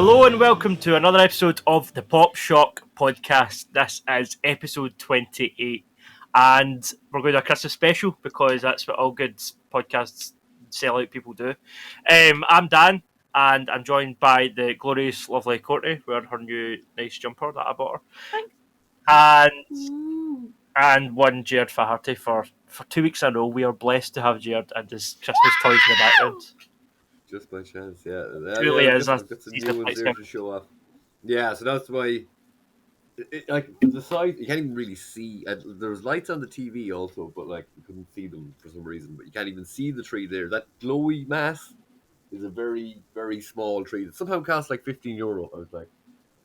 Hello and welcome to another episode of the Pop Shock podcast. This is episode 28 and we're going to do a Christmas special because that's what all good podcasts sellout people do. I'm Dan and I'm joined by the glorious, lovely Courtney wearing her new nice jumper that I bought her. And one Jerd Faherty for 2 weeks in a row. We are blessed to have Jerd and his Christmas toys in the background. Just by chance, yeah. It really is. I've got some new ones there to show off. Yeah, so that's why, like, the side, you can't even really see. There was lights on the TV also, but, like, you couldn't see them for some reason. But you can't even see the tree there. That glowy mass is a very, very small tree that somehow costs, like, €15. I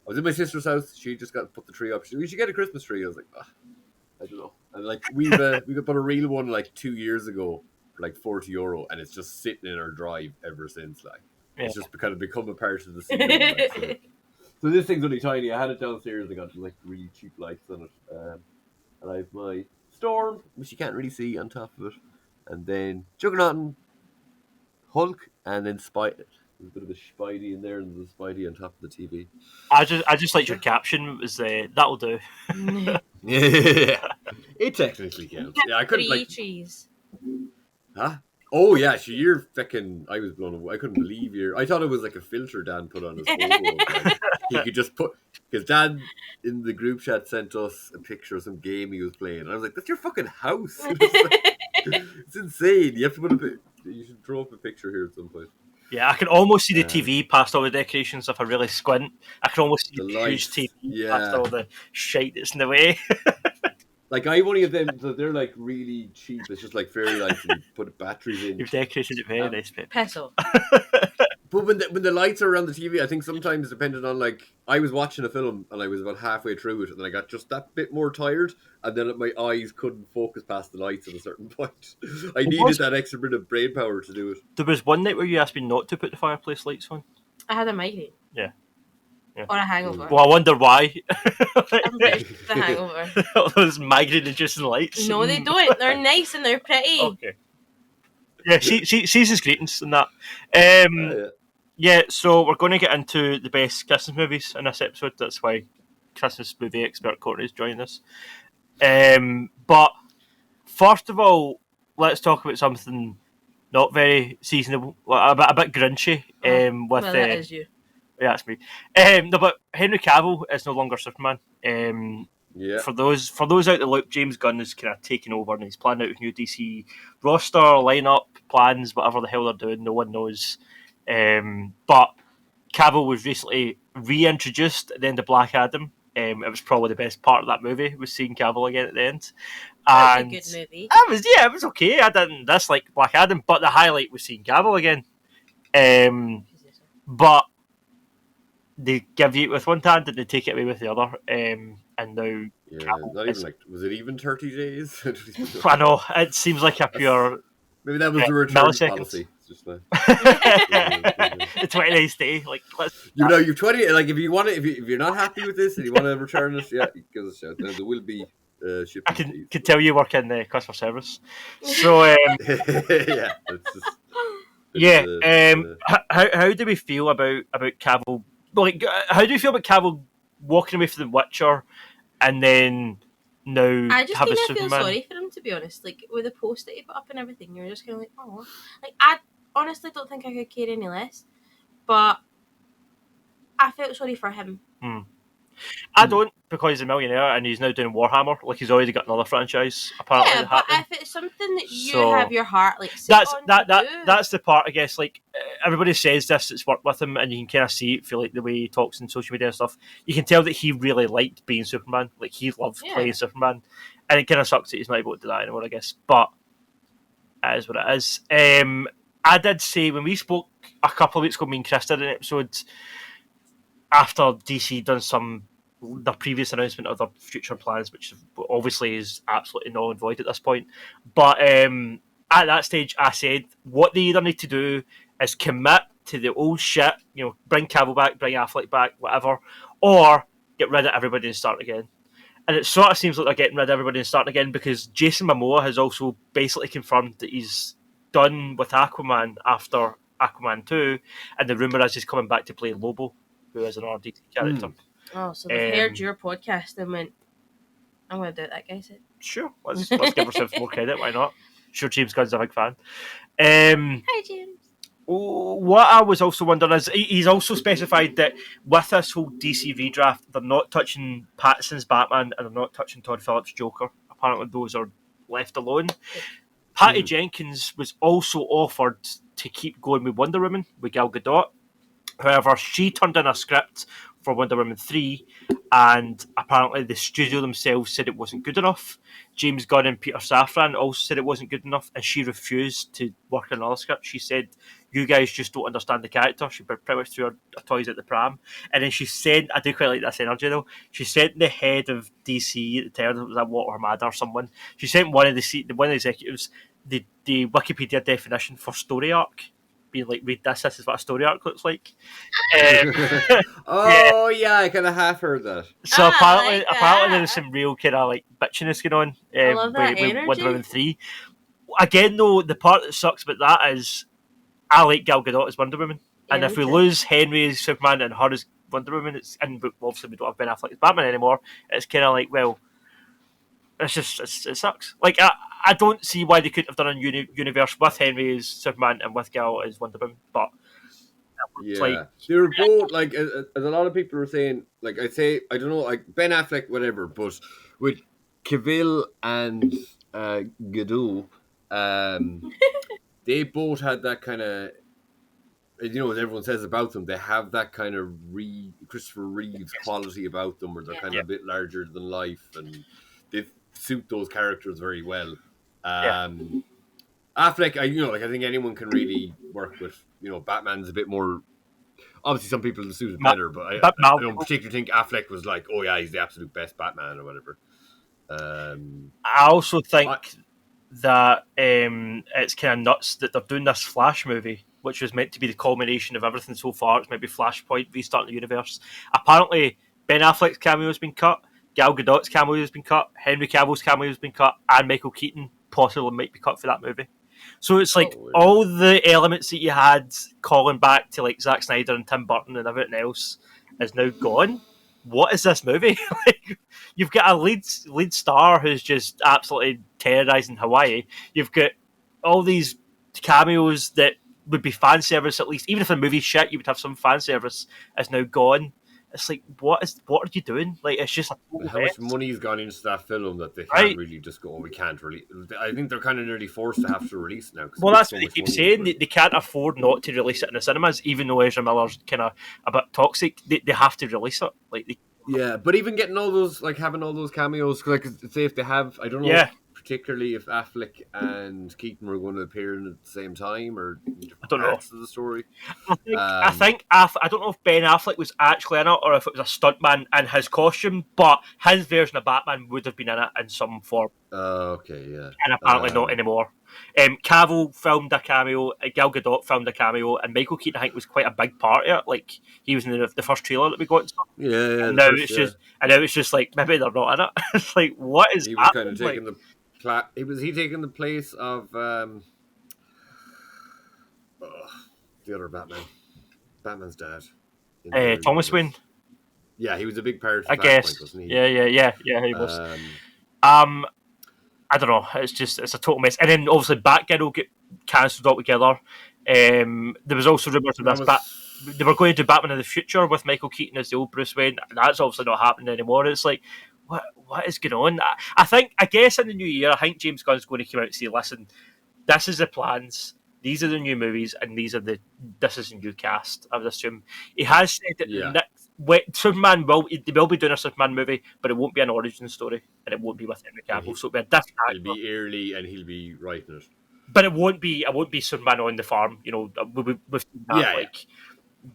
was in my sister's house. She just got put the tree up. She said, we should get a Christmas tree. I was like, I don't know. And, like, we got put a real one, like, 2 years ago. For like €40, and it's just sitting in our drive ever since. Like, it's just kind of become a part of the scene. Like, so this thing's only tiny. I had it downstairs. I got like really cheap lights on it, and I have my Storm, which you can't really see, on top of it, and then Juggernaut, and Hulk, and then Spidey. There's a bit of a Spidey in there, and there's a Spidey on top of the TV. I just liked your caption. It was that'll do. Yeah, it technically counts. Yeah, I couldn't like trees. Huh? Oh yeah, you're fucking. I was blown away. I couldn't believe I thought it was like a filter Dan put on his photo. Like, he could just put, because Dan in the group chat sent us a picture of some game he was playing. And I was like, "That's your fucking house." It's insane. You have to put you should throw up a picture here at some point. Yeah, I can almost see the TV past all the decorations if I really squint. I can almost see the huge TV past all the shite that's in the way. Like, I have only of them, so they're like really cheap. It's just like fairy lights and you put batteries in. You've decorated it very nice, babe. Peso. But when the lights are around the TV, I think sometimes depending on, like, I was watching a film and I was about halfway through it and then I got just that bit more tired and then my eyes couldn't focus past the lights at a certain point. I needed that extra bit of brain power to do it. There was one night where you asked me not to put the fireplace lights on. I had a migraine. Yeah. Or a hangover. Well, I wonder why. The hangover. All those migraine-inducing lights. No, they don't. They're nice and they're pretty. Okay. Yeah, she's his greetings and that. Yeah, so we're going to get into the best Christmas movies in this episode. That's why Christmas movie expert Courtney's joining us. But first of all, let's talk about something not very seasonable, a bit grinchy. That is you. Yeah, that's me. No, but Henry Cavill is no longer Superman. Yeah. For those out the loop, James Gunn is kind of taking over and he's planning out a new DC roster, lineup, plans, whatever the hell they're doing. No one knows. But Cavill was recently reintroduced at the end of Black Adam. It was probably the best part of that movie, was seeing Cavill again at the end. And it was a good movie. It was okay. I didn't dislike Black Adam, but the highlight was seeing Cavill again. But they give you it with one hand and they take it away with the other. And now, not even like, was it even 30 days? I know, it seems like a pure. Maybe that was the return policy. It's just the 29th day, like you've 20. Like, if you want it, if you're not happy with this and you want to return it, give us a shout. There will be shipping. I can tell you work in the customer service. So how do we feel about Cavill? Like, how do you feel about Cavill walking away from The Witcher and then now I just have a kind of Superman? feel sorry for him, to be honest. Like, with the post that he put up and everything, you're just kind of like, oh. Like, I honestly don't think I could care any less, but I felt sorry for him. I don't, because he's a millionaire and he's now doing Warhammer. Like, he's already got another franchise apparently. Yeah, but if it's something that you have your heart like that's the part, I guess. Like, everybody says this that's worked with him, and you can kind of see it, feel like the way he talks in social media and stuff. You can tell that he really liked being Superman. Like, he loved playing Superman, and it kind of sucks that he's not able to do that anymore, I guess. But it is what it is. I did say when we spoke a couple of weeks ago, me and Chris did an episode after DC done the previous announcement of their future plans, which obviously is absolutely null and void at this point. But at that stage, I said what they either need to do is commit to the old shit, bring Cavill back, bring Affleck back, whatever, or get rid of everybody and start again. And it sort of seems like they're getting rid of everybody and starting again because Jason Momoa has also basically confirmed that he's done with Aquaman after Aquaman 2, and the rumour is he's coming back to play Lobo. who is an RDT character. Oh, so they've heard your podcast and went, I'm going to do what that guy said. Sure, let's give ourselves more credit. Why not? Sure, James Gunn's a big fan. Hi, James. What I was also wondering is he's also specified that with this whole DC redraft, they're not touching Pattinson's Batman and they're not touching Todd Phillips' Joker. Apparently, those are left alone. Patty Jenkins was also offered to keep going with Wonder Woman with Gal Gadot. However, she turned in a script for Wonder Woman 3, and apparently the studio themselves said it wasn't good enough. James Gunn and Peter Safran also said it wasn't good enough, and she refused to work on another script. She said, you guys just don't understand the character. She pretty much threw her toys at the pram. And then she said, I do quite like this energy though, she sent the head of DC at the time, it was like Walter Madder or someone, she sent one of the executives the Wikipedia definition for story arc, being like, read this is what a story arc looks like. Yeah, I kind of half heard that. So apparently there's some real kind of like bitchiness going on I love that with Wonder Woman 3. Again, though, the part that sucks about that is I like Gal Gadot as Wonder Woman, and if we lose Henry as Superman and her as Wonder Woman, and obviously we don't have Ben Affleck as Batman anymore, it's kind of like, well, it sucks. Like I don't see why they couldn't have done a universe with Henry as Superman and with Gal as Wonder Woman, but they were both like, as a lot of people were saying, like, I'd say, I don't know, like Ben Affleck, whatever, but with Cavill and Gadot, they both had that kind of, you know, as everyone says about them, they have that kind of Christopher Reeves quality about them, where they're kind of a bit larger than life, and they suit those characters very well. Affleck, I think anyone can really work with. You know, Batman's a bit more. Obviously, some people suit it better, but I don't particularly think Affleck was like, oh yeah, he's the absolute best Batman or whatever. I also think that it's kind of nuts that they're doing this Flash movie, which was meant to be the culmination of everything so far. It's maybe Flashpoint restarting the universe. Apparently, Ben Affleck's cameo has been cut, Gal Gadot's cameo has been cut, Henry Cavill's cameo has been cut, and Michael Keaton possibly might be cut for that movie. So it's like all the elements that you had calling back to like Zack Snyder and Tim Burton and everything else is now gone. What is this movie? Like, you've got a lead star who's just absolutely terrorizing Hawaii. You've got all these cameos that would be fan service at least. Even if the movie's shit, you would have some fan service. Is now gone. It's like, what are you doing? Like, it's just how much money's gone into that film that they can't really just go, we can't release. I think they're kind of nearly forced to have to release now. Well, that's what they keep saying. They can't afford not to release it in the cinemas, even though Ezra Miller's kind of a bit toxic. They have to release it. Like, but even getting all those, like having all those cameos, like say if they have, I don't know. Particularly if Affleck and Keaton were going to appear at the same time, or I don't know of the story. I think I don't know if Ben Affleck was actually in it or if it was a stuntman in his costume, but his version of Batman would have been in it in some form. Okay, yeah. And apparently not anymore. Cavill filmed a cameo, Gal Gadot filmed a cameo, and Michael Keaton, I think, was quite a big part of it. Like, he was in the first trailer that we got and stuff. Yeah. And now it's just like, maybe they're not in it. It's like, what is he was kind of taking was he taking the place of the other Batman's dad? Thomas Wayne. Yeah, he was a big part of I guess. Point, wasn't he? Yeah, he was. I don't know. It's a total mess. And then obviously Batgirl get cancelled altogether. There was also rumours of this. They were going to do Batman in the future with Michael Keaton as the old Bruce Wayne. And that's obviously not happening anymore. It's like, what is going on? I guess in the new year, I think James Gunn's going to come out and say, listen, this is the plans. These are the new movies, and this is a new cast. I would assume he has said that Superman they will be doing a Superman movie, but it won't be an origin story, and it won't be with Henry Cavill. So it'll be a different actor. It'll be early, and he'll be writing it. But it won't be Superman on the farm. You know, we've seen that.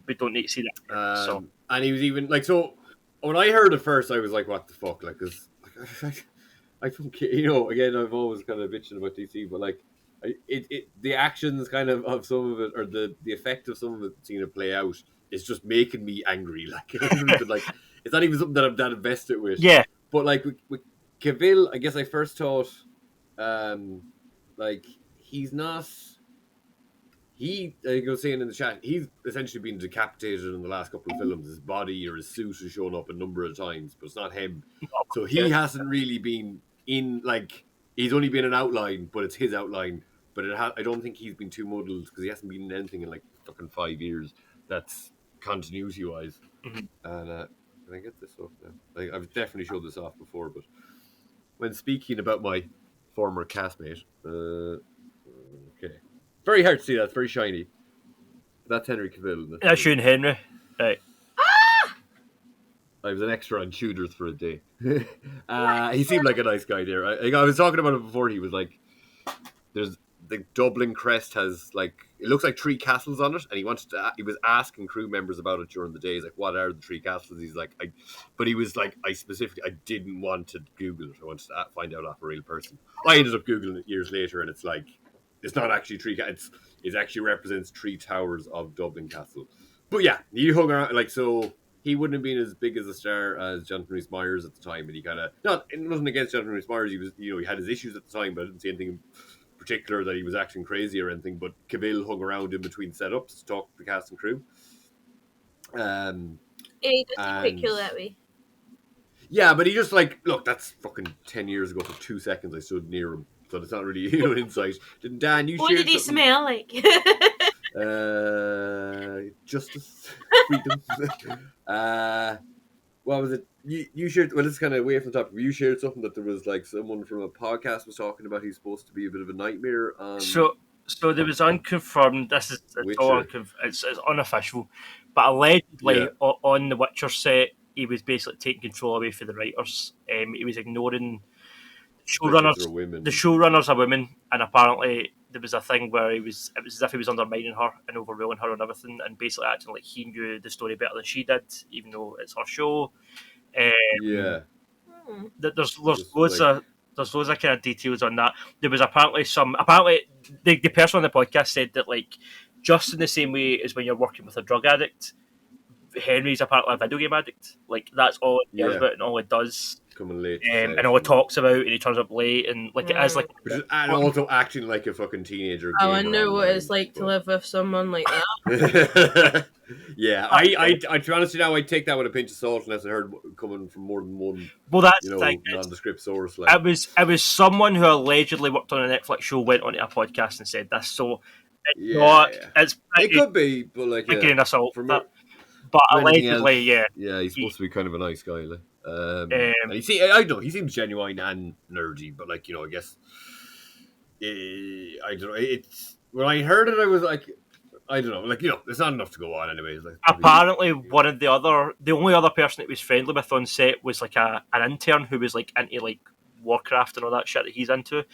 We don't need to see that. And he was even like, so when I heard it first, I was like, what the fuck? Like, cause I don't care. You know, again, I've always kind of bitching about DC, but like, the actions kind of some of it, or the effect of some of it, seeing it play out, is just making me angry. Like, it's not even something that I'm that invested with. Yeah. But like with Cavill, I guess I first thought, like, he's not he was saying in the chat, he's essentially been decapitated in the last couple of films. His body or his suit has shown up a number of times, but it's not him. So he hasn't really been in, like, he's only been an outline, but it's his outline. But I don't think he's been too muddled because he hasn't been in anything in like fucking 5 years. That's continuity wise. Mhm. And can I get this off now? Like, I've definitely showed this off before, but when speaking about my former castmate, okay, very hard to see that. It's very shiny. That's Henry Cavill. That's you and Henry. Right. I was an extra on Tudors for a day. He seemed like a nice guy there. I was talking about it before. He was like, there's the Dublin crest has like, it looks like 3 castles on it, and he was asking crew members about it during the day. He's like, what are the 3 castles? He's like, but he was like, I didn't want to Google it. I wanted to find out off a real person. I ended up Googling it years later, and it's like, it's not actually 3 castles. It actually represents 3 towers of Dublin Castle. But yeah, he hung around, like, so he wouldn't have been as big as a star as Jonathan Rhys-Meyers at the time, and he kind of, nothing against Jonathan Rhys-Meyers, he was, he had his issues at the time, but I didn't see anything in particular that he was acting crazy or anything. But Cavill hung around in between setups to talk to the cast and crew. Yeah, he does seem quite cool that way. Yeah, but he just like, look, that's fucking 10 years ago. For 2 seconds I stood near him, so it's not really an insight. Dan, you what did he something? smell like? Justice, freedom. What was it? You shared, well, it's kind of away from the topic. You shared something that there was like someone from a podcast was talking about. He's supposed to be a bit of a nightmare. So there was unconfirmed. This is it's unofficial, but allegedly on the Witcher set, he was basically taking control away from the writers. He was ignoring showrunners. The showrunners are women, and apparently there was a thing where it was as if he was undermining her and overruling her and everything, and basically acting like he knew the story better than she did, even though it's her show. There's loads of kind of details on that. There was apparently the person on the podcast said that, like, just in the same way as when you're working with a drug addict, Henry's apparently a video game addict. Like, that's all it cares about and all it does. Coming late, and all it talks about, and he turns up late, and like it is like, and also acting like a fucking teenager. I wonder what it's like to live with someone like that. Yeah, I to be honest, now I take that with a pinch of salt unless I heard coming from more than one. Well, that's the thing. Nondescript source. Like, it was someone who allegedly worked on a Netflix show went onto a podcast and said this. So it could be, but like an assault. But allegedly, he's supposed to be kind of a nice guy, like. And I know he seems genuine and nerdy, but like, I guess I don't know. It's when I heard it, I was like, I don't know, like, it's not enough to go on, anyways. Like, apparently, the only other person that was friendly with on set was like an intern who was like into like Warcraft and all that shit that he's into,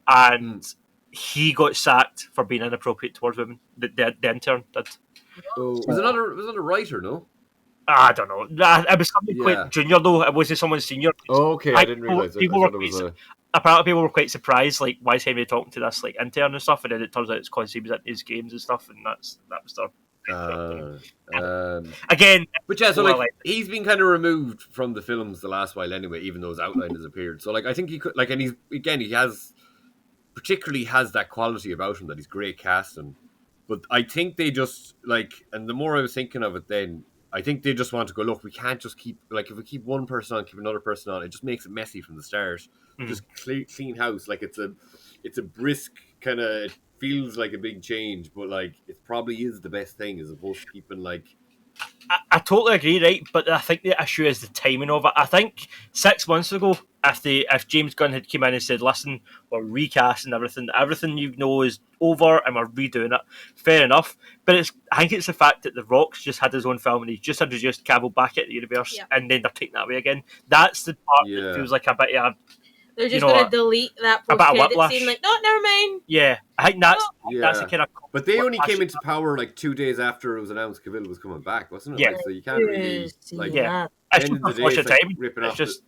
and he got sacked for being inappropriate towards women. The intern did. Was it a writer? No. I don't know. It was something quite junior, though. It wasn't someone senior. Oh, okay. I didn't realise that. Apparently, people were quite surprised. Like, why is Henry talking to this like intern and stuff? And then it turns out it's because he was in his games and stuff, and that was their. Again, but yeah, so like he's been kind of removed from the films the last while anyway, even though his outline has appeared. So like, I think he could like, and he has that quality about him that he's great casting. But I think they just like, and the more I was thinking of it, then I think they just want to go, look, we can't just keep, like, if we keep one person on, keep another person on, it just makes it messy from the start. Just clean house. Like, it's a brisk kind of, it feels like a big change, but like, it probably is the best thing as opposed to keeping like. I totally agree, right? But I think the issue is the timing of it. I think 6 months ago, if James Gunn had come in and said, listen, we're recasting everything you know is over and we're redoing it, fair enough. But I think it's the fact that The Rock's just had his own film and he's just introduced Cavill back at the universe, and then they're taking that away again. That's the part that feels like a bit of a... They're just going to delete that post-credit scene, like, no, never mind. Yeah, I think that's the kind of... But they only came into power like 2 days after it was announced Cavill was coming back, wasn't it? Yeah. Like, so you can't really... Like, it's just a flush of time. It's just...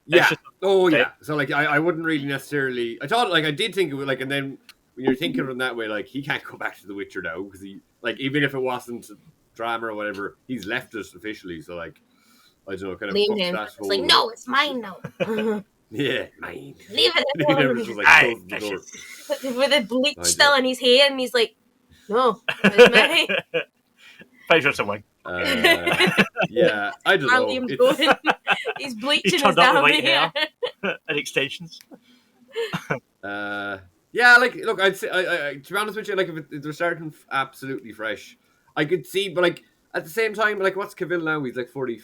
Yeah. So like, I wouldn't really necessarily... I thought, like, I did think it was like, and then when you're thinking of it that way, like, he can't go back to The Witcher now because he, like, even if it wasn't drama or whatever, he's left it officially. So like, I don't know, kind of fucks that whole... It's like, no, it's mine now. Yeah, mine. Leave it alone. Just, like, closed the door. With a bleach still in his hand, and he's like, No, it's me. Pretty sure it's a wig. Yeah, I don't know. Liam's going. He's bleaching his turned up with damn white hair. and extensions. Yeah, like, look, I'd say, I to be honest with you, like, if they're starting absolutely fresh, I could see, but like at the same time, like, what's Cavill now? He's like 40.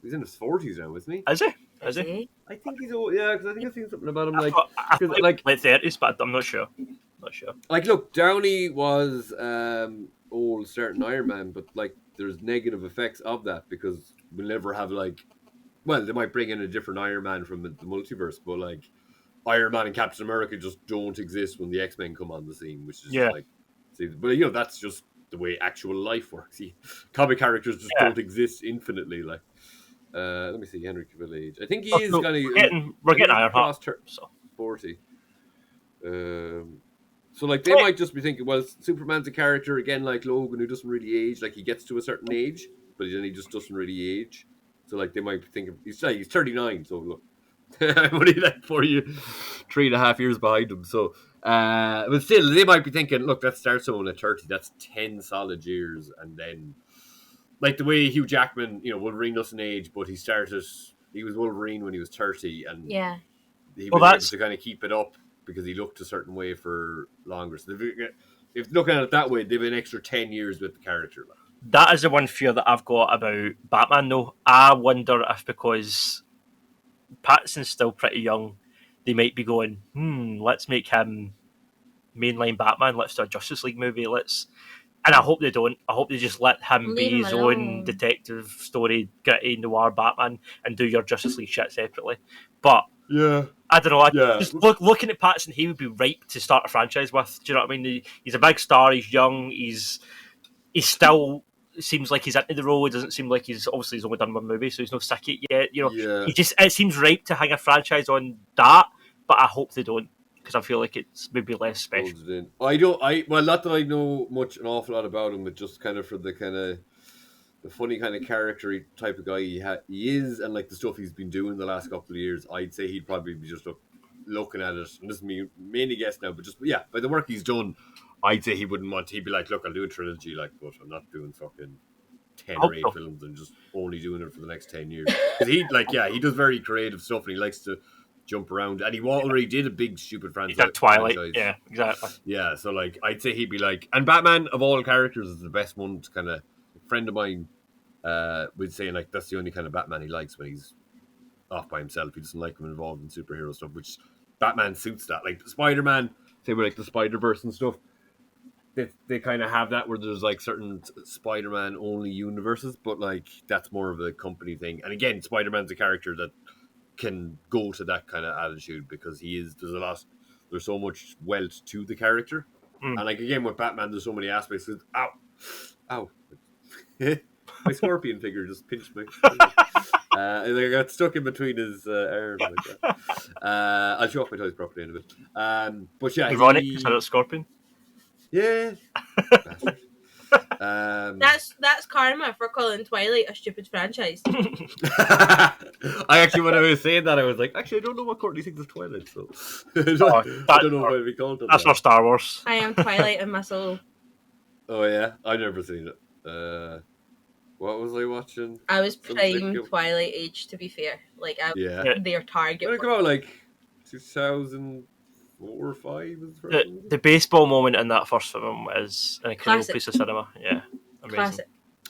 He's in his 40s now, isn't he? Is he? Is he? See? I think he's old. Yeah, because I think I've seen something about him. I Like, thought because like, late 30s, but I'm not sure. like, look, Downey was old starting Iron Man, but like, there's negative effects of that because we'll never have like, well, they might bring in a different Iron Man from the multiverse, but like, Iron Man and Captain America just don't exist when the X-Men come on the scene, which is Yeah. like, see, but you know, that's just the way actual life works. Comic characters just don't exist infinitely. Like, let me see, Henry Cavill age. I think he is going to. We're getting Ironheart. 40. So like they might just be thinking, well, Superman's a character again, like Logan, who doesn't really age. Like he gets to a certain age, but then he just doesn't really age. So like they might be thinking, he's 39. So look, I'm only like 3.5 years behind him. So, but still, they might be thinking, look, that starts someone at 30. That's 10 solid years, and then like the way Hugh Jackman, you know, Wolverine doesn't age, but he was Wolverine when he was 30, and he was able to kind of keep it up because he looked a certain way for longer. So if looking at it that way, they've an extra 10 years with the character. That is the one fear that I've got about Batman, though. I wonder if because Pattinson's still pretty young, they might be going, let's make him mainline Batman. Let's do a Justice League movie. And I hope they don't. I hope they just let him be his own detective story, gritty noir Batman, and do your Justice League shit separately. But yeah, I don't know. Just looking at Pattinson, he would be ripe to start a franchise with. Do you know what I mean? He's a big star. He's young. He still seems like he's into the role. It doesn't seem like he's only done one movie, so he's no sick yet. You know, it seems ripe to hang a franchise on that. But I hope they don't, because I feel like it's maybe less special. Not that I know an awful lot about him, but just kind of for the kind of the funny kind of character type of guy he is, and like the stuff he's been doing the last couple of years, I'd say he'd probably be just looking at it, and this is me mainly guess now, but just by the work he's done, I'd say he wouldn't want. He'd be like, look, I'll do a trilogy, like, but I'm not doing fucking 10 or 8 films and just only doing it for the next 10 years. Because he does very creative stuff, and he likes to jump around, and he already did a big stupid franchise. He did Twilight, yeah, exactly. Yeah, so like I'd say he'd be like, and Batman of all characters is the best one to kind of. A friend of mine would say like that's the only kind of Batman he likes when he's off by himself. He doesn't like him involved in superhero stuff, which Batman suits that. Like Spider-Man, say with like the Spider-Verse and stuff, they kind of have that where there's like certain Spider-Man only universes, but like that's more of a company thing. And again, Spider-Man's a character that can go to that kind of attitude because there's so much wealth to the character. And like again with Batman, there's so many aspects. Ow. My scorpion figure just pinched me. I got stuck in between his arms. Like that. I'll show off my toys properly in a bit. But yeah, ironic, is that a scorpion? Yeah. That's karma for calling Twilight a stupid franchise. I actually, when I was saying that, I was like, actually, I don't know what Courtney thinks of Twilight, so I don't know what it'd be called. That's not Star Wars. I am Twilight in my soul. Oh yeah, I've never seen it. What was I watching? I was prime Twilight age, to be fair. Like, their target. What did it come out, like 2004 or 5? The baseball moment in that first film is an incredible piece of cinema. Yeah, amazing. Classic.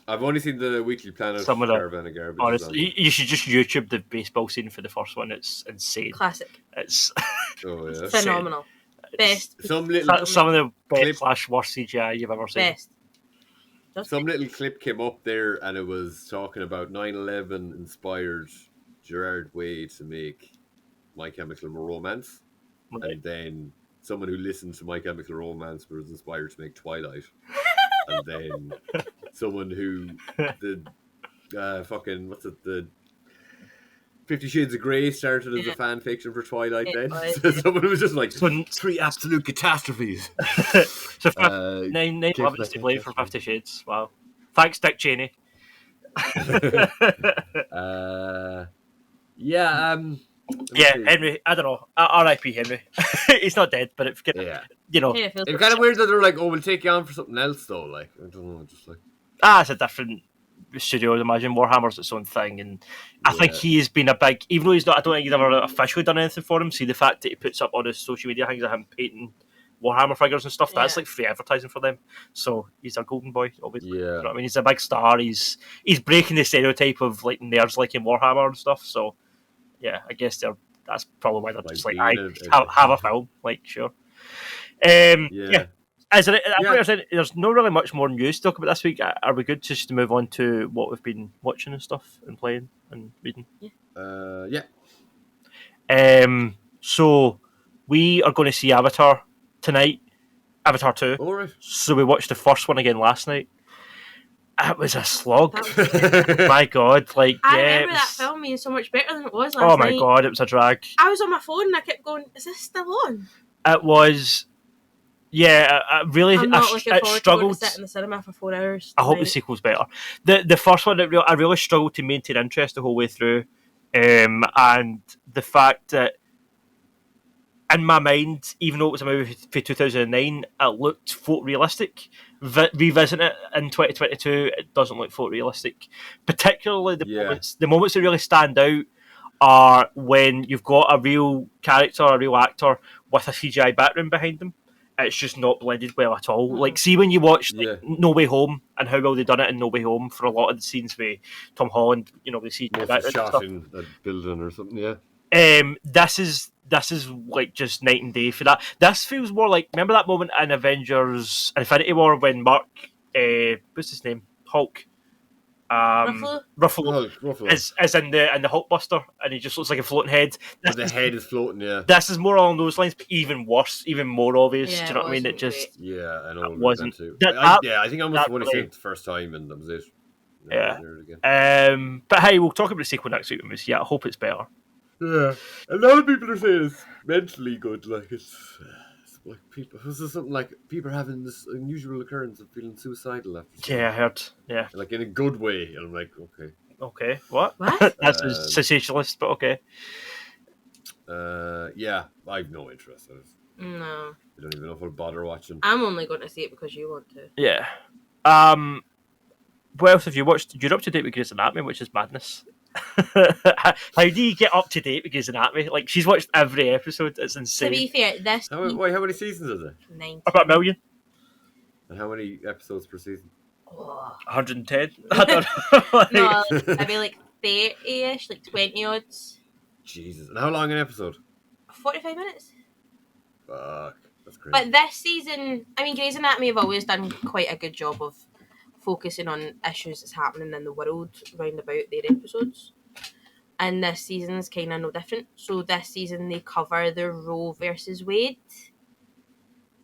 I've only seen the Weekly Planet Caravan of Garbage. Honestly, you should just YouTube the baseball scene for the first one. It's insane. Classic. It's phenomenal. Best. Some of the best / worst CGI you've ever seen. Best. Some little clip came up there, and it was talking about 9/11 inspired Gerard Way to make My Chemical Romance, and then someone who listened to My Chemical Romance was inspired to make Twilight, and then someone who did the 50 Shades of Grey started as a fan fiction for Twilight. So someone was just like 3 absolute catastrophes. So 9/11 is to blame for 50 Shades. Wow, thanks, Dick Cheney. Yeah, Henry. I don't know. R.I.P. Henry. He's not dead, but you know, Kind of feels It's kind of weird that they're like, "Oh, we'll take you on for something else," though. Like, I don't know, just like it's a different studio. I imagine Warhammer's its own thing, and I think Yeah. he has been a big. Even though he's not, I don't think he's ever officially done anything for him. See the fact that he puts up on his social media things of him painting Warhammer figures and stuff. That's Yeah. like free advertising for them. So he's a golden boy, obviously. You know yeah, what I mean? He's a big star. He's breaking the stereotype of like nerds liking Warhammer and stuff. So yeah, I guess that's probably why they're Like just like, being have a film, like sure. Yeah. Is there, Yeah. there's not really much more news to talk about this week. Are we good just to move on to what we've been watching and stuff and playing and reading? yeah. So we are going to see Avatar tonight, Avatar 2. All right. So we watched the first one again last night. It was a slog. That was My God, like I yeah, remember it that was- film being so much better than it was last Oh my night. God, it was a drag. I was on my phone and I kept going, "Is this still on?" It was, yeah, really. I'm not looking it forward to struggled. going to sit in the cinema for 4 hours. I hope the tonight. sequel's better. The first one, I really struggled to maintain interest the whole way through, and the fact that in my mind, even though it was a movie for 2009, it looked photorealistic. Revisiting it in 2022, it doesn't look photorealistic. Particularly the moments that really stand out are when you've got a real character, a real actor with a CGI background behind them. It's just not blended well at all. Like, see when you watch No Way Home and how well they done it in No Way Home for a lot of the scenes with Tom Holland, you know, the CGI background and shot stuff. in a building or something. Yeah. This is like just night and day for that. This feels more like, remember that moment in Avengers Infinity War when Mark, what's his name, Hulk, Ruffalo is in the Hulkbuster, and he just looks like a floating head. The head is floating. Yeah. This is more along those lines, but even worse, even more obvious. Yeah, do you know what I mean? It wasn't just I know. it wasn't. Too. That, I think I must have only seen really- it the first time, and that was it. Yeah. Never did it again. But hey, we'll talk about the sequel next week when we see it. I hope it's better. Yeah, a lot of people are saying it's mentally good. Like it's like people. This is something like people are having this unusual occurrence of feeling suicidal after. seeing Yeah, I it. heard. Yeah. Like in a good way, and I'm like, okay. Okay. What? What? That's sensationalist, but okay. Yeah, I've no interest. No. I don't even know if I'll bother watching. I'm only going to see it because you want to. Yeah. What else have you watched? You're up to date with Grey's Anatomy, which is madness. How do you get up to date with Grey's Anatomy? Like, she's watched every episode. It's To insane. be fair, this How many seasons is it? 90. About a million? And how many episodes per season? Oh. 110? I don't know. Like- No, maybe like 30-ish, like 20 odds. Jesus. And how long an episode? 45 minutes. Fuck. That's crazy. But this season, I mean, Grey's Anatomy have always done quite a good job of focusing on issues that's happening in the world round about their episodes. And this season's kind of no different. So this season they cover the Roe versus Wade.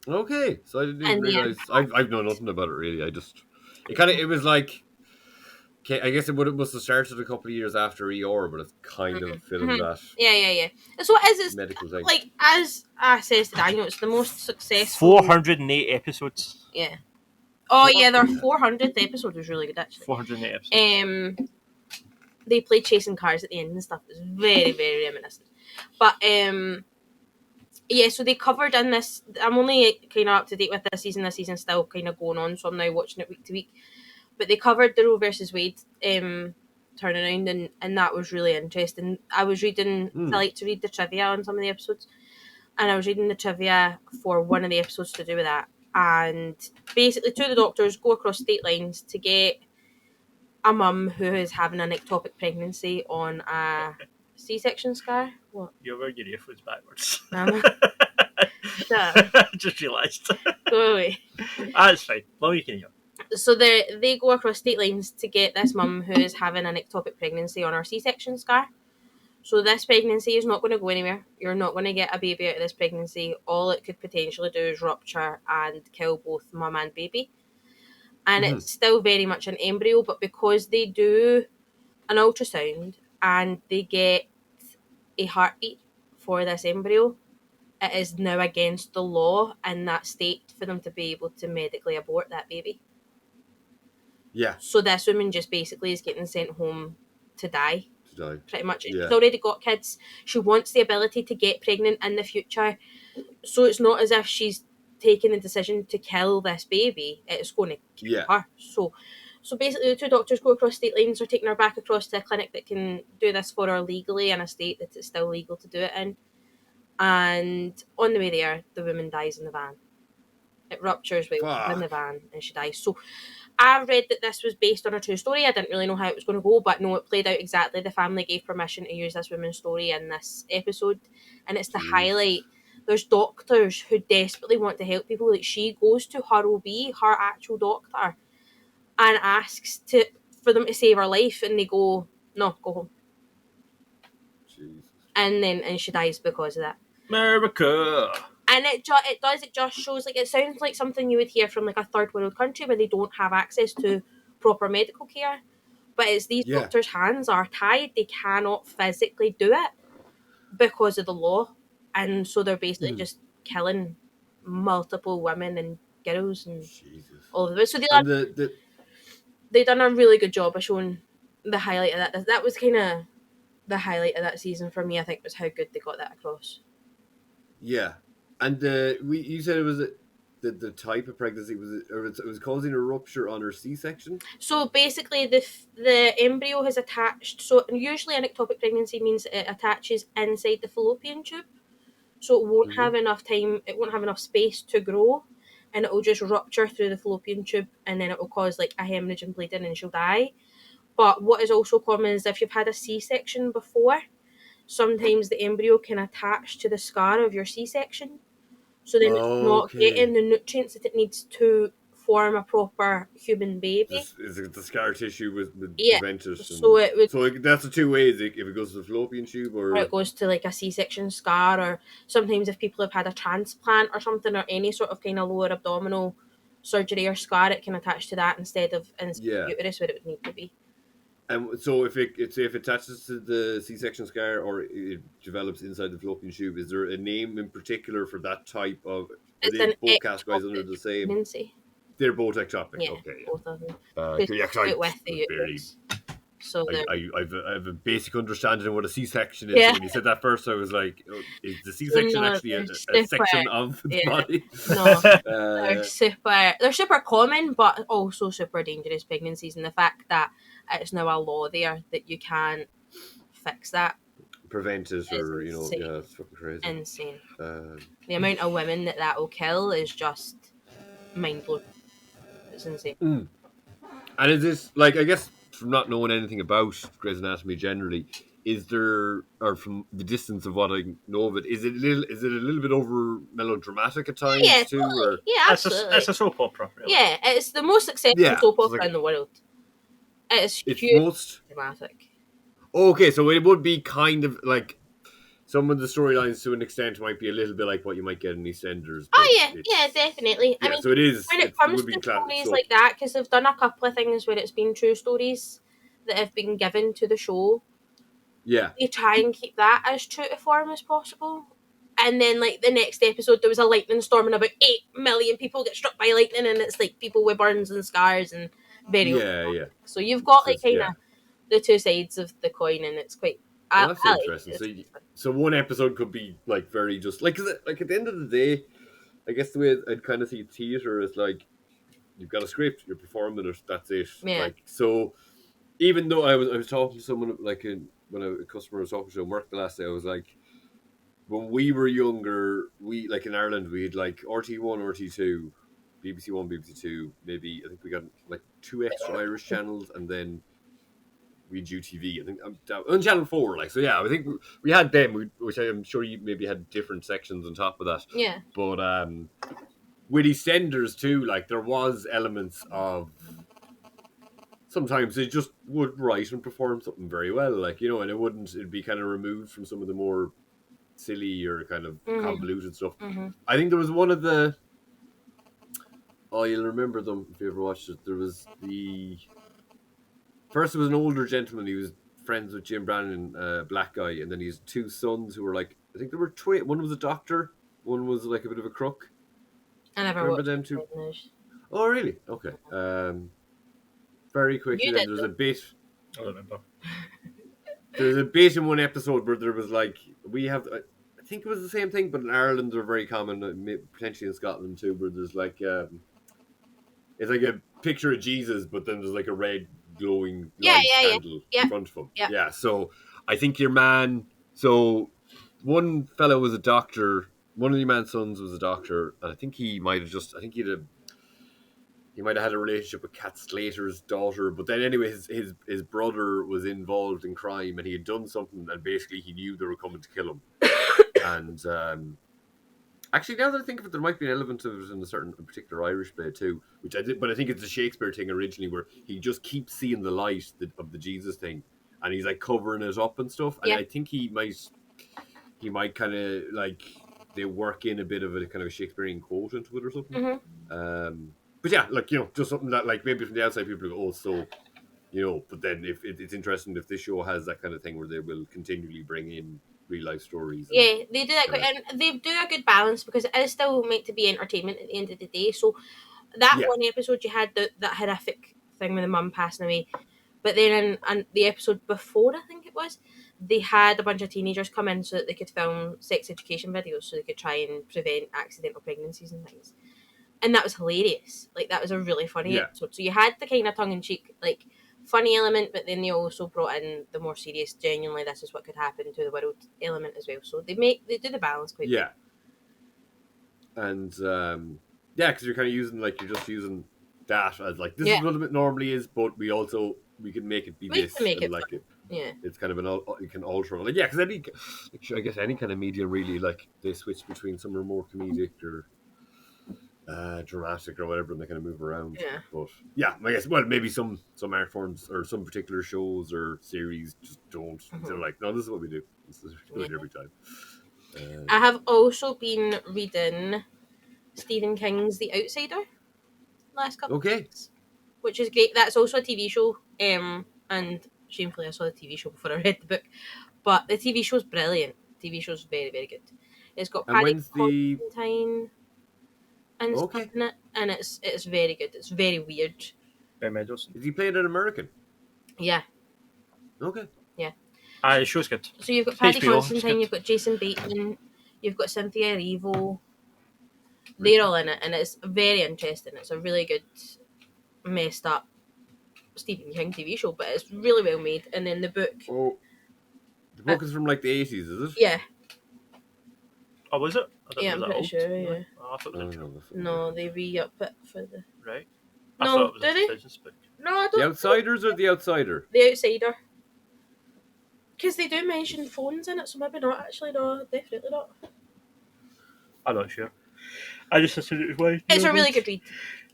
Okay, so I didn't even And realize. I've known nothing about it really. It was like. Okay, I guess must have started a couple of years after ER, but it's kind of filling that Yeah. That's what it is. It's medical thing. like, as I says to Daniel, it's the most successful. 408 episodes. Yeah. Oh yeah, their 400th episode was really good actually. 408 episodes. They played chasing cars at the end and stuff. It was very, very reminiscent. But yeah, so they covered in this. I'm only kind of up to date with this season. This season's still kind of going on, so I'm now watching it week to week. But they covered the Roe versus Wade turnaround, and that was really interesting. I was reading. I like to read the trivia on some of the episodes, and I was reading the trivia for one of the episodes to do with that. And basically, two of the doctors go across state lines to get a mum who is having an ectopic pregnancy on a C-section scar. What? You're wearing your earphones backwards. Yeah. Just realised. Go away. That's fine. Well, you can hear. So they go across state lines to get this mum who is having an ectopic pregnancy on her C-section scar. So this pregnancy is not going to go anywhere. You're not going to get a baby out of this pregnancy. All it could potentially do is rupture and kill both mum and baby. And it's still very much an embryo, but because they do an ultrasound and they get a heartbeat for this embryo, it is now against the law in that state for them to be able to medically abort that baby. Yeah. So this woman just basically is getting sent home to die. Pretty much. Yeah. She's already got kids. She wants the ability to get pregnant in the future. So it's not as if she's taking the decision to kill this baby, it's going to kill her. So basically, the two doctors go across state lines. They're taking her back across to a clinic that can do this for her legally in a state that it's still legal to do it in. And on the way there, the woman dies in the van. It ruptures while in the van, and she dies. So I read that this was based on a true story. I didn't really know how it was going to go, but no, it played out exactly. The family gave permission to use this woman's story in this episode, and it's to highlight there's doctors who desperately want to help people. Like, she goes to her OB, her actual doctor, and asks for them to save her life, and they go, no, go home. Jesus. And she dies because of that. America. And it just shows, like, it sounds like something you would hear from like a third world country where they don't have access to proper medical care. But it's these doctors' hands are tied. They cannot physically do it because of the law. And so they're basically just killing multiple women and girls and all of this. So they done a really good job of showing the highlight of that. That was kind of the highlight of that season for me, I think, was how good they got that across. Yeah. And you said it was the type of pregnancy it was causing a rupture on her C-section. So basically, the embryo has attached. So usually, an ectopic pregnancy means it attaches inside the fallopian tube, so it won't have enough time. It won't have enough space to grow, and it will just rupture through the fallopian tube, and then it will cause like a hemorrhage and bleeding, and she'll die. But what is also common is if you've had a C-section before, sometimes the embryo can attach to the scar of your C-section. So then it's not getting the nutrients that it needs to form a proper human baby. The scar tissue would prevent it. So that's the two ways. If it goes to the fallopian tube or it goes to like a C-section scar, or sometimes if people have had a transplant or something, or any sort of kind of lower abdominal surgery or scar, it can attach to that instead of the uterus where it would need to be. And so if it attaches to the C-section scar or it develops inside the fallopian tube, is there a name in particular for that type of? Are they both categorized under the same? Pregnancy. They're both ectopic. Yeah, okay, both of them. With the uterus. So I have a basic understanding of what a C-section is. So when you said that first, I was like, is the C-section actually a section of the body? No, they're super common, but also super dangerous pregnancies, and the fact that it's now a law there that you can't fix that, prevent it, or it's fucking crazy, insane. The amount of women that will kill is just mind blowing. It's insane. And is this, like, I guess from not knowing anything about Grey's Anatomy generally, is there, or from the distance of what I know of it, is it a little bit over melodramatic at times too? Totally. Or yeah, absolutely. It's a soap opera. Really. Yeah, it's the most successful soap opera in the world. It's most dramatic. Okay, so it would be kind of like some of the storylines to an extent might be a little bit like what you might get in EastEnders. Oh yeah, definitely. Yeah, I mean, so it is. When it comes to stories like that, because they've done a couple of things where it's been true stories that have been given to the show. Yeah. They try and keep that as true to form as possible. And then, like, the next episode, there was a lightning storm and about 8 million people get struck by lightning, and it's like people with burns and scars and very So you've got like kind of the two sides of the coin, and it's quite. That's interesting. So one episode could be like very just like at the end of the day, I guess the way I'd kind of see theater is like you've got a script, you're performing it, that's it. Yeah. Like, so even though I was talking to someone like when a customer was talking to work the last day, I was like, when we were younger, we like in Ireland we had like RT1, RT2, BBC One, BBC Two, maybe I think we got like 2 extra Irish channels, and then we had UTV, I think, on Channel 4, like, so yeah, I think we had them, which I'm sure you maybe had different sections on top of that. Yeah. But with EastEnders too, like, there was elements of, sometimes they just would write and perform something very well, like, and it'd be kind of removed from some of the more silly or kind of convoluted stuff. I think there was one of the, you'll remember them if you ever watched it, there was first, it was an older gentleman. He was friends with Jim Brannon, black guy, and then he has 2 sons who were like, I think they were twin. One was a doctor, one was like a bit of a crook. I never remember them 2. Oh, really? Okay. Very quickly, then there's a bit. I don't remember. There's a bit in one episode where there was like, I think it was the same thing, but in Ireland they're very common, potentially in Scotland too, where there's like it's like a picture of Jesus, but then there's like a red glowing light candle in front of him. Yeah. So I think your man. So one fellow was a doctor. One of your man's sons was a doctor, and I think he might have just. I think he might have had a relationship with Cat Slater's daughter, but then anyway, his brother was involved in crime, and he had done something, and basically he knew they were coming to kill him. And actually, now that I think of it, there might be an element of it in a particular Irish play too, which I did, but I think it's a Shakespeare thing originally, where he just keeps seeing the light of the Jesus thing, and he's like covering it up and stuff. And I think he might kind of like they work in a bit of a kind of a Shakespearean quote into it or something. But yeah, like, just something that like maybe from the outside people go, oh, so, but then if it's interesting if this show has that kind of thing where they will continually bring in real life stories. Yeah, they do that quite, and they do a good balance because it is still meant to be entertainment at the end of the day. So that one episode you had that horrific thing with the mum passing away, but then in the episode before, I think it was, they had a bunch of teenagers come in so that they could film sex education videos so they could try and prevent accidental pregnancies and things. And that was hilarious. Like, that was a really funny episode. So you had the kind of tongue-in-cheek, like, funny element, but then they also brought in the more serious, genuinely, this is what could happen to the world element as well. So they do the balance quite well. And, because you're kind of you're just using that as, like, this is what it normally is, but we can make it be this. It's kind of you can alter it. Like, because I guess any kind of media really, like, they switch between some are more comedic or dramatic or whatever, and they kind of move around. But I guess maybe some art forms or some particular shows or series just don't. They're like, no, this is what we do. This is what we do every time. I have also been reading Stephen King's The Outsider last couple of weeks, which is great. That's also a TV show, and shamefully I saw the TV show before I read the book, but the TV show's brilliant. The TV show's very, very good. It's got Paddy Considine and stuff in it, and it's very good. It's very weird. Ben Mendelsohn. Is he playing an American? Yeah. Okay. Yeah. The show's good. So you've got Paddy Considine, you've got Jason Bateman, you've got Cynthia Erivo. They're all in it, and it's very interesting. It's a really good, messed up Stephen King TV show, but it's really well made. And then the book. Oh, the book is from like the 80s, is it? Yeah. Oh, was it? I'm pretty sure. Yeah. Oh, I thought it was no, they re-up it for the. Right. No, did they? No, I don't. The Outsiders or The Outsider? The Outsider. Because they do mention phones in it, so maybe not. Actually, no, definitely not. I'm not sure. I just assumed it was way. It's a really good read.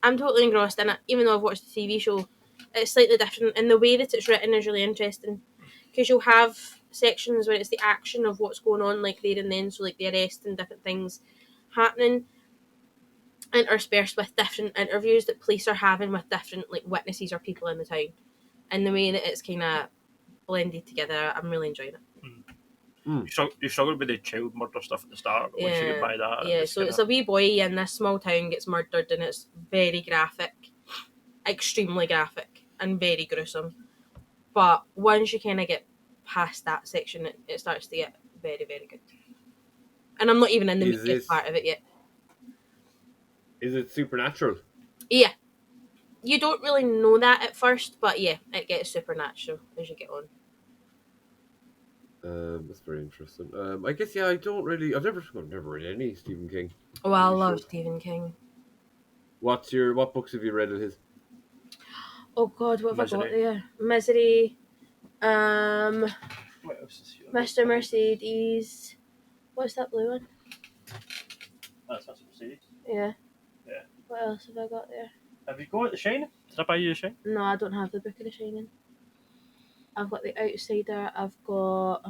I'm totally engrossed in it, even though I've watched the TV show. It's slightly different, and the way that it's written is really interesting. Because you'll have sections where it's the action of what's going on, like there and then, so like the arrest and different things happening, interspersed with different interviews that police are having with different like witnesses or people in the town, and the way that it's kind of blended together, I'm really enjoying it. You struggled with the child murder stuff at the start, but once you get by that, it's a wee boy in this small town gets murdered, and it's very graphic, extremely graphic, and very gruesome. But once you kind of get past that section, it starts to get very, very good. And I'm not even in the media part of it yet. Is it supernatural? Yeah. You don't really know that at first, but yeah, it gets supernatural as you get on. That's very interesting. I guess I don't really. I've never read any Stephen King. Oh, I love Stephen King. What books have you read of his? Oh God, what have I got there? Misery. What else is here? Mr. Mercedes. What's that blue one? That's Mr. Mercedes. Yeah. Yeah. What else have I got there? Have you got The Shining? Did I buy you The Shining? No, I don't have the book of The Shining. I've got The Outsider. I've got.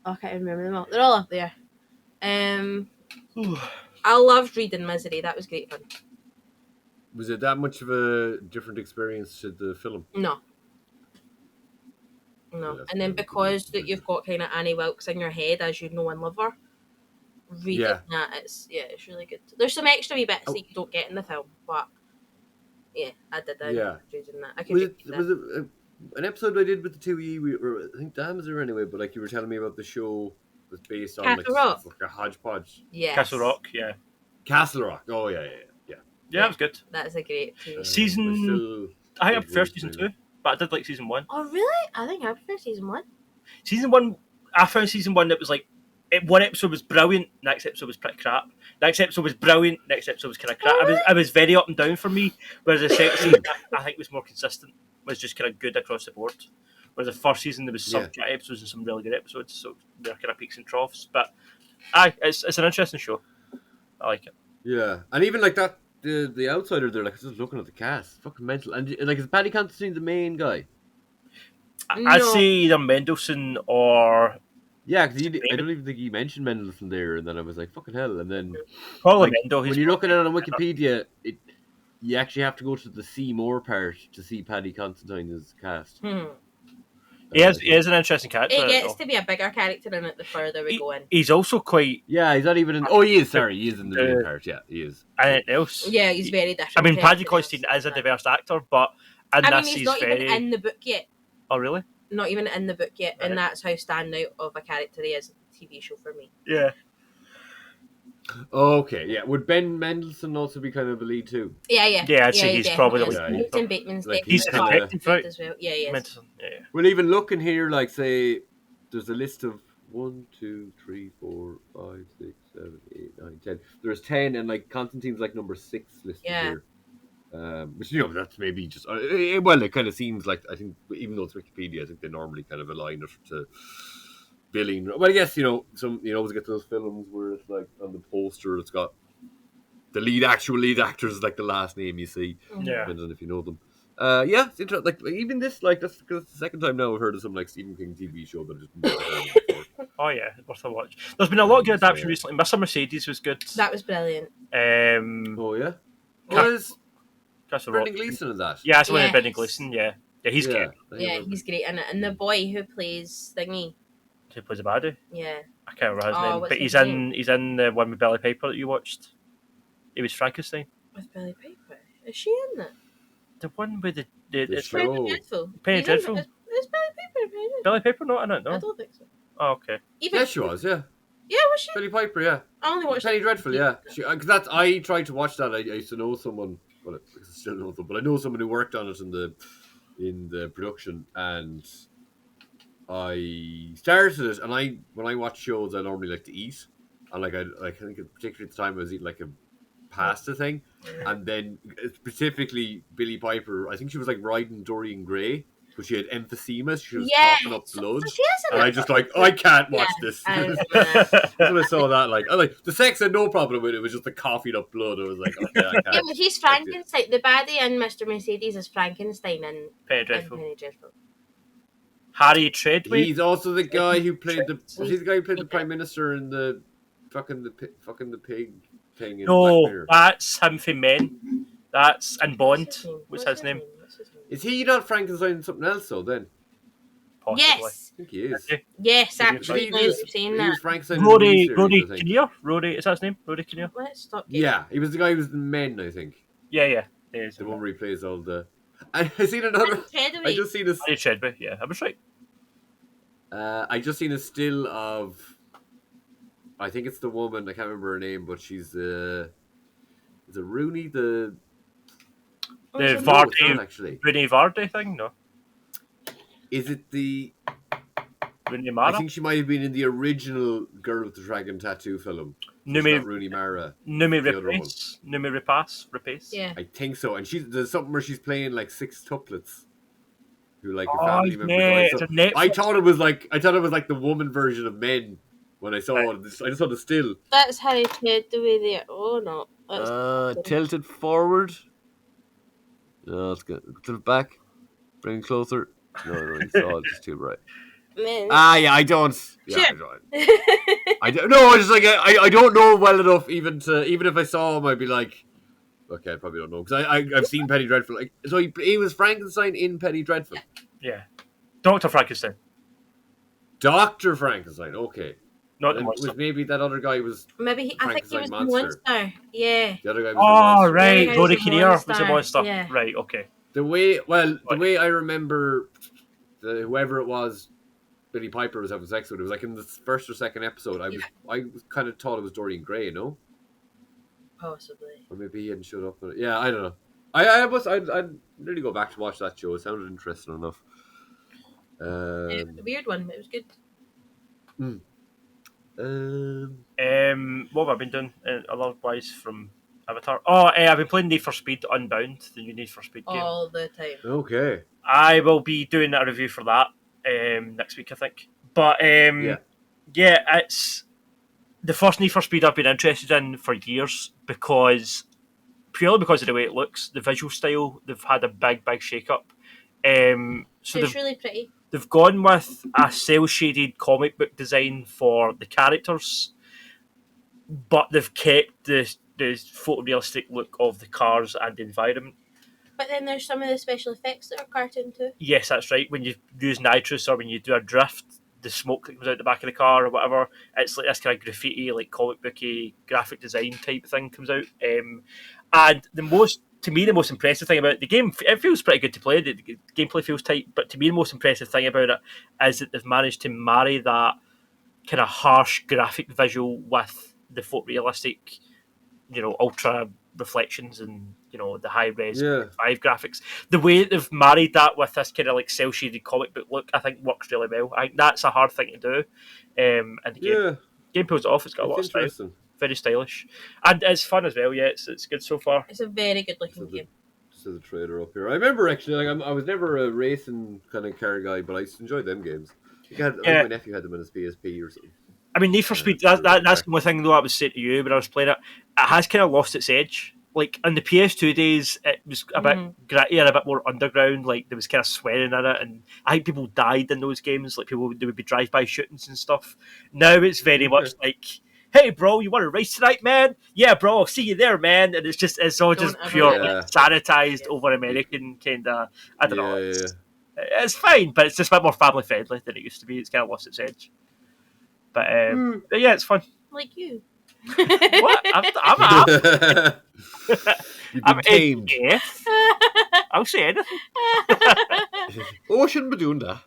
I can't remember them all. They're all up there. I loved reading Misery. That was great fun. Was it that much of a different experience to the film? No. And then because that you've got kind of Annie Wilkes in your head as you know and love her, reading that it's really good. There's some extra wee bits that you don't get in the film, but I did that. Reading that. Was it an episode I did with the 2E? I think Dan was there anyway, but like you were telling me about the show was based on Castle Rock. like a hodgepodge. Yes. Castle Rock, yeah. Castle Rock. Oh yeah. Yeah, that was good. That's a great TV. Season... I think I prefer season 2, but I did like season 1. Oh really? I think I prefer season 1. Season 1, I found season 1 that was like, one episode was brilliant, next episode was pretty crap. Next episode was brilliant, next episode was kind of crap. I was very up and down for me, whereas the second season, I think was more consistent, was just kind of good across the board. Whereas the first season, there was some shit episodes and some really good episodes, so there are kind of peaks and troughs. But it's an interesting show. I like it. Yeah, and even like that, the outsider there, like just looking at the cast, fucking mental. And like, is Paddy Considine the main guy? I'd say either Mendelsohn or... Yeah, because I don't even think he mentioned Mendelsohn there, and then I was like, fucking hell. And then probably like, when you're looking at it on Wikipedia, you actually have to go to the see more part to see Paddy Considine as cast. He is an interesting character. It gets to be a bigger character in it the further we go in. He's also quite... Yeah, he's not even in... Oh, he is, sorry. He is in the main part, yeah, he is. Anything else? Yeah, he's very different. I mean, Paddy Considine is a diverse actor, but he's not even in the book yet. Oh, really? Not even in the book yet, and that's how standout of a character he is in the TV show for me. Yeah. Okay, yeah. Would Ben Mendelsohn also be kind of a lead too? Yeah. Yeah, I'd say he's probably the lead. Nathan Bateman's like he's a detective, right? As well. Yeah, yes. Mendelsohn, yeah. Well, even looking here, like, say, there's a list of 1, 2, 3, 4, 5, 6, 7, 8, 9, 10. There's 10, and like Constantine's like number 6 listed here. Which, you know, that's maybe just... well, it kind of seems like, I think, even though it's Wikipedia, I think they normally kind of align it to billing. Well, I guess, you know, you always get those films where it's like on the poster, it's got the actual lead actor is like the last name you see. Yeah. Depends on if you know them. Yeah, it's interesting. Like, even this, like, that's the second time now I've heard of some, like, Stephen King TV show that I just never heard of before. Oh, yeah, worth a watch. There's been a lot of good adaptation recently. Mr. Mercedes was good. That was brilliant. Oh, yeah? What is Brendan Gleeson in that? Yeah, that's one of Brendan Gleeson, yeah. Yeah, he's great. Yeah, he's great in it. And the boy who plays Thingy. Who plays a baddie? Yeah. I can't remember his name. But he's in the one with Billy Piper that you watched. He was Frankenstein. With Billy Piper? Is she in it? The one with the show. Penny Dreadful. Penny Dreadful. Is Billy Piper in Penny Dreadful? Billy Piper not in it, no? I don't think so. Oh, okay. Yeah, she was, yeah. Yeah, was she? Billy Piper, yeah. I only watched Penny Dreadful, yeah. Because I tried to watch that. I used to know someone. Well, I still know them, but I know someone who worked on it in the production, and I started it. And when I watch shows, I normally like to eat, and I think particularly at the time I was eating like a pasta thing, and then specifically Billy Piper. I think she was like riding Dorian Gray. But she had emphysema. She was coughing up blood, and I just like I can't watch this. When I saw that, like the sex had no problem with it. It was just the coughing up blood. I was like, okay, I can't. Yeah, but he's Frankenstein. The baddie in Mr. Mercedes is Frankenstein and Penny Dreadful. Penny Dreadful. Harry Treadway. He's also the guy who played the Prime Minister in the fucking the pig thing. In Black Mirror. That's him from Men. That's in Bond. What's his name? Is he not Frankenstein and something else, though, then? Possibly. Yes. I think he is. Yes, actually, He was Frankenstein Rory in the miniseries, I think. Kinnear? Rory, is that his name? Rory Kinnear? Let's stop. Yeah, he was the guy who was in Men, I think. Yeah. He is. The one where he plays all the... I seen another... I just seen a... Harry Treadway, yeah, I was right. I just seen a still of... I think it's the woman, I can't remember her name, but she's is it Rooney, the Vardy, Rooney Vardy thing? No. Is it the... Rooney Mara? I think she might have been in the original Girl with the Dragon Tattoo film. Rooney Mara. Numi Rapace? Yeah. I think so. And there's something where she's playing like 6 tuplets. Who like a family member. I thought it was like the woman version of Men when I saw it. I just saw the still. That's Harry Treadway there. Oh no. Tilted forward. No, let's go to the back. Bring it closer. No, it's all just too bright. Man. Yeah, I don't. Yeah, I don't. No, it's just like I don't know well enough even if I saw him, I'd be like, okay, I probably don't know because I've seen Penny Dreadful. Like, so he was Frankenstein in Penny Dreadful. Yeah, Dr. Frankenstein. Dr. Frankenstein. Okay. Not the monster. Was maybe that other guy was. Maybe I think he was the monster. Yeah. The other guy was the monster. Right. Yeah, Rory Kinnear was the monster. Yeah. Right. Okay. The way I remember, whoever it was, Billy Piper was having sex with. It was like in the first or second episode. I kind of thought it was Dorian Gray, you know? Possibly. Or maybe he hadn't showed up. But yeah, I don't know. I'd really go back to watch that show. It sounded interesting enough. It was a weird one, but it was good. What have I been doing? Otherwise from Avatar. I've been playing Need for Speed Unbound, the new Need for Speed game. All the time. Okay. I will be doing a review for that next week, I think. But yeah, it's the first Need for Speed I've been interested in for years purely because of the way it looks, the visual style. They've had a big shake-up. So It's really pretty. They've gone with a cel-shaded comic book design for the characters, but they've kept the photorealistic look of the cars and the environment. But then there's some of the special effects that are cartoon too. Yes, that's right. When you use nitrous or when you do a drift, the smoke that comes out the back of the car or whatever, it's like this kind of graffiti, like comic booky graphic design type thing comes out. And the most impressive thing about the game, it feels pretty good to play. The gameplay feels tight, but to me, the most impressive thing about it is that they've managed to marry that kind of harsh graphic visual with the photorealistic, ultra reflections and the high res 5 graphics. The way they've married that with this kind of like cel shaded comic book look, I think works really well. I think that's a hard thing to do. And the game pulls it off. It's got a lot of style. Very stylish, and it's fun as well. Yeah, it's good so far. It's a very good looking game. This is a trailer up here. I remember actually, I was never a racing kind of car guy, but I enjoyed them games. I think my nephew had them in his PSP or something. I mean, Need for Speed. That's the only thing though I would say to you when I was playing it. It has kind of lost its edge. Like in the PS2 days, it was a bit grittier, a bit more underground. Like there was kind of swearing in it, and I think people died in those games. Like there would be drive-by shootings and stuff. Now it's very much like, hey, bro, you want to race tonight, man? Yeah, bro, I'll see you there, man. And it's all just pure sanitized over American kind of. I don't know. It's fine, but it's just a bit more family friendly than it used to be. It's kind of lost its edge. But yeah, it's fun. Like you. What? You've been tamed. I'll say anything. I shouldn't be doing that.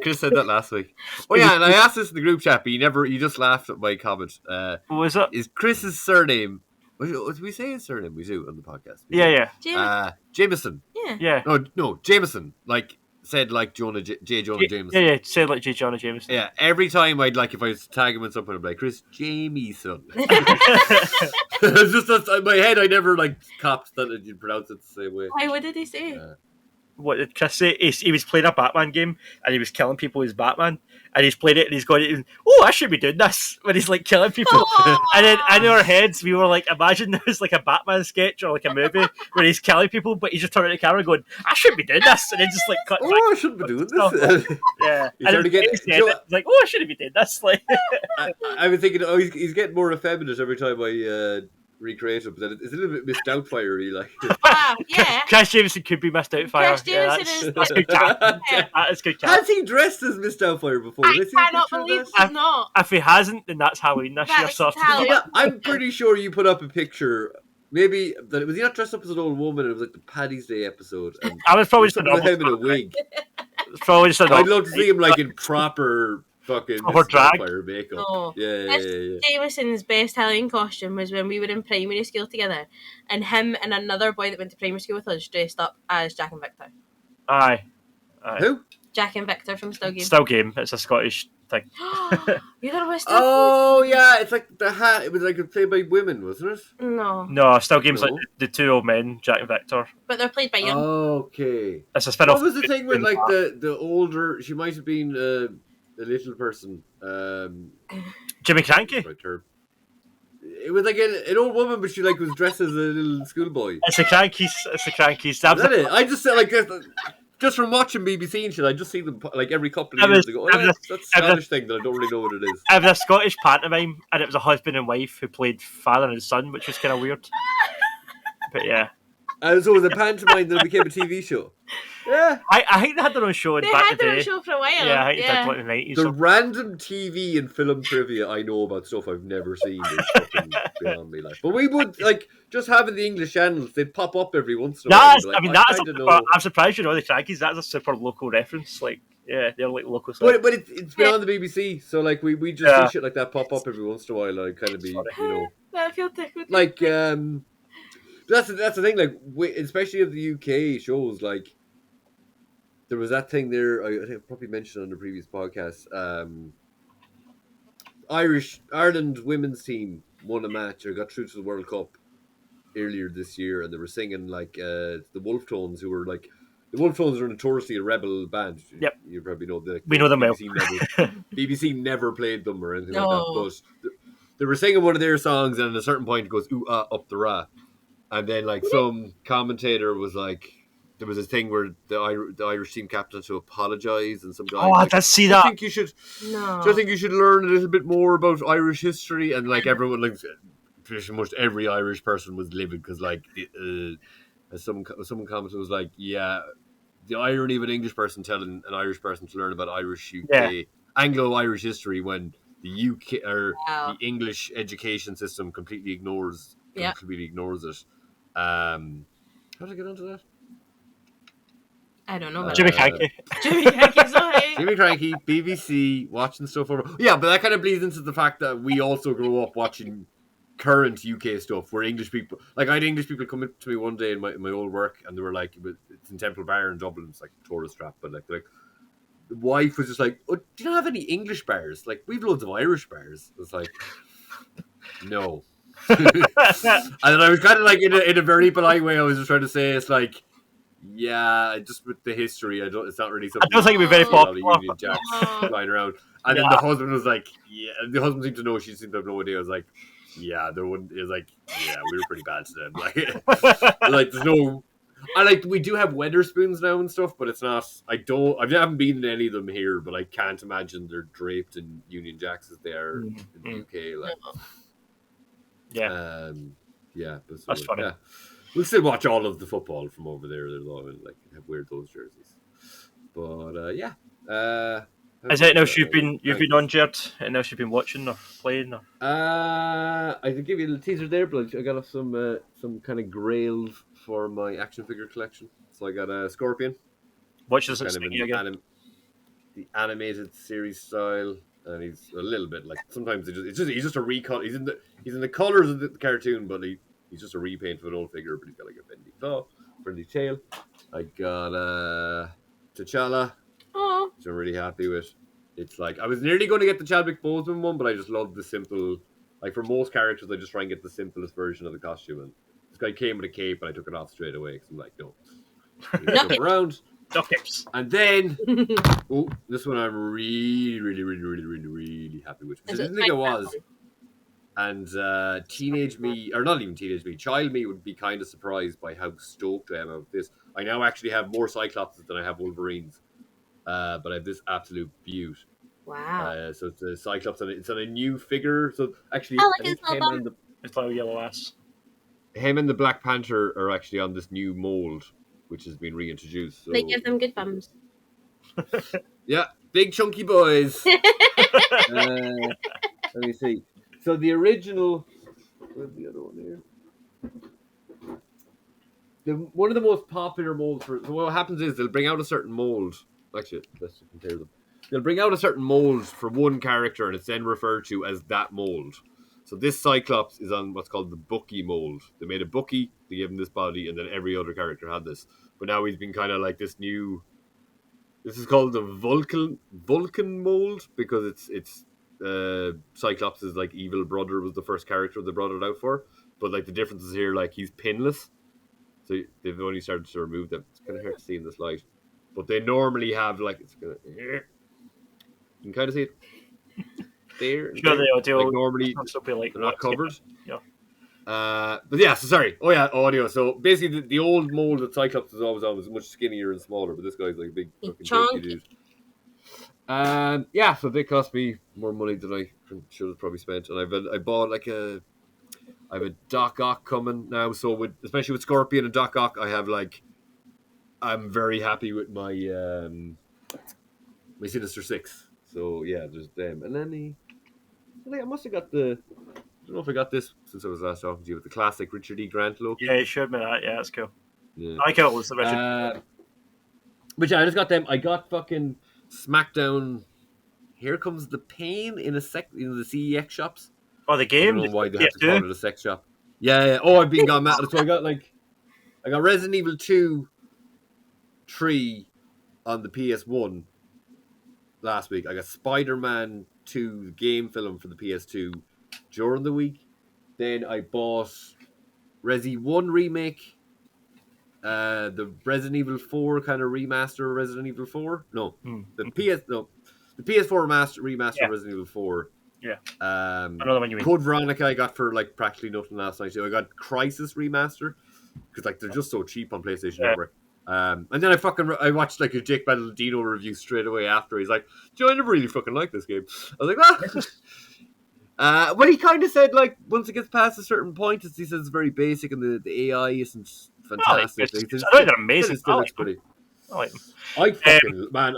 Chris said that last week. Oh yeah, and I asked this in the group chat, but you just laughed at my comment. What was it? Is Chris's surname? Did we say his surname? We do on the podcast. Yeah. Jameson. Yeah. No, Jameson. Like said, like Jonah Jameson. Yeah. Said like J. Jonah Jameson. Yeah. Every time if I was to tag him in something, I'd be like, Chris Jameson. It's just in my head. I never copped that you'd pronounce it the same way. Why? What did he say? What did Chris say? He was playing a Batman game and he was killing people as Batman, and he's played it and he's going, I should be doing this when he's like killing people. And then in our heads we were like, imagine there was like a Batman sketch or like a movie where he's killing people, but he's just turning to the camera going, I should be doing this, and then just like cut. I shouldn't be doing this. Yeah, he's starting to get. It's like, I shouldn't be doing this. Like, I was thinking, he's getting more effeminate every time I recreate it, but it's a little bit Miss Doubtfire-y, like. Yeah. Chris Jameson could be Miss Doubtfire. Chris Jameson that's good cat. That is good cat. Has he dressed as Miss Doubtfire before? I cannot believe he's not. If he hasn't, then that's Halloween this year. So I'm pretty sure you put up a picture. Maybe that was he not dressed up as an old woman? It was like the Paddy's Day episode. And I was probably just him in a wig. Probably just I'd love to see him like in proper fucking drag makeup. No. Yeah. Jameson's best Halloween costume was when we were in primary school together, and him and another boy that went to primary school with us dressed up as Jack and Victor. Aye. Who? Jack and Victor from Still Game. Still Game. It's a Scottish thing. You thought it was Still Game? Yeah, it's like the hat. It was like played by women, wasn't it? No, Still Game's like the two old men, Jack and Victor. But they're played by young. Okay. It's a spin-off. What was the thing with like the older? She might have been a little person. Jimmy Cranky. Right term. It was like an old woman, but she like was dressed as a little schoolboy. It's the Crankies. It's the Crankies. Is that it? I just said just from watching BBC and shit, I just see them like every couple of years. Go, that's a Scottish thing that I don't really know what it is. It was a Scottish pantomime, and it was a husband and wife who played father and son, which was kind of weird. But yeah. And so it was a pantomime that became a TV show. Yeah. I think they had their own show back in the day. They had their own show for a while. Yeah, I think they did like the 90s. The random TV and film trivia I know about stuff I've never seen is fucking beyond me. Like. But we would, just having the English channels, they'd pop up every once in a while. I'm surprised you know the Crankies. That's a super local reference. Like, Yeah, they're like local stuff. But it's been on the BBC, so like we just see shit like that pop up every once in a while. Like kind of be I feel technically like that's the thing. Like especially of the UK shows, like there was that thing there. I think I probably mentioned on the previous podcast. Ireland women's team won a match or got through to the World Cup earlier this year, and they were singing like the Wolf Tones, who were like the Wolf Tones are notoriously a rebel band. Yep, you probably know that. We know them BBC well. BBC never played them or anything like that, but they were singing one of their songs, and at a certain point it goes ooh ah up the ra, and then like some commentator was like, there was a thing where the Irish team captain had to apologise, and some guy. Oh, I did see that. I think you should. No. I think you should learn a little bit more about Irish history, and like everyone, like pretty much every Irish person was livid because, like, someone commented was like, yeah, the irony of an English person telling an Irish person to learn about Irish UK Anglo-Irish history when the UK or the English education system completely ignores it. How did I get onto that? I don't know. Jimmy Cranky. Jimmy Cranky, BBC, watching stuff over. Yeah, but that kind of bleeds into the fact that we also grew up watching current UK stuff where English people, like I had English people come up to me one day in my old work, and they were like, it's in Temple Bar in Dublin, it's like a tourist trap, but like the wife was just like, oh, do you not have any English bars? Like, we've loads of Irish bars. It's like, no. And then I was kind of like in a very polite way, I was just trying to say, it's like, yeah, just with the history, it's not really something. I don't think it'd be very popular. Union Jacks flying around, and then the husband was like, "Yeah." The husband seemed to know. She seemed to have no idea. I was like, "Yeah, there wouldn't." It was like, "Yeah, we were pretty bad to them." Like there's no. We do have Weatherspoons now and stuff, but it's not. I haven't been in any of them here, but I can't imagine they're draped in Union Jacks as they are in the UK. Like, but so, that's funny. Yeah. We'll still watch all of the football from over there. Like have wear those jerseys, but Is it else you've been on, Jerd? And else you've been watching or playing? Or? I can give you a little teaser there, but I got some kind of grails for my action figure collection. So I got a Scorpion. Watch this again. The animated series style, and he's a little bit like sometimes he's just a recut. He's in the colors of the cartoon, but he's just a repaint of an old figure, but he's got like a bendy claw, bendy tail. I got T'Challa, which I'm really happy with. It's like, I was nearly going to get the Chadwick Boseman one, but I just love the simple, like for most characters, I just try and get the simplest version of the costume. And this guy came with a cape, and I took it off straight away, because I'm like, no. Jump around. And then, this one I'm really, really, really, really, really, really happy with, which I didn't think I was. And teenage me, or not even teenage me, child me would be kind of surprised by how stoked I am about this. I now actually have more Cyclopses than I have Wolverines, but I have this absolute beaut. Wow! So it's a Cyclops, and it's on a new figure. So actually, it's like a yellow ass. Him and the Black Panther are actually on this new mold, which has been reintroduced. So, they give them good bums. Yeah, big chunky boys. Let me see. So the original, where's the other one here? One of the most popular molds so what happens is they'll bring out a certain mold. Actually, let's just compare them. They'll bring out a certain mold for one character, and it's then referred to as that mold. So this Cyclops is on what's called the Bucky mold. They made a Bucky, they gave him this body, and then every other character had this. But now he's been kind of like this new. This is called the Vulcan mold because it's Cyclops' like evil brother was the first character they brought it out for, but like the difference is here, like he's pinless, so they've only started to remove them. It's kind of hard to see in this light, but they normally have like you can kind of see it there. Sure, they do. Like normally they're not covered. Yeah. But yeah, so sorry. Oh yeah, audio. So basically, the old mold that Cyclops was always on was much skinnier and smaller, but this guy's like a big fucking chunky dude. Yeah, so they cost me more money than I should have probably spent, and I bought I have a Doc Ock coming now. So especially with Scorpion and Doc Ock, I'm very happy with my my Sinister Six. So yeah, there's them, and then I must have got I don't know if I got this since I was last talking to you with the classic Richard E. Grant look. Yeah, you showed me that. Yeah, that's cool. Yeah. I like it was the Richard. But yeah, I just got them. I got fucking SmackDown. Here comes the pain in the CEX shops. Oh, the I game. don't know why they have to PS2? call it a sex shop. Yeah. Oh, I've been gone mad. So I got Resident Evil 2, 3 on the PS1 last week. I got Spider-Man 2 game film for the PS2 during the week. Then I bought Resi 1 remake, the Resident Evil 4 kind of remaster of Resident Evil 4. No, the PS4 remaster Yeah. of Resident Evil 4. Yeah. Another one you mean. Code Veronica I got for like practically nothing last night. So I got Crisis remaster because like they're just so cheap on PlayStation Network. And then I watched like a Jake Baldino review straight away after. He's like, "Joe, I never really fucking like this game." I was like, "Ah." But he kind of said like once it gets past a certain point, he says it's very basic and the AI isn't fantastic. I think they're amazing. It still looks pretty. I like them. I fucking man,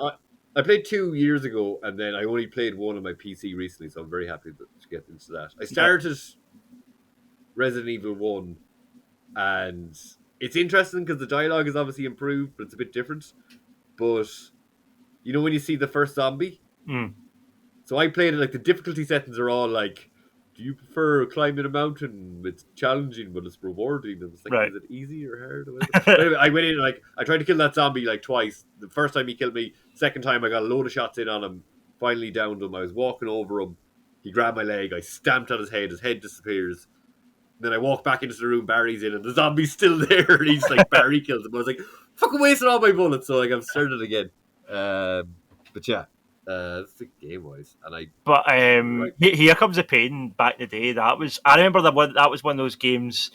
I played 2 years ago and then I only played one on my PC recently, so I'm very happy to get into that. I started Resident Evil 1 and it's interesting because the dialogue is obviously improved, but it's a bit different. But you know when you see the first zombie? So I played it like the difficulty settings are all like, do you prefer climbing a mountain? It's challenging, but it's rewarding. And it's like, is it easy or hard? But anyway, I went in and like I tried to kill that zombie like twice. The first time he killed me, second time I got a load of shots in on him, finally downed him. I was walking over him. He grabbed my leg. I stamped on his head disappears. Then I walk back into the room Barry's in and the zombie's still there and he's like Barry kills him. I was like, fucking wasted all my bullets, so like I've started again. But yeah. That's the game wise. Here Comes the Pain back in the day, I remember that was one of those games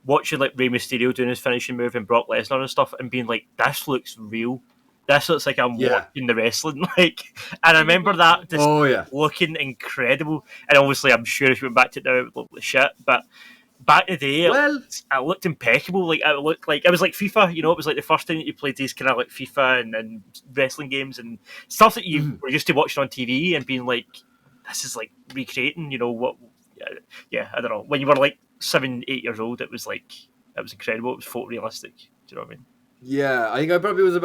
watching like Rey Mysterio doing his finishing move and Brock Lesnar and stuff and being like, this looks real. This looks like I'm watching the wrestling, like, and I remember that just looking incredible. And obviously, I'm sure if you went back to it now, it would look like shit. But back in the day, it looked impeccable. Like it looked like it was like FIFA. You know, it was like the first time that you played these kind of like FIFA and wrestling games and stuff that you were used to watching on TV and being like, this is like recreating. You know what? Yeah, I don't know. When you were like 7, 8 years old, it was incredible. It was photorealistic. Do you know what I mean? Yeah, I think I probably was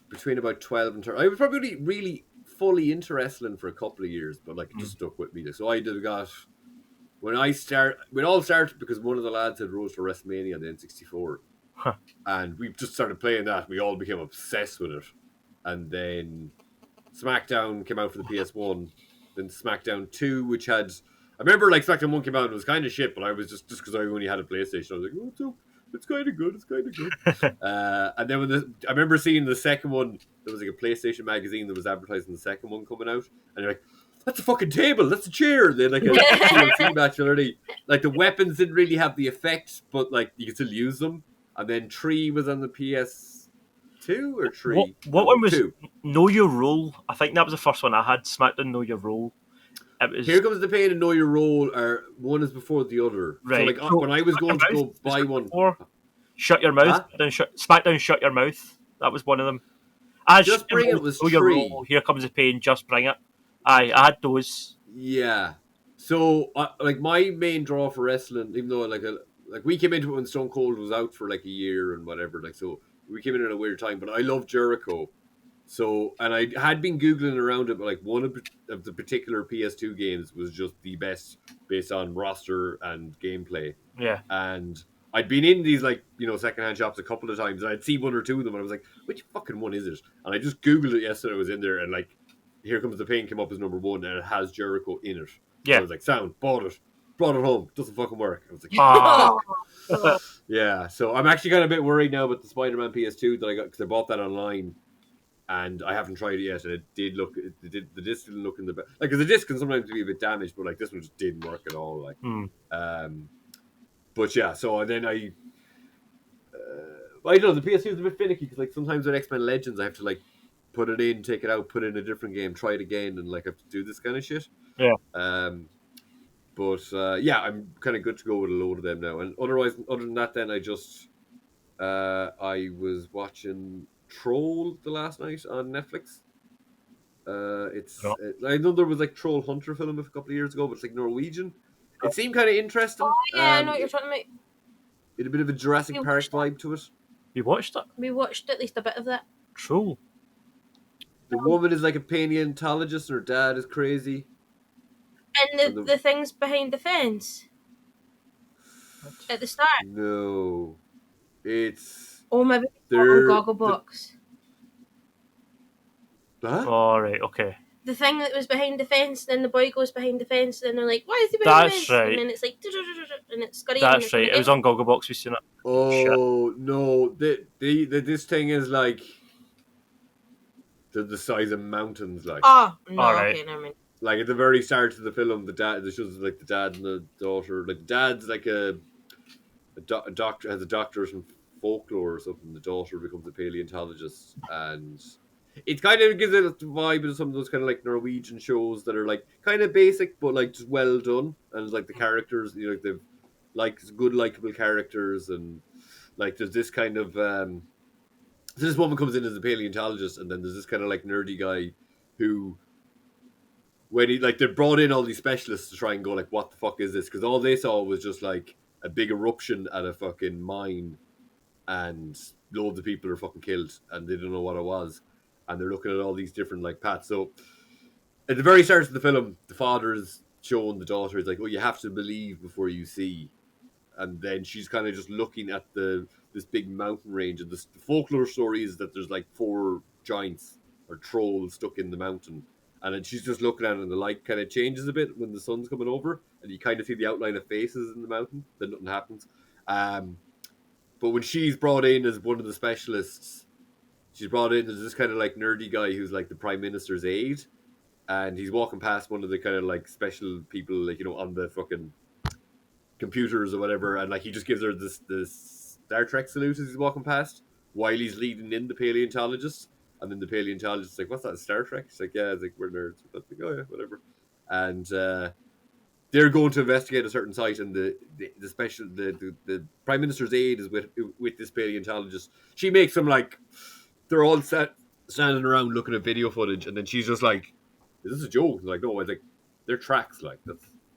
between about 12 and 13. I was probably really fully into wrestling for a couple of years, but like it just stuck with me. So I got when it all started because one of the lads had rose for WrestleMania on the N64, and we just started playing that. We all became obsessed with it, and then SmackDown came out for the PS1, then SmackDown 2, which had I remember like SmackDown 1 came out and it was kind of shit, but I was just because I only had a PlayStation, I was like, it's kind of good. It's kind of good. And then I remember seeing the second one. There was like a PlayStation magazine that was advertising the second one coming out, and you're like, "That's a fucking table. That's a chair." And then like a TLC match already. Like the weapons didn't really have the effect, but like you could still use them. And then 3 was on the PS2 or 3. What one was 2? Know Your Role. I think that was the first one I had. SmackDown Know Your Role. Here Comes the Pain and Know Your Role are one is before the other. Right. So like when I was going to go buy one, Shut Your Mouth. SmackDown Shut Your Mouth. That was one of them. Just Bring It was 3. Your Role. Here Comes the Pain. Just Bring It. I had those. Yeah. So like my main draw for wrestling, even though like we came into it when Stone Cold was out for like a year and whatever, like so we came in at a weird time. But I love Jericho. So, and I had been Googling around it, but like one of the particular PS2 games was just the best based on roster and gameplay. Yeah. And I'd been in these like, you know, secondhand shops a couple of times and I'd see 1 or 2 of them and I was like, which fucking one is it? And I just Googled it yesterday, I was in there and like, Here Comes the Pain came up as number 1 and it has Jericho in it. Yeah. So I was like, sound, bought it home, doesn't fucking work. I was like, fuck. Yeah, so I'm actually kind of a bit worried now about the Spider-Man PS2 that I got because I bought that online. And I haven't tried it yet, and the disc didn't look in the best. Like, because the disc can sometimes be a bit damaged, but like this one just didn't work at all. Like, but yeah. So then I don't know, the PS2 is a bit finicky because like sometimes with X-Men Legends, I have to like put it in, take it out, put it in a different game, try it again, and like I have to do this kind of shit. Yeah. But yeah, I'm kind of good to go with a load of them now. And other than that, then I just I was watching Troll the last night on Netflix. I know there was like Troll Hunter film a couple of years ago, but it's like Norwegian. It seemed kind of interesting. Oh yeah, I know what you're talking about. It had a bit of a Jurassic Park vibe to it. You watched it? We watched at least a bit of that. Troll. the woman is like a paleontologist, and her dad is crazy. And the things behind the fence at the start. No, it's Maybe they're on Gogglebox. Huh? All right, okay. The thing that was behind the fence, then the boy goes behind the fence, and they're like, "Why is he behind the fence?" Right. And then it's like, and it's scurrying. That's right. It was on Gogglebox. We seen it. Oh no! This thing is like the size of mountains. Like, oh no, right. okay, never mind. Like at the very start of the film, the dad, it shows like the dad and the daughter. Like the dad's like a doctor, has a doctorate in folklore or something. The daughter becomes a paleontologist, and it kind of gives it the vibe of some of those kind of like Norwegian shows that are like kind of basic but like just well done, and like the characters, you know, like they've like good likable characters, and like there's this kind of so this woman comes in as a paleontologist, and then there's this kind of like nerdy guy who, when he like they brought in all these specialists to try and go like, what the fuck is this? Because all they saw was just like a big eruption at a fucking mine, and loads of people are fucking killed, and they don't know what it was, and they're looking at all these different like paths. So at the very start of the film, the father is showing the daughter, it's like, oh, you have to believe before you see, and then she's kind of just looking at this big mountain range, and the folklore story is that there's like 4 giants or trolls stuck in the mountain. And then she's just looking at it, and the light kind of changes a bit when the sun's coming over, and you kind of see the outline of faces in the mountain. Then nothing happens. But when she's brought in as one of the specialists, she's brought in as this kind of like nerdy guy who's like the prime minister's aide, and he's walking past one of the kind of like special people, like, you know, on the fucking computers or whatever, and like he just gives her this Star Trek salute as he's walking past while he's leading in the paleontologist. And then the paleontologist is like, what's that, Star Trek? She's like, yeah, it's like, we're nerds. Like, oh yeah, whatever. And they're going to investigate a certain site, and the prime minister's aide is with this paleontologist. She makes them like, they're all standing around looking at video footage, and then she's just like, is this a joke? And like, no, I think they're tracks. Like,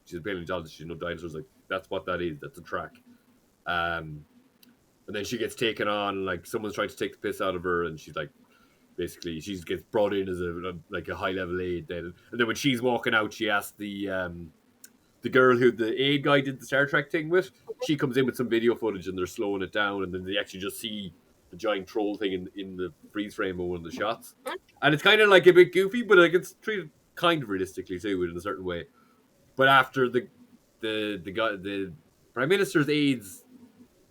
she's a paleontologist, she's no dinosaurs. Like, that's what that is. That's a track. And then she gets taken on, like someone's trying to take the piss out of her, and she's like, basically, she gets brought in as a high level aide. Then, and then when she's walking out, she asks the girl who the aide guy did the Star Trek thing with. She comes in with some video footage, and they're slowing it down, and then they actually just see the giant troll thing in the freeze frame of one of the shots. And it's kind of like a bit goofy, but like it's treated kind of realistically too, in a certain way. But after the guy, the prime minister's aide's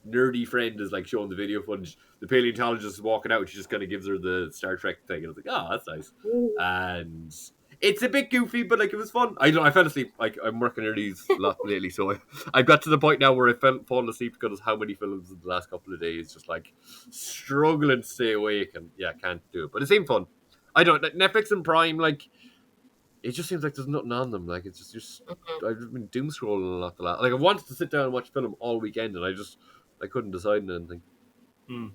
nerdy friend is like showing the video footage, the paleontologist is walking out, and she just kind of gives her the Star Trek thing, and I was like, oh, that's nice. And it's a bit goofy, but like it was fun. I fell asleep. Like, I'm working early a lot lately, so I've got to the point now where I've fallen asleep because of how many films in the last couple of days, just like struggling to stay awake, and yeah, can't do it. But it seemed fun. I don't, Netflix and Prime, like, it just seems like there's nothing on them. Like, it's just I've been doom scrolling a lot. Like, I wanted to sit down and watch a film all weekend, and I couldn't decide on anything.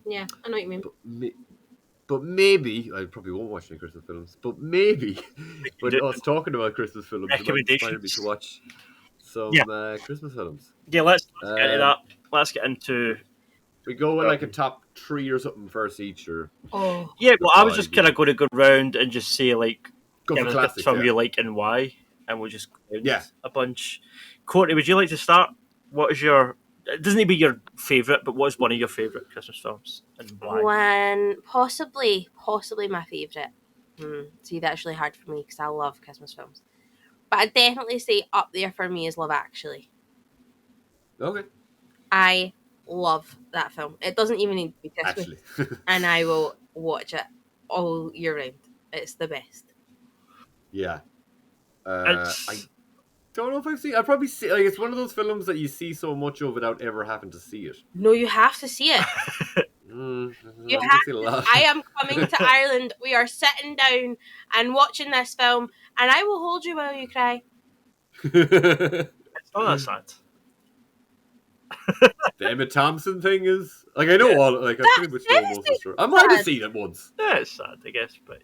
Yeah, I know what you mean. But maybe I probably won't watch any Christmas films. But maybe when I was talking about Christmas films, it might inspire me to watch some Christmas films. Yeah, let's get into that. Let's get into. We go with like a top 3 or something first each, or yeah. Well, I was just kind of going to go round and just say like, go for classics, some you like and why, and we'll just go a bunch. Courtney, would you like to start? What is your? It doesn't need to be your favourite, but what's one of your favourite Christmas films and why? Possibly my favourite. See, that's really hard for me because I love Christmas films. But I'd definitely say up there for me is Love Actually. Okay. I love that film. It doesn't even need to be Christmas. And I will watch it all year round. It's the best. Yeah. I don't know if I've seen. I'd probably see. Like, it's one of those films that you see so much of without ever having to see it. No, you have to see it. You have to. I am coming to Ireland. We are sitting down and watching this film, and I will hold you while you cry. It's not that sad. The Emma Thompson thing is like, I know all. Like, I pretty much know most of the story. I might have seen it once. Yeah, it's sad, I guess, but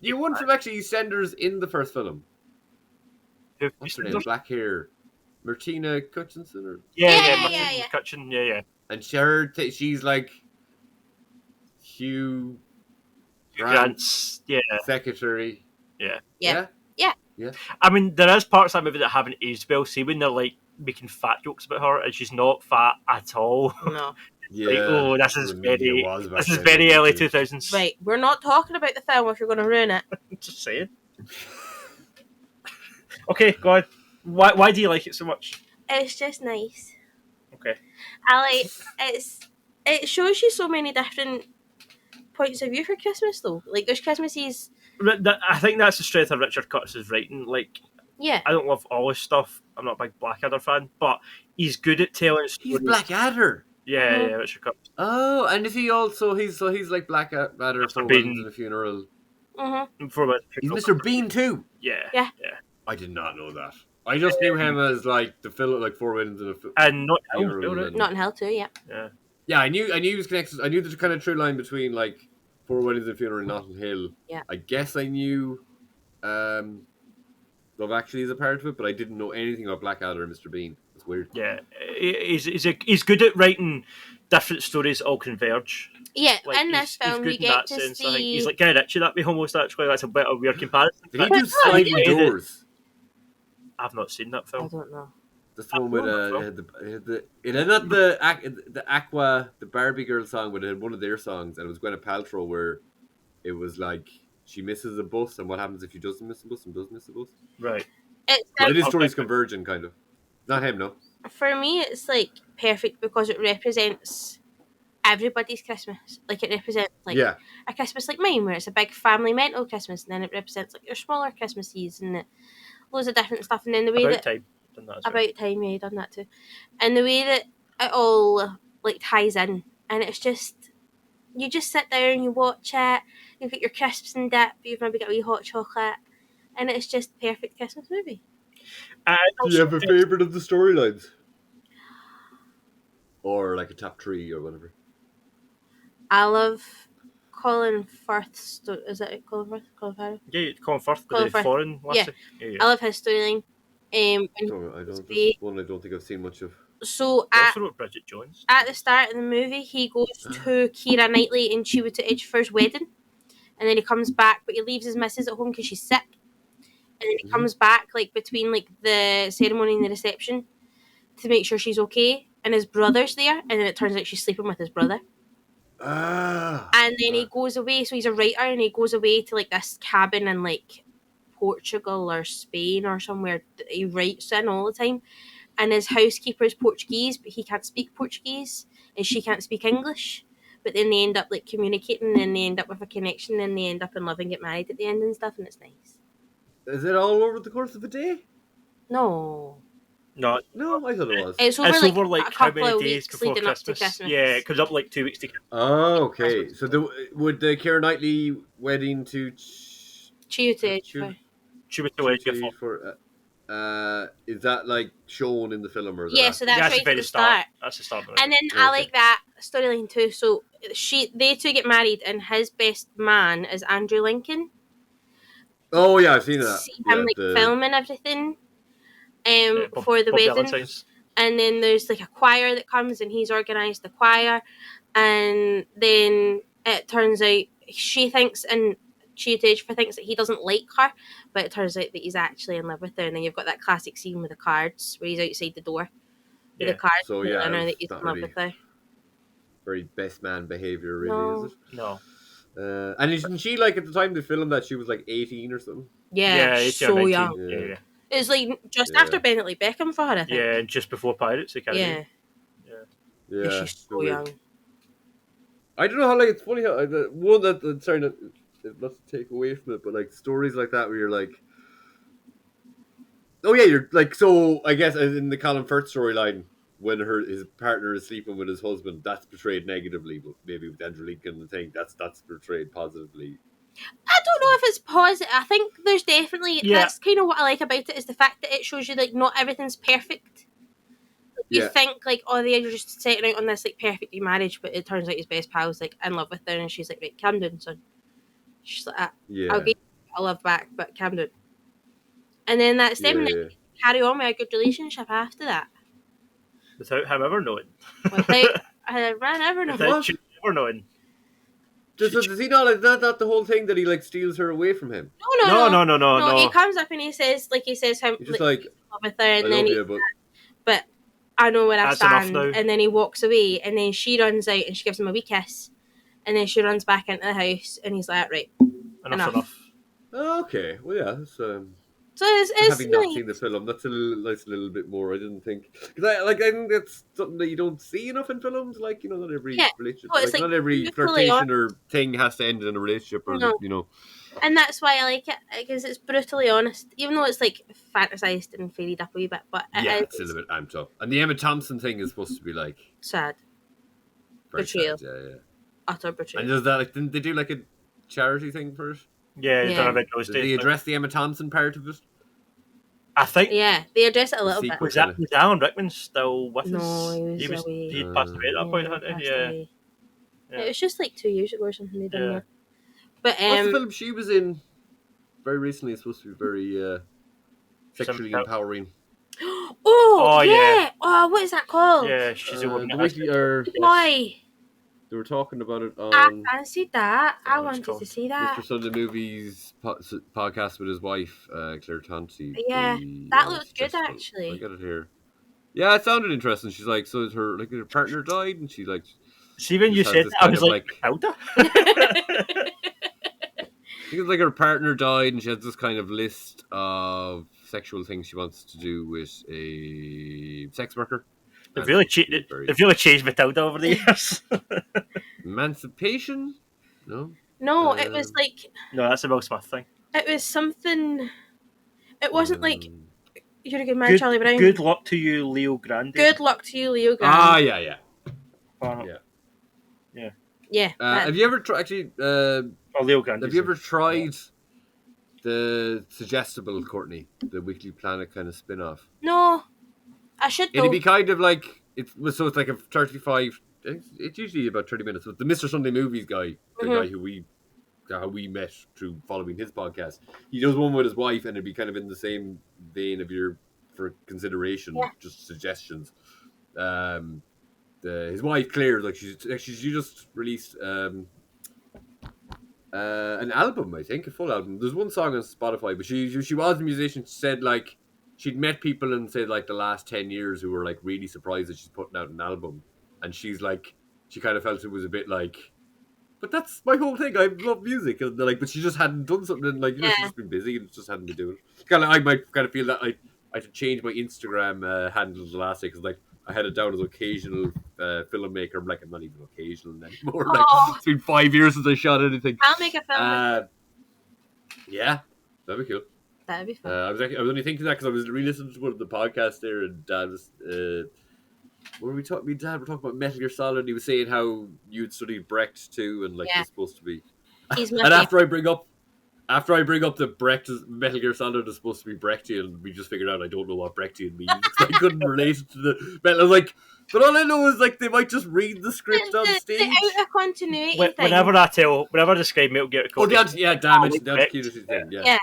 you one from actually EastEnders in the first film? What's her name? Black hair, Martina Cutchinson, or yeah. Cutchin, yeah. And she's like Hugh Grant's, yeah. secretary. Yeah. I mean, there is parts of that movie that haven't aged well. See, when they're like making fat jokes about her, and she's not fat at all. No. Yeah. Like, oh, this is the media very, was back this is then, very wasn't early it? 2000s. Right, we're not talking about the film if you're going to ruin it. Just saying. Okay, go on. Why do you like it so much? It's just nice. Okay. It shows you so many different points of view for Christmas though. Like there's Christmases. I think that's the strength of Richard Curtis's writing. Like, Yeah. I don't love all his stuff. I'm not a big Blackadder fan, but he's good at telling stories. He's Blackadder. Yeah, Richard Curtis. Oh, and is he also? He's like Blackadder for Bean. Weddings and a Funeral. For a He's Mr. Bean too. Yeah. I did not know that. I just knew him as like the film, like 4 Weddings and a And not Funeral. right? Not in Hell too, yeah. Yeah, I knew he was connected. I knew the kind of true line between like 4 Weddings and a Funeral and Notting Hill. Yeah. I guess I knew Love Actually is a part of it, but I didn't know anything about Blackadder and Mr. Bean. It's weird. Yeah, he's good at writing different stories that all converge. Yeah, Like, in this film good you in get that to sense. I think see. he's like Guy Ritchie that way almost. Actually, that's a bit of a weird comparison. Did he do Sliding Doors? I've not seen that I film. don't know. That's the one with it had not the Aqua, the Barbie girl song, but it had one of their songs, and it was Gwyneth Paltrow, where it was like she misses a bus, and what happens if she doesn't miss a bus and does miss a bus? Right. But it is stories converging, kind of. Not him, no. For me, it's like perfect because it represents everybody's Christmas. Like it represents like a Christmas like mine, where it's a big family mental Christmas, and then it represents like your smaller Christmases and loads of different stuff. And then the way About that Time. Done that as well. About Time, yeah, done that too. And the way that it all like ties in, and it's just you just sit down, you watch it, you've got your crisps and dip, you've maybe got a wee hot chocolate, and it's just perfect Christmas movie. Do you have a favourite of the storylines? Or like a top 3 or whatever? I love Colin Firth's story. Is it Colin Firth? Colin Farrell? Yeah, Colin Firth, Colin the Firth. foreign lassie. I love his storyline. I don't think I've seen much of. So Also wrote Bridget Jones. at the start of the movie, he goes to Keira Knightley and Chiwetel Ejiofor's wedding, and then he comes back, but he leaves his missus at home because she's sick, and then he comes back like between like the ceremony and the reception to make sure she's okay, and his brother's there, and then it turns out she's sleeping with his brother. And then he goes away, so he's a writer, and he goes away to like this cabin in like Portugal or Spain or somewhere that he writes in all the time, and his housekeeper is Portuguese, but he can't speak Portuguese, and she can't speak English, but then they end up like communicating, and they end up with a connection, and they end up in love and get married at the end and stuff, and it's nice. Is it all over the course of a day? No, I thought it was. it's over like a how couple many of days weeks before leading Christmas? up to Christmas. Yeah, it comes up like 2 weeks to Christmas. Oh, okay. So would the Keira Knightley wedding to Chiwetel Ejiofor. Chiwetel Ejiofor. Is that like shown in the film, or is Yeah, it so that's That's right the very at the start. That's the start. And then I like that storyline too. So they two get married, and his best man is Andrew Lincoln. Oh yeah, I've seen that. See him filming everything for the Bob wedding. Valentine's. And then there's like a choir that comes, and he's organised the choir, and then it turns out she thinks, and Chiwetel Ejiofor thinks that he doesn't like her, but it turns out that he's actually in love with her. And then you've got that classic scene with the cards where he's outside the door with the cards, so and that he's in love with her. Very best man behaviour, really, is it? No. And isn't she like at the time they filmed that she was like 18 or something? Yeah, so 19. young. Yeah. It was like just after Bentley Beckham for her, I think. Yeah, and just before Pirates of the Caribbean. Yeah. She's so young. I don't know how, like, it's funny how one that sorry, not to take away from it, but like stories like that where you're like, oh yeah, you're like, so I guess in the Colin Firth storyline, when his partner is sleeping with his husband, that's portrayed negatively, but maybe with Andrew Lincoln, I think that's portrayed positively. I don't know if it's positive. I think there's definitely that's kind of what I like about it, is the fact that it shows you like not everything's perfect. You think like, oh, they're just setting out on this like perfect marriage, but it turns out his best pal's like in love with her, and she's like, right, calm down, son. She's like, I'll give you a love back, but calm down. And then that's them, and then carry on with a good relationship after that. Without him ever knowing. Without him ever knowing. Without you ever knowing. Does he not? Is that not the whole thing that he like steals her away from him? No. He comes up and he says how He's just like, love with her, and I then love you, but I know where I That's enough stand, now. and then he walks away, and then she runs out and she gives him a wee kiss, and then she runs back into the house, and he's like, right, enough. Okay, well, yeah. So it's having not nice. seen the film, that's a little bit more. I didn't think because I think that's something that you don't see enough in films. Like not every relationship, not every flirtation or thing has to end in a relationship, or And that's why I like it because it's brutally honest, even though it's like fantasized and fairyed up a wee bit. But it's still a bit amped up. And the Emma Thompson thing is supposed to be like sad, very betrayal, sad, yeah. utter betrayal. And does that didn't they do like a charity thing for it? Yeah, he's done a bit of Did they address the Emma Thompson part of it? I think. Yeah, they address it a little bit. Was Alan Rickman still with us? No, he was away. He'd passed away at that point, hadn't he? Yeah. It was just like 2 years ago or something they done that. But what's the film she was in very recently? It's supposed to be very sexually empowering. Oh yeah. Oh, what is that called? Yeah, she's a woman. Why? They were talking about it on. I fancied that. I wanted to see that. Mr. Sunday Movies podcast with his wife, Claire Tonti. Yeah, that looks good actually. I got it here. Yeah, it sounded interesting. She's like, so her partner died, and she's like. See, when you said that, I was like, Elda? I think it's like her partner died, and she has this kind of list of sexual things she wants to do with a sex worker. They've really changed Matilda over the years. Emancipation? No, it was like... No, that's a Will Smith thing. It was something... It wasn't like... You're a good man, Charlie Brown. Good luck to you, Leo Grande. Good luck to you, Leo Grande. Ah, yeah. Yeah. Have you ever tried... Actually, Leo Grande. Have you ever tried the Suggestible, Courtney? The Weekly Planet kind of spin-off? No. I should though. It'd be kind of like it's like a 35. It's usually about 30 minutes. But the Mr. Sunday Movies guy, the guy who we met through following his podcast, he does one with his wife, and it'd be kind of in the same vein of your for consideration, just suggestions. His wife Claire, like she just released an album, I think, a full album. There's one song on Spotify, but she was a musician. She said like. She'd met people in, say, like the last 10 years who were like really surprised that she's putting out an album. And she's like, she kind of felt it was a bit like, but that's my whole thing. I love music. And they're like, but she just hadn't done something. And like, she's just been busy and just hadn't been doing it. I might kind of feel that I had to change my Instagram handle the last day because like I had it down as occasional filmmaker. I'm like, I'm not even occasional anymore. Like, it's been 5 years since I shot anything. I'll make a film. Yeah, that'd be cool. That'd be fun. I was only thinking that because I was re-listening to one of the podcasts there, and Dad was. What were we talking? Me and Dad were talking about Metal Gear Solid. And he was saying how you'd studied Brecht too, and like it's supposed to be. And after I bring up the Brecht Metal Gear Solid is supposed to be Brechtian, we just figured out I don't know what Brechtian means. I couldn't relate it to the metal. I was like, but all I know is like they might just read the script on stage. The out of continuity thing. Whenever I describe Metal Gear Solid. Damage. That's the thing.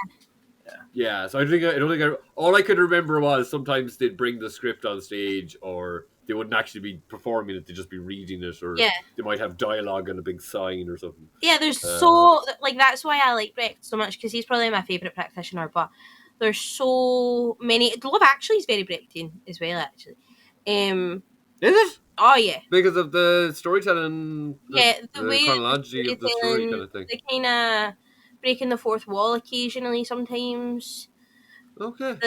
Yeah, so I don't think all I could remember was sometimes they'd bring the script on stage, or they wouldn't actually be performing it; they'd just be reading it, or they might have dialogue on a big sign or something. Yeah, there's that's why I like Brecht so much because he's probably my favourite practitioner. But there's so many. Love Actually is very Brechtian as well, actually. Is it? Oh yeah, because of the storytelling. The way chronology of the story kind of thing. The kind of breaking the fourth wall occasionally sometimes. Okay.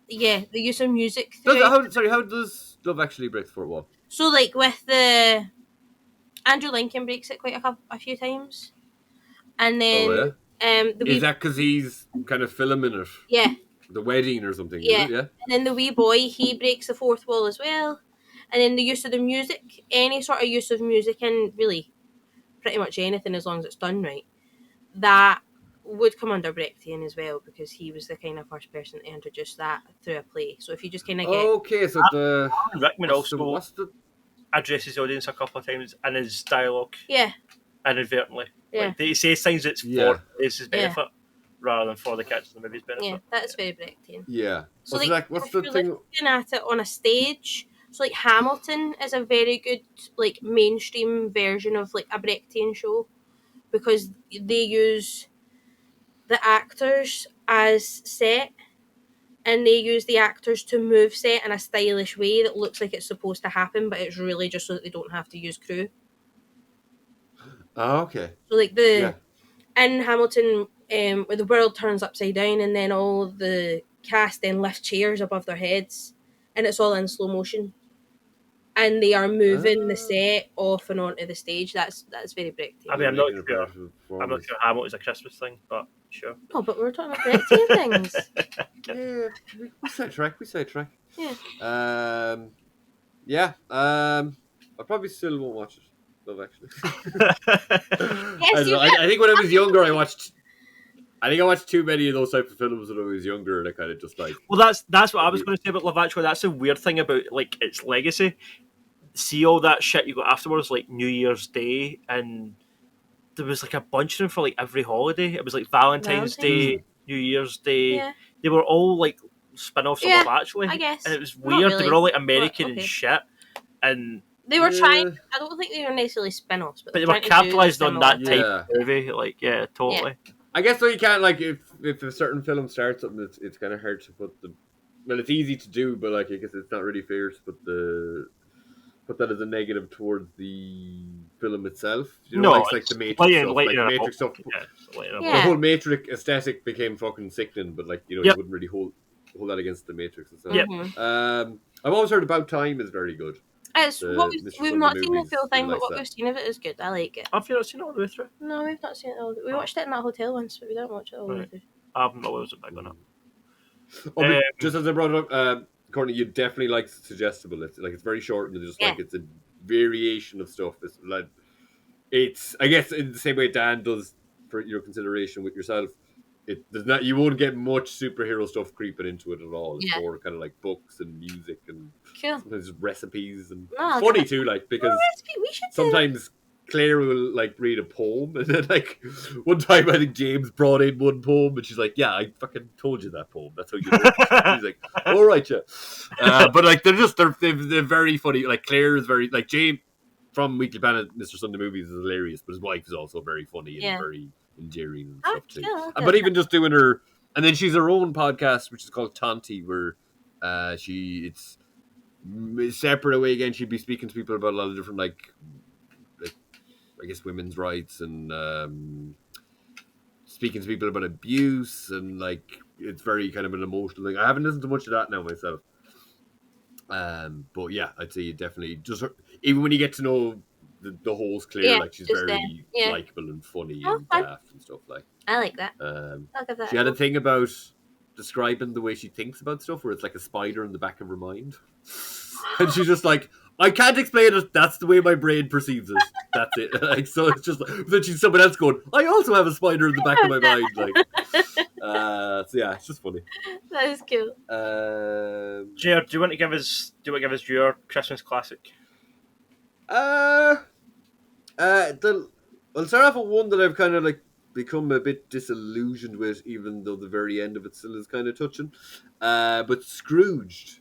The use of music. How does Love Actually break the fourth wall? So like with the Andrew Lincoln breaks it quite a few times, and then is that because he's kind of filming it? Yeah. The wedding or something. Yeah. Is it? Yeah. And then the wee boy, he breaks the fourth wall as well, and then the use of the music, any sort of use of music, and really pretty much anything as long as it's done right. That would come under Brechtian as well because he was the kind of first person to introduce that through a play. So if you just kind of get... Okay, so the... Rickman also addresses the audience a couple of times in his dialogue. Yeah. Inadvertently. Yeah. Like, he says things that's for his benefit rather than for the kids in the movie's benefit. Yeah, that's very Brechtian. Yeah. So what's the thing? Looking at it on a stage, So like Hamilton is a very good like mainstream version of like a Brechtian show because they use the actors as set and they use the actors to move set in a stylish way that looks like it's supposed to happen, but it's really just so that they don't have to use crew. Oh, okay. So like in Hamilton, where the world turns upside down and then all the cast then lift chairs above their heads and it's all in slow motion. And they are moving the set off and onto the stage. That's very Brechtian. I mean, I'm not sure Hamilton's a Christmas thing, but sure. No, but we're talking about Brechtian things. Yeah, we sidetrack. Yeah. Yeah. I probably still won't watch it. Love Actually. Yes, I think when I was younger, I watched too many of those types of films when I was younger, and I kind of just like. Well, that's what I was going to say about Love Actually. That's the weird thing about like its legacy. See all that shit you got afterwards, like New Year's Day, and there was like a bunch of them for like every holiday. It was like Valentine's Day, New Year's Day. Yeah. They were all like spin-offs of Love Actually. I guess. And it was weird. Really, they were all like American and shit. And they were trying. I don't think they were necessarily spin-offs, but they were capitalized on that type of movie. Like, yeah, totally. Yeah. I guess though you can't like if a certain film starts something, it's kind of hard to put the. Well, it's easy to do, but like I guess it's not really fair to put that as a negative towards the film itself. You know, like the Matrix stuff, like Matrix stuff. The whole Matrix aesthetic became fucking sickening, but like you wouldn't really hold that against the Matrix and stuff. I've always heard About Time is very good. It's we've not seen the full thing, but what we've seen of it is good. I like it. Have you not seen it all the way through? No, we've not seen it all. We watched it in that hotel once, but we didn't watch it all the way through. I've not always been on it. Just as I brought it up, Courtney, you definitely like Suggestible. It's very short and just like it's a variation of stuff. It's I guess in the same way Dan does for your consideration with yourself. You won't get much superhero stuff creeping into it at all. It's more kind of like books and music and sometimes recipes and it's funny too, like because sometimes Claire will like read a poem and then like one time I think James brought in one poem and she's like, yeah, I fucking told you that poem. That's how you do it. He's like, all right, yeah. But like they're very funny. Like Claire is very like James from Weekly Planet, Mr. Sunday Movies is hilarious, but his wife is also very funny and very endearing and stuff too. But even just doing her, and then she's her own podcast which is called Tanti, where it's separate away again. She'd be speaking to people about a lot of different like I guess women's rights and speaking to people about abuse and like it's very kind of an emotional thing. I haven't listened to much of that now myself. But yeah, I'd say you definitely just even when you get to know the host Claire, like she's very likable and funny and daft and stuff like. I like that. I'll give that. She had a thing about describing the way she thinks about stuff, where it's like a spider in the back of her mind, and she's just like, I can't explain it. That's the way my brain perceives it. That's it. Like so, it's just like, then she's someone else going, I also have a spider in the back of my mind. Like, so yeah, it's just funny. That is cool. Jerd, do you want to give us your Christmas classic? I'll start off with one that I've kind of like become a bit disillusioned with, even though the very end of it still is kind of touching. But Scrooged.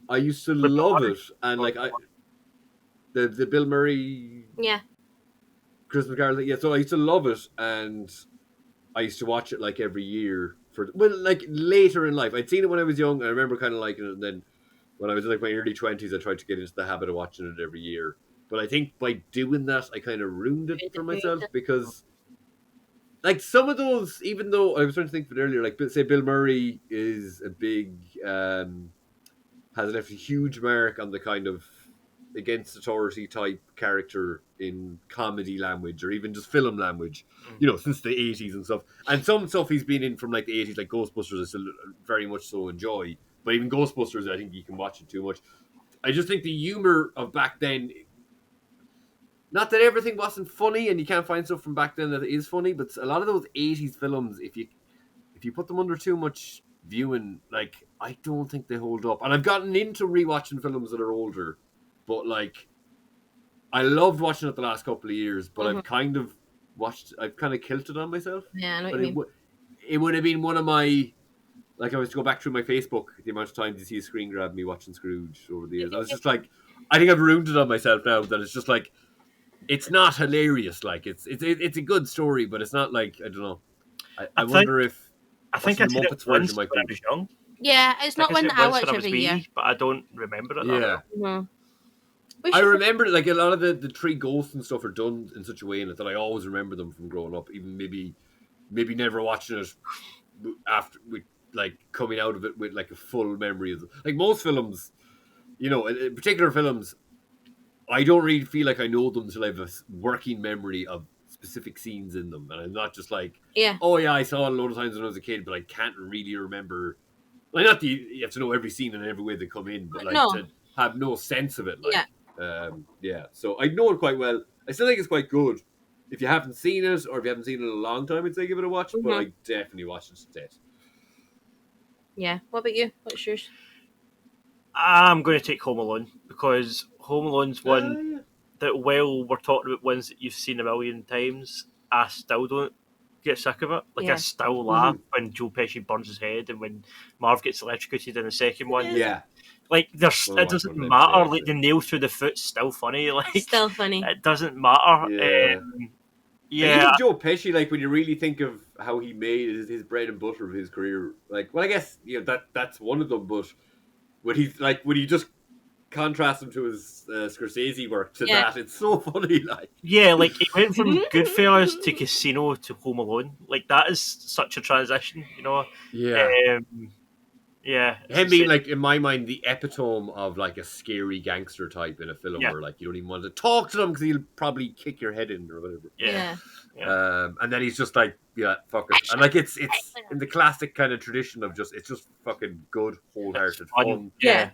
I used to love it, and like the Bill Murray Christmas Carol, so I used to love it, and I used to watch it like every year like later in life. I'd seen it when I was young, and I remember kind of liking it, and then when I was in like my early 20s, I tried to get into the habit of watching it every year. But I think by doing that, I kind of ruined it for myself, because like some of those, even though I was trying to think of it earlier, like say Bill Murray is a big has left a huge mark on the kind of against authority type character in comedy language or even just film language, since the 80s and stuff. And some stuff he's been in from like the 80s, like Ghostbusters, I still very much so enjoy. But even Ghostbusters, I think you can watch it too much. I just think the humor of back then, not that everything wasn't funny and you can't find stuff from back then that is funny, but a lot of those 80s films, if you put them under too much viewing, like I don't think they hold up. And I've gotten into rewatching films that are older, but like I loved watching it the last couple of years, but I've kind of kilted on myself. Yeah, I know what you mean. It would have been one of my like I was to go back through my Facebook, the amount of times you see a screen grab me watching Scrooge over the years. I was just like, I think I've ruined it on myself now. That it's just like, it's not hilarious. Like it's a good story, but it's not like, I don't know. I wonder if I think I the seen it Muppets once version when might I be. was young. Yeah, it's not one that I watch every year, but I don't remember it. Yeah. I remember like a lot of the three ghosts and stuff are done in such a way in it that I always remember them from growing up, even maybe never watching it after with like coming out of it with like a full memory of like most films, you know, in particular films. I don't really feel like I know them until I have a working memory of specific scenes in them, and I'm not just like, oh yeah, I saw it a load of times when I was a kid, but I can't really remember. Like, not that you have to know every scene and every way they come in, but like to have no sense of it. Like, so I know it quite well. I still think it's quite good. If you haven't seen it, or if you haven't seen it in a long time, I'd say give it a watch. But I definitely watch it instead. Yeah. What about you? What's yours? I'm going to take Home Alone because Home Alone's one that, while we're talking about ones that you've seen a million times, I still don't get sick of it. Like I still laugh when Joe Pesci burns his head and when Marv gets electrocuted in the second one. Yeah. Like it doesn't matter. Like the nail through the foot's still funny. Like still funny. It doesn't matter. Yeah. Even Joe Pesci, like when you really think of how he made his bread and butter of his career, like, well, I guess that's one of them. But when you just contrast him to his Scorsese work to that, it's so funny. Like, like he went from Goodfellas to Casino to Home Alone. Like that is such a transition, you know. Him being like, in my mind, the epitome of like a scary gangster type in a film where like you don't even want to talk to them because he'll probably kick your head in or whatever. And then he's just like, fuck it. And like it's in the classic kind of tradition of it's just fucking good, wholehearted fun. Yeah.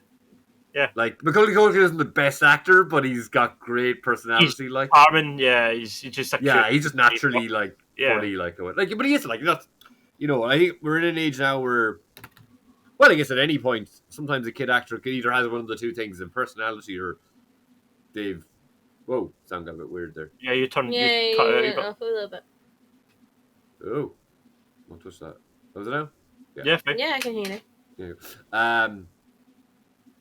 Like Macaulay Culkin isn't the best actor, but he's got great personality. He's like charming. He's just he's just naturally like funny. Like but he is like that's I think we're in an age now where. Well, I guess at any point, sometimes a kid actor could either have one of the two things in personality or they've. Whoa, sound got a bit weird there. Yeah, you cut it out a little bit. Oh, don't touch that. Was it now? Yeah, fine. Yeah, I can hear it.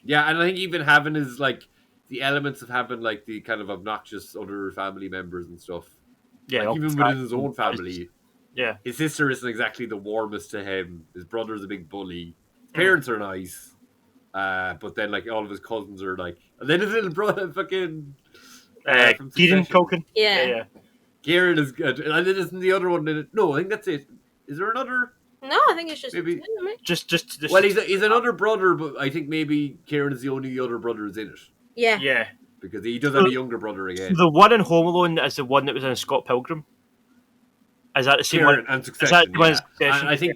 Yeah, and I think even having his like the elements of having like the kind of obnoxious other family members and stuff. Yeah, like, even within his own family. Yeah, his sister isn't exactly the warmest to him. His brother's a big bully. Parents are nice, but then like all of his cousins are like, and then his little brother fucking Jerd Coulkin. Yeah. Kieran is good, and then isn't the other one in it? No, I think that's it. Is there another? No, I think it's just maybe just. Well, he's another brother, but I think maybe Kieran is the only other brother who's in it. Yeah, because he does have a younger brother again. The one in Home Alone is the one that was in Scott Pilgrim. Is that the same Kieran one? And Succession. Succession? I think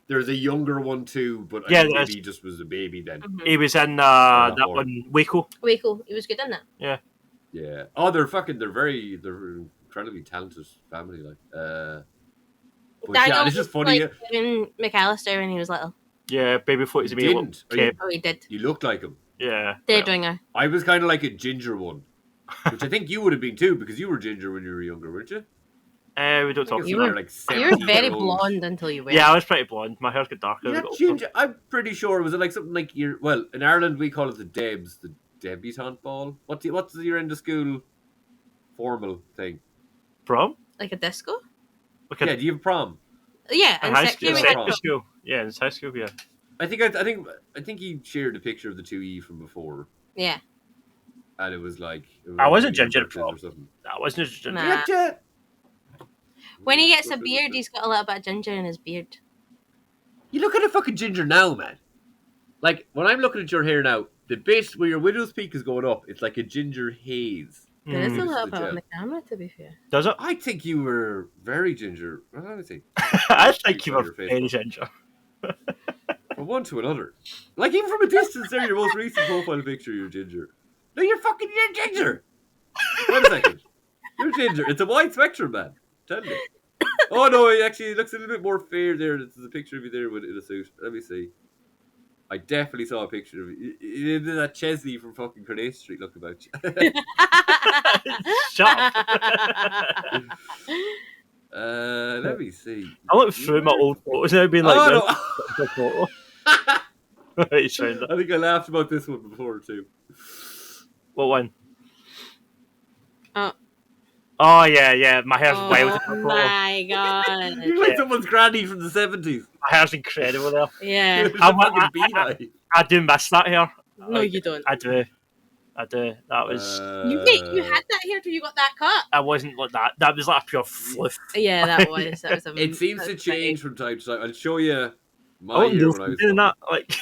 there's a younger one too, but I think maybe he just was a baby then. Mm-hmm. He was in that one, Waco. Waco, he was good in that. Yeah. Oh, they're incredibly talented family. Like, it's just funny. Like Kevin McAllister when he was little. Yeah, baby footies of me. He did. You looked like him. Yeah. Dead ringer. I was kind of like a ginger one, which I think you would have been too, because you were ginger when you were younger, weren't you? We don't talk. You were very blonde until you were. Yeah, I was pretty blonde. My hair got darker. You're not ginger. I'm pretty sure. Was it like something like in Ireland we call it the Debs, the debutante ball. What's your end of school formal thing? Prom? Like a disco? Do you have prom? Yeah, in high school. Yeah, in high school. Yeah. I think he shared a picture of the 2E from before. Yeah. And it was like I wasn't ginger at prom. I wasn't ginger. Nah. When he gets a beard, he's got a little bit of ginger in his beard. You look at a fucking ginger now, man. Like, when I'm looking at your hair now, the bit where your widow's peak is going up, it's like a ginger haze. There is a little bit on the camera, to be fair. Does it? I think you were very ginger. Let me see. I think you were very ginger. From one to another. Like, even from a distance there, your most recent profile picture, you're ginger. No, you're ginger. 1 second. You're ginger. It's a wide spectrum, man. Tell me. Oh no, it looks a little bit more fair there. There's a picture of you there in a suit. Let me see. I definitely saw a picture of you. You did that Chesley from fucking Coronation Street look about you. Shut up. Let me see. I looked through my old photos and I've been like, this photo. Right, found it. I think I laughed about this one before too. What one? Oh. Oh yeah. My hair's wild. Oh my god! You're like someone's granny from the 70s. My hair's incredible there. Yeah. I do miss that hair. No, you don't. I do. That was. You had that hair till you got that cut. I wasn't like that. That was like a pure floof. Yeah, that was. It seems to change from time to time. I'll show you my hair when I was doing that. Like.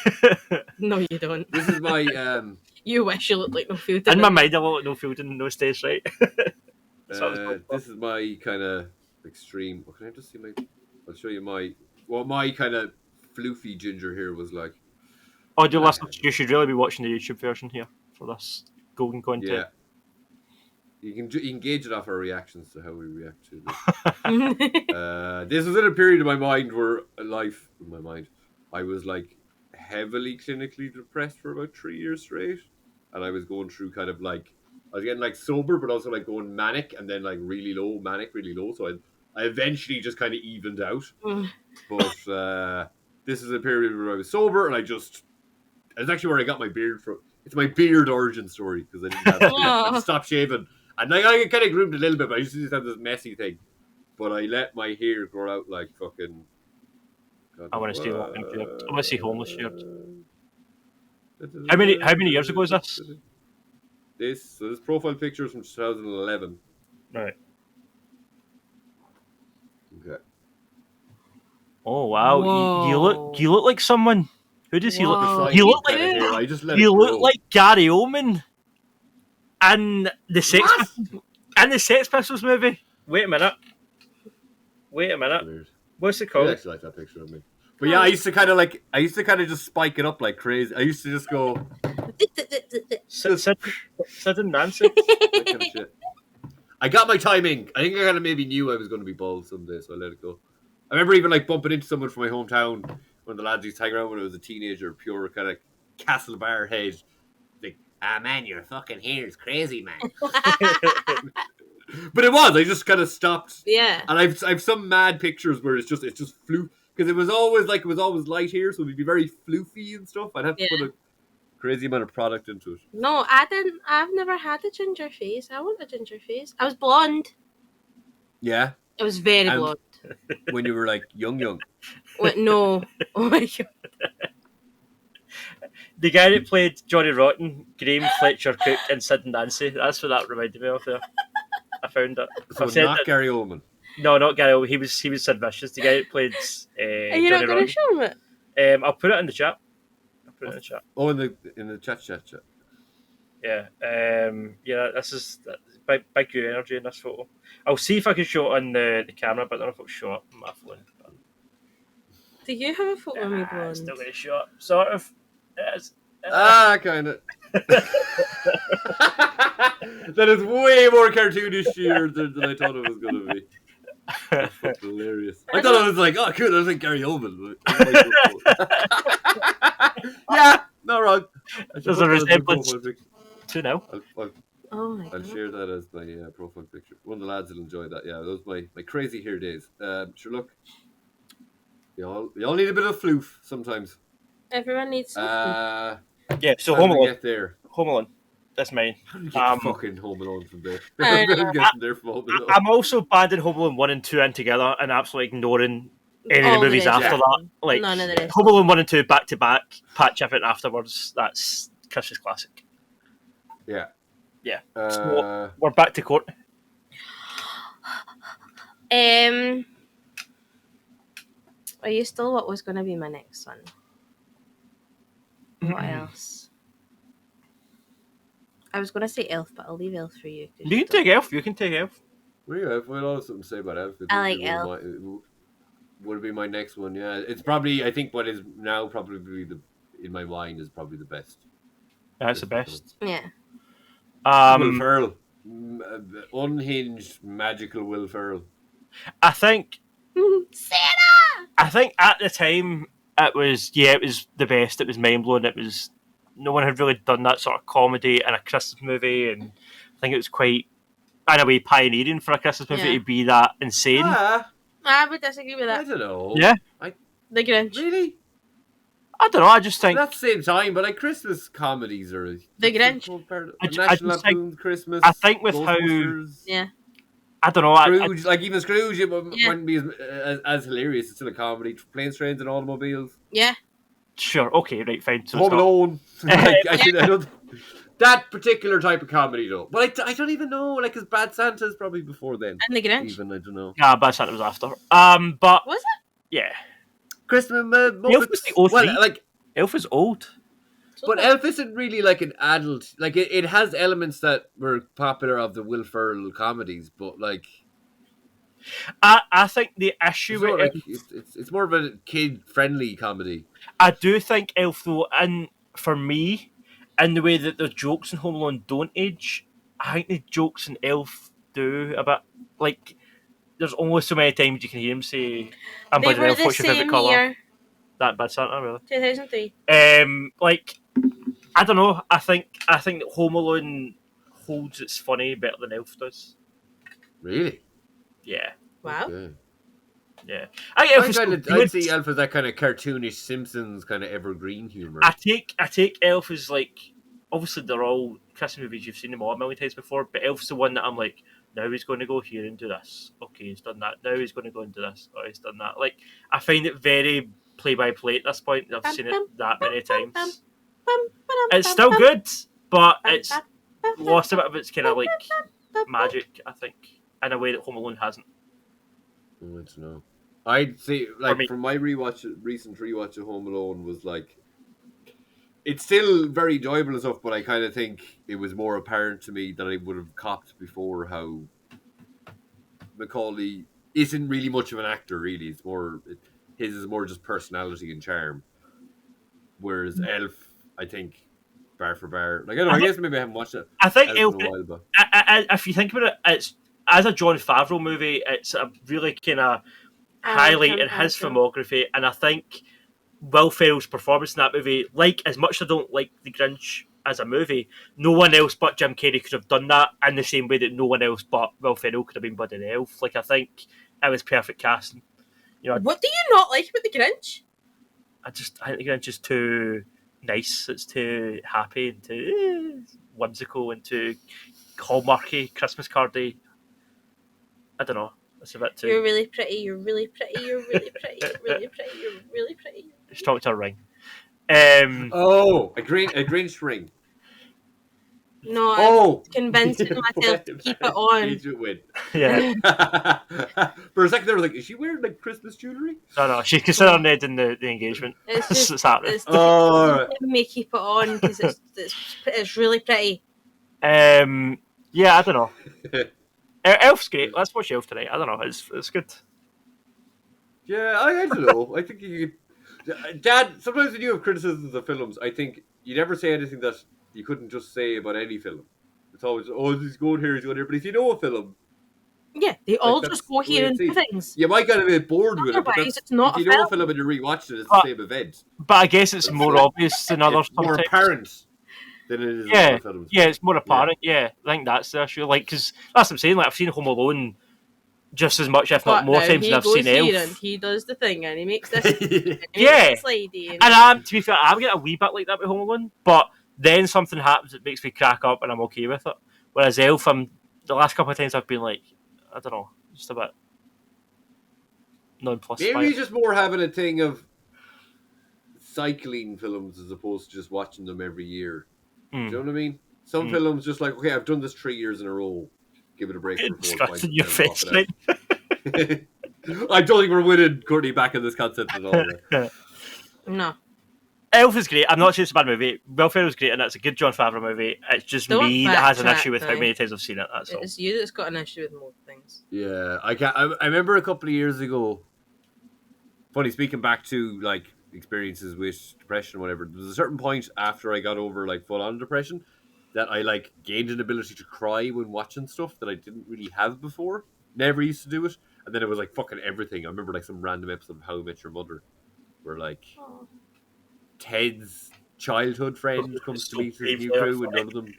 No, you don't. This is my. You wish you looked like No Fielding. In my mind, I look like No Fielding in those days, right? This is my kind of extreme. Can I just see my? I'll show you what my kind of floofy ginger hair was like. Oh, dear listeners, you should really be watching the YouTube version here for this golden content. Yeah, you can gauge it off our reactions to how we react to this. This was in a period of my mind where I was like heavily clinically depressed for about 3 years straight, and I was going through kind of like I was getting like sober, but also like going manic, and then like really low, manic, really low. So I eventually just kind of evened out. But this is a period where I was sober, and it's actually where I got my beard from. It's my beard origin story, because I didn't have it. I stopped shaving. And like, I kind of groomed a little bit, but I used to just have this messy thing. But I let my hair grow out like fucking... I want to see what I want to see homeless Jerd. How many years ago is this? This profile picture is from 2011. Right. Okay. Oh wow! You look like someone. Who does he look like? You look like look like Gary Oldman and the Sex Pistols movie. Wait a minute. Weird. What's it called? I actually like that picture of me. But yeah, I used to kind of just spike it up like crazy. I used to just go. Sid and Nancy. That kind of shit. I got my timing. I think I kind of maybe knew I was going to be bald someday, so I let it go. I remember even like bumping into someone from my hometown when the lads used to hang around when I was a teenager, pure kind of Castle Bar head. Like, man, your fucking hair is crazy, man. But it was. I just kind of stopped. Yeah. And I've some mad pictures where it's just flu, because it was always light here, so it'd be very floofy and stuff. I'd have to put a crazy amount of product into it. No, I didn't. I've never had a ginger face. I want a ginger face. I was blonde. Yeah. I was very blonde. When you were like young. What? No. Oh my god. The guy that played Johnny Rotten, Graham Fletcher Cook, and Sid and Nancy. That's what that reminded me of there. I found it. So not Gary Oldman. No, not Gary Oldman. He was Sid Vicious. The guy that played Are you Johnny not going to show him it? I'll put it in the chat. Oh, in the chat. Yeah. This is big good energy in this photo. I'll see if I can show it on the camera, but I don't know if it'll show up on my phone. But... Do you have a photo of me blonde? Still going to show up, sort of. It is. Kind of. That is way more cartoonish here than I thought it was going to be. That's fucking hilarious. I thought I was like, oh, cool, I was like Gary Oldman. Yeah, not wrong. There's a resemblance to now. I'll share that as my profile picture. One of the lads will enjoy that. Yeah, those my crazy hair days. Sure, look. You all need a bit of floof sometimes. Everyone needs something. Yeah, so Home Alone. Get there. Home Alone. That's mine. Fucking Home Alone from there. I'm also banding Home Alone 1 and 2 in together and absolutely ignoring any of the movies after that. Like none of the rest. Home Alone 1 and 2 back to back, patch everything afterwards. That's Christmas classic. Yeah. Yeah. So we're back to Courtney. Are you still what was going to be my next one? What else? I was going to say Elf, but I'll leave Elf for you. You can take Elf. You can take Elf. We have something to say about Elf. I like Elf. Would be my next one. Yeah, it's probably. I think what is now probably in my mind is probably the best. That's the best. Yeah. Will Ferrell, unhinged, magical Will Ferrell. I think. Santa. I think at the time it was the best. It was mind blowing. It was no one had really done that sort of comedy in a Christmas movie, and I think it was quite in a way pioneering for a Christmas movie to be that insane. I would disagree with that. I don't know. Yeah. The Grinch. Really? I don't know. I just think But at the same time, but like Christmas comedies are The Grinch. National Lampoon's Christmas. I think with how I don't know. Scrooge, like even Scrooge, it wouldn't be as hilarious. It's still a comedy. Planes, Trains, and Automobiles. Yeah. Sure. Okay. Right. Fine. So Home Alone. I don't. That particular type of comedy, though. But I don't even know. Like, because Bad Santa is probably before then. And The Grinch. Even I don't know. Yeah, Bad Santa was after. But was it? Yeah. Christmas. Elf was the OG. Well, like Elf is old. But Elf isn't really like an adult. Like it has elements that were popular of the Will Ferrell comedies, but like I think the issue with like, it's more of a kid-friendly comedy. I do think Elf, though, and for me, in the way that the jokes in Home Alone don't age, I think the jokes in Elf do a bit. Like, there's only so many times you can hear him say, "I'm They Bud were Elf, the what's your favourite same colour?" year. That Bad Santa, really. 2003. Like, I don't know. I think that Home Alone holds its funny better than Elf does. Really? Yeah. Wow. Okay. Yeah. I'd see Elf as that kind of cartoonish Simpsons kind of evergreen humour. I take Elf as like, obviously they're all Christmas movies, you've seen them all a million times before, but Elf's the one that I'm like, now he's going to go here and do this. Okay, he's done that. Now he's going to go and do this. Oh, he's done that. Like, I find it very play by play at this point. I've seen it that many times. It's still good, but it's lost a bit of its kind of like magic, I think, in a way that Home Alone hasn't. I don't know. I'd say, like, from my recent rewatch of Home Alone was like, it's still very enjoyable and stuff, but I kind of think it was more apparent to me that I would have copped before how Macaulay isn't really much of an actor, really. It's more, his is more just personality and charm. Whereas Elf, I think, bar for bar, like, I guess maybe I haven't watched it. I think Elf, in a while, but if you think about it, it's as a Jon Favreau movie, it's a really kind of highlight in his filmography, and I think Will Ferrell's performance in that movie, like, as much as I don't like The Grinch as a movie, no one else but Jim Carrey could have done that in the same way that no one else but Will Ferrell could have been Buddy the Elf. Like, I think it was perfect casting. You know, what do you not like about The Grinch? I think The Grinch is too nice. It's too happy and too whimsical and too hallmarky, Christmas cardy. I don't know. It's a bit too. You're really pretty. You're really pretty. You're really pretty. You're really pretty. You're really pretty. Just talk to a ring. a Grinch ring. No, I'm convincing myself to keep it on. Yeah. For a second, they were like, "Is she wearing like Christmas jewelry?" No. She's considering ending the engagement. It's just it's happening. Me keep it on because it's really pretty. Yeah, I don't know. Elf's great. Let's watch Elf tonight. I don't know. It's good. Yeah, I don't know. I think you could... Dad, sometimes when you have criticisms of films, I think you never say anything that you couldn't just say about any film. It's always, he's going here, he's going here. But if you know a film... Yeah, they all just go here and do things. You might get a bit bored with it, but it's not if you know a film and you rewatch it, it's the same event. But I guess it's more obvious than others. More apparent. Than it is yeah, it's more apparent. Yeah, I think that's the issue. Like, because that's what I'm saying. Like, I've seen Home Alone just as much, if not more times than I've seen Elf. And he does the thing, and he makes this. And he makes this lady, and to be fair, I'm getting a wee bit like that with Home Alone, but then something happens that makes me crack up, and I'm okay with it. Whereas Elf, the last couple of times I've been like, I don't know, just a bit nonplussed. Maybe he's just more having a thing of cycling films as opposed to just watching them every year. Do you know what I mean? Some films just like, okay, I've done this 3 years in a row. Give it a break. It's in your face, right? I don't think we're winning Courtney back in this concept at all. No. Elf is great. I'm not saying it's a bad movie. Will Ferrell's great, and it's a good Jon Favreau movie. It's just me that has an issue with how many times I've seen it. That's all. It's you that's got an issue with more things. Yeah, I remember a couple of years ago. Funny, speaking back to like experiences with depression or whatever, there was a certain point after I got over like full on depression that I like gained an ability to cry when watching stuff that I didn't really have before. Never used to do it. And then it was like fucking everything. I remember like some random episode of How I Met Your Mother where like Ted's childhood friend comes to meet his new crew and none of them.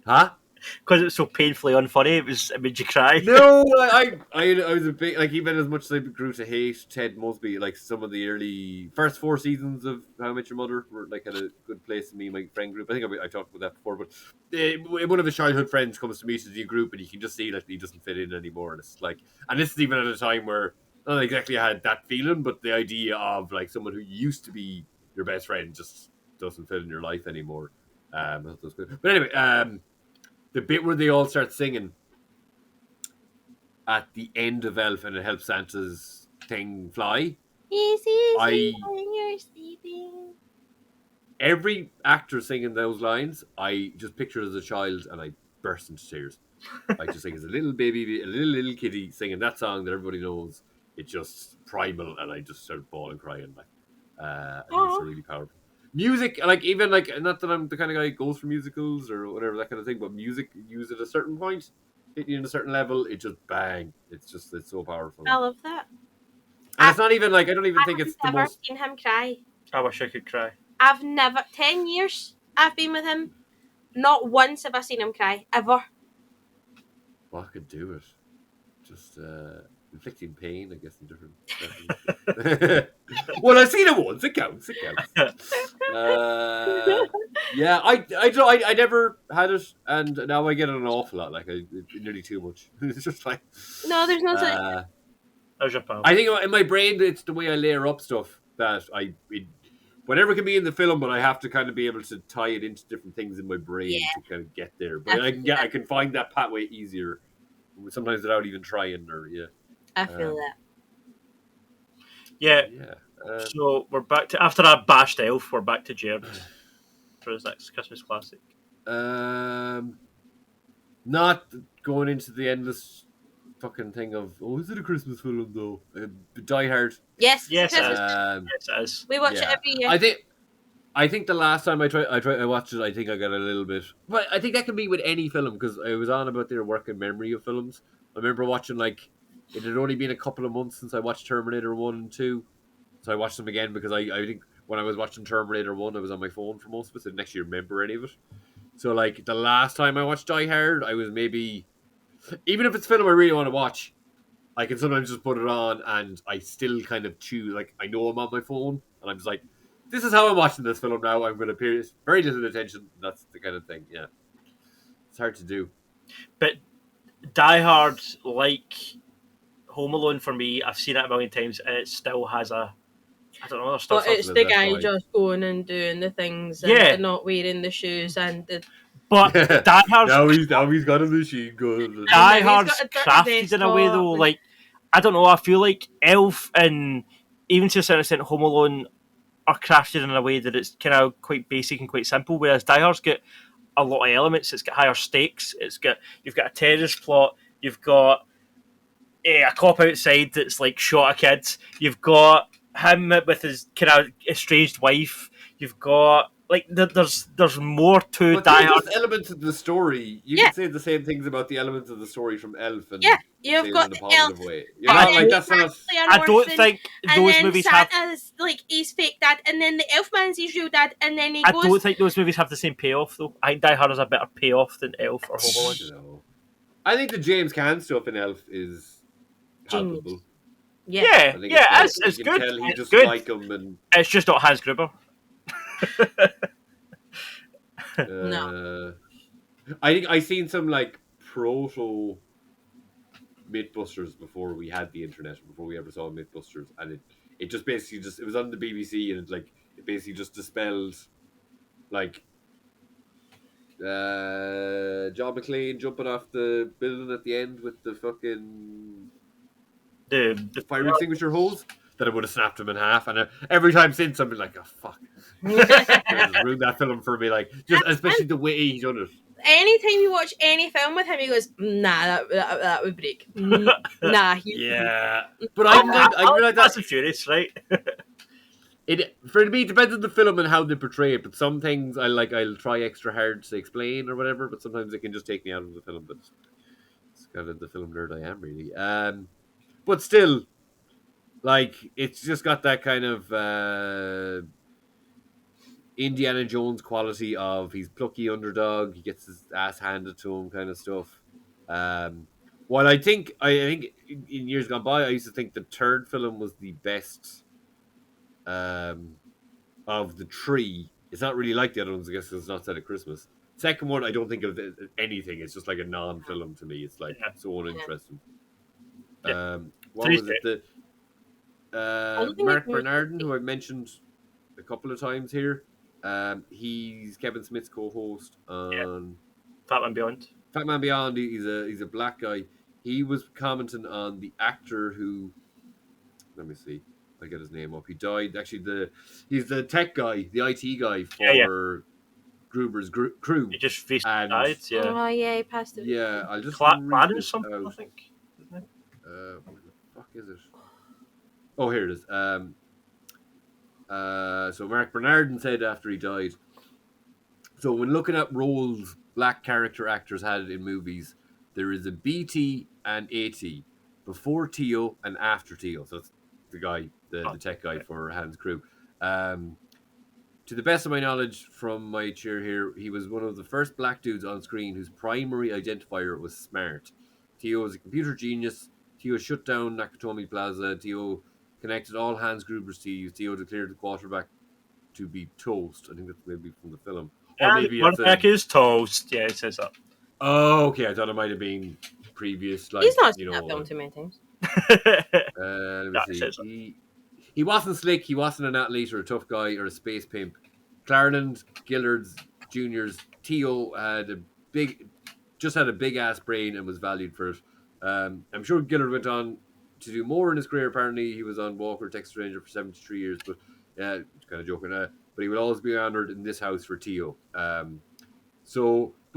Huh? because it's so painfully unfunny. It made you cry. No, I was a big, like, even as much as I grew to hate Ted Mosby, like some of the early first 4 seasons of How I Met Your Mother were like at a good place in me and my friend group. I think I talked about that before, but one of his childhood friends comes to meet the group and you can just see that he doesn't fit in anymore. And it's like, and this is even at a time where not exactly I had that feeling, but the idea of like someone who used to be your best friend just doesn't fit in your life anymore. That was good. But anyway, the bit where they all start singing at the end of Elf and it helps Santa's thing fly. Easy when you're sleeping. Every actor singing those lines, I just picture as a child and I burst into tears. I just think as a little baby, a little kitty singing that song that everybody knows. It's just primal, and I just started bawling, crying. Like, and it's really powerful. Music, like even like, not that I'm the kind of guy who goes for musicals or whatever that kind of thing, but music used at a certain point, hitting you in a certain level, it just bang. It's so powerful. I love that. And it's not even like I don't even think it's the I've never most. seen him cry. I wish I could cry. I've never 10 years I've been with him. Not once have I seen him cry ever. Well, I could do it. Just inflicting pain, I guess, in different. Well, I've seen it once. It counts. Yeah, I never had it, and now I get it an awful lot. Like, nearly too much. It's just like No, there's no such. There's your pal. I think in my brain, it's the way I layer up stuff that whatever can be in the film, but I have to kind of be able to tie it into different things in my brain to kind of get there. But I can find that pathway easier, sometimes without even trying. I feel that. Yeah. So we're back to after I bashed Elf. We're back to Jerd for his next Christmas classic. Not going into the endless fucking thing of is it a Christmas film though? Die Hard. Yes, yes, it is. We watch it every year. I think the last time I watched it, I think I got a little bit. But I think that can be with any film because I was on about their working memory of films. I remember watching like it had only been a couple of months since I watched Terminator 1 and 2, so I watched them again because I think when I was watching Terminator 1, I was on my phone for most of it, so I didn't actually remember any of it. So like the last time I watched Die Hard, I was maybe, even if it's a film I really want to watch, I can sometimes just put it on and I still kind of choose, like I know I'm on my phone and I'm just like, this is how I'm watching this film now. I'm going to pay very little attention. That's the kind of thing. Yeah, it's hard to do. But Die Hard, like Home Alone for me, I've seen it a million times and it still has a, I don't know, there's still but it's the guy just going and doing the things and not wearing the shoes and the... But Die Hard's... now he's got a machine gun. Die Hard's crafted in a way though, like, I don't know, I feel like Elf and even to a certain extent Home Alone are crafted in a way that it's kind of quite basic and quite simple, whereas Die Hard's got a lot of elements. It's got higher stakes. You've got a terrorist plot. You've got a cop outside that's like shot at kids. You've got him with his kind of estranged wife. You've got like there's more to Die Hard. Elements of the story. You can say the same things about the elements of the story from Elf. And you've got in a positive way. You're not like that's not. I don't think those movies Santa's like he's fake dad, and then the Elfman's his real dad, and then he goes. I don't think those movies have the same payoff though. I think Die Hard has a better payoff than Elf or Home Alone. I think the James Caan stuff in Elf is palpable. Yeah, it's you good. Can tell he it's just good. like him, and it's just not Hans Gruber. No, I think I seen some like proto Mythbusters before we had the internet, before we ever saw Mythbusters, and it just basically it was on the BBC, and it basically just dispelled like John McClane jumping off the building at the end with the fucking the fire extinguisher hose. That I would have snapped him in half, and every time since I've been like, "Oh fuck!" Just ruined that film for me. Like, just especially the way he done it. Anytime you watch any film with him, he goes, "Nah, that would break." Nah. Yeah, but I like Fast and Furious, right? It for me depends on the film and how they portray it. But some things I'll try extra hard to explain or whatever. But sometimes it can just take me out of the film. But it's kind of the film nerd I am really. But still. Like, it's just got that kind of Indiana Jones quality of he's plucky underdog, he gets his ass handed to him, kind of stuff. While I think in years gone by, I used to think the third film was the best of the three. It's not really like the other ones, I guess, because it's not set at Christmas. Second one, I don't think of it as anything. It's just like a non-film to me. It's like so uninteresting. What was it? The Mark Bernardin, who I mentioned a couple of times here. He's Kevin Smith's co-host on Fat Man Beyond. Fat Man Beyond. He's a black guy. He was commenting on the actor who. Let me see. I get his name up. He died. Actually, he's the tech guy, the IT guy for Gruber's crew. He just died. Yeah. Oh yeah, he passed away. Yeah, I'll just read this something. Out. I think. What the fuck is it? Oh, here it is. So Mark Bernardin said after he died. So when looking at roles black character actors had in movies, there is a BT and AT, before Teo and after Teo. So that's the guy, the tech guy for Hans Crew. To the best of my knowledge from my chair here, he was one of the first black dudes on screen whose primary identifier was smart. Teo was a computer genius. Teo shut down Nakatomi Plaza. Teo connected all Hans Gruber's T's. Teo declared the quarterback to be toast. I think that's maybe from the film. Or maybe quarterback is toast. Yeah, it says that. Oh, okay. I thought it might have been previous. Like, he's not seen that film too many times. Let me see. He wasn't slick. He wasn't an athlete or a tough guy or a space pimp. Clarendon, Gillards, Juniors, Teo had a big ass brain and was valued for it. I'm sure Gillard went on to do more in his career. Apparently, he was on Walker, Texas Stranger for 73 years. But yeah, kind of joking. But he will always be honored in this house for Teo. But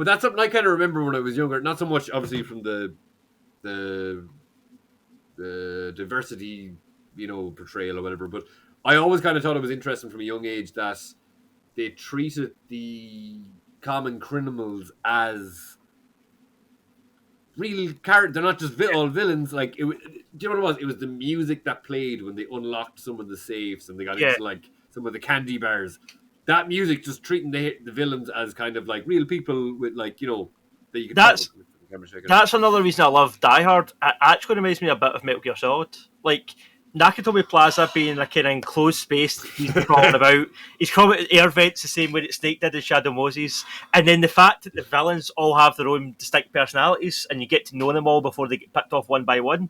that's something I kind of remember when I was younger. Not so much, obviously, from the diversity, portrayal or whatever. But I always kind of thought it was interesting from a young age that they treated the common criminals as real characters. They're not just all villains. Like, do you know what it was? It was the music that played when they unlocked some of the safes and they got into like some of the candy bars. That music just treating the villains as kind of like real people with like, that you could That's another reason I love Die Hard. It actually reminds me a bit of Metal Gear Solid. Like, Nakatomi Plaza being like an enclosed space that he's talking about. He's calling it air vents the same way that Snake did in Shadow Moses. And then the fact that the villains all have their own distinct personalities and you get to know them all before they get picked off one by one.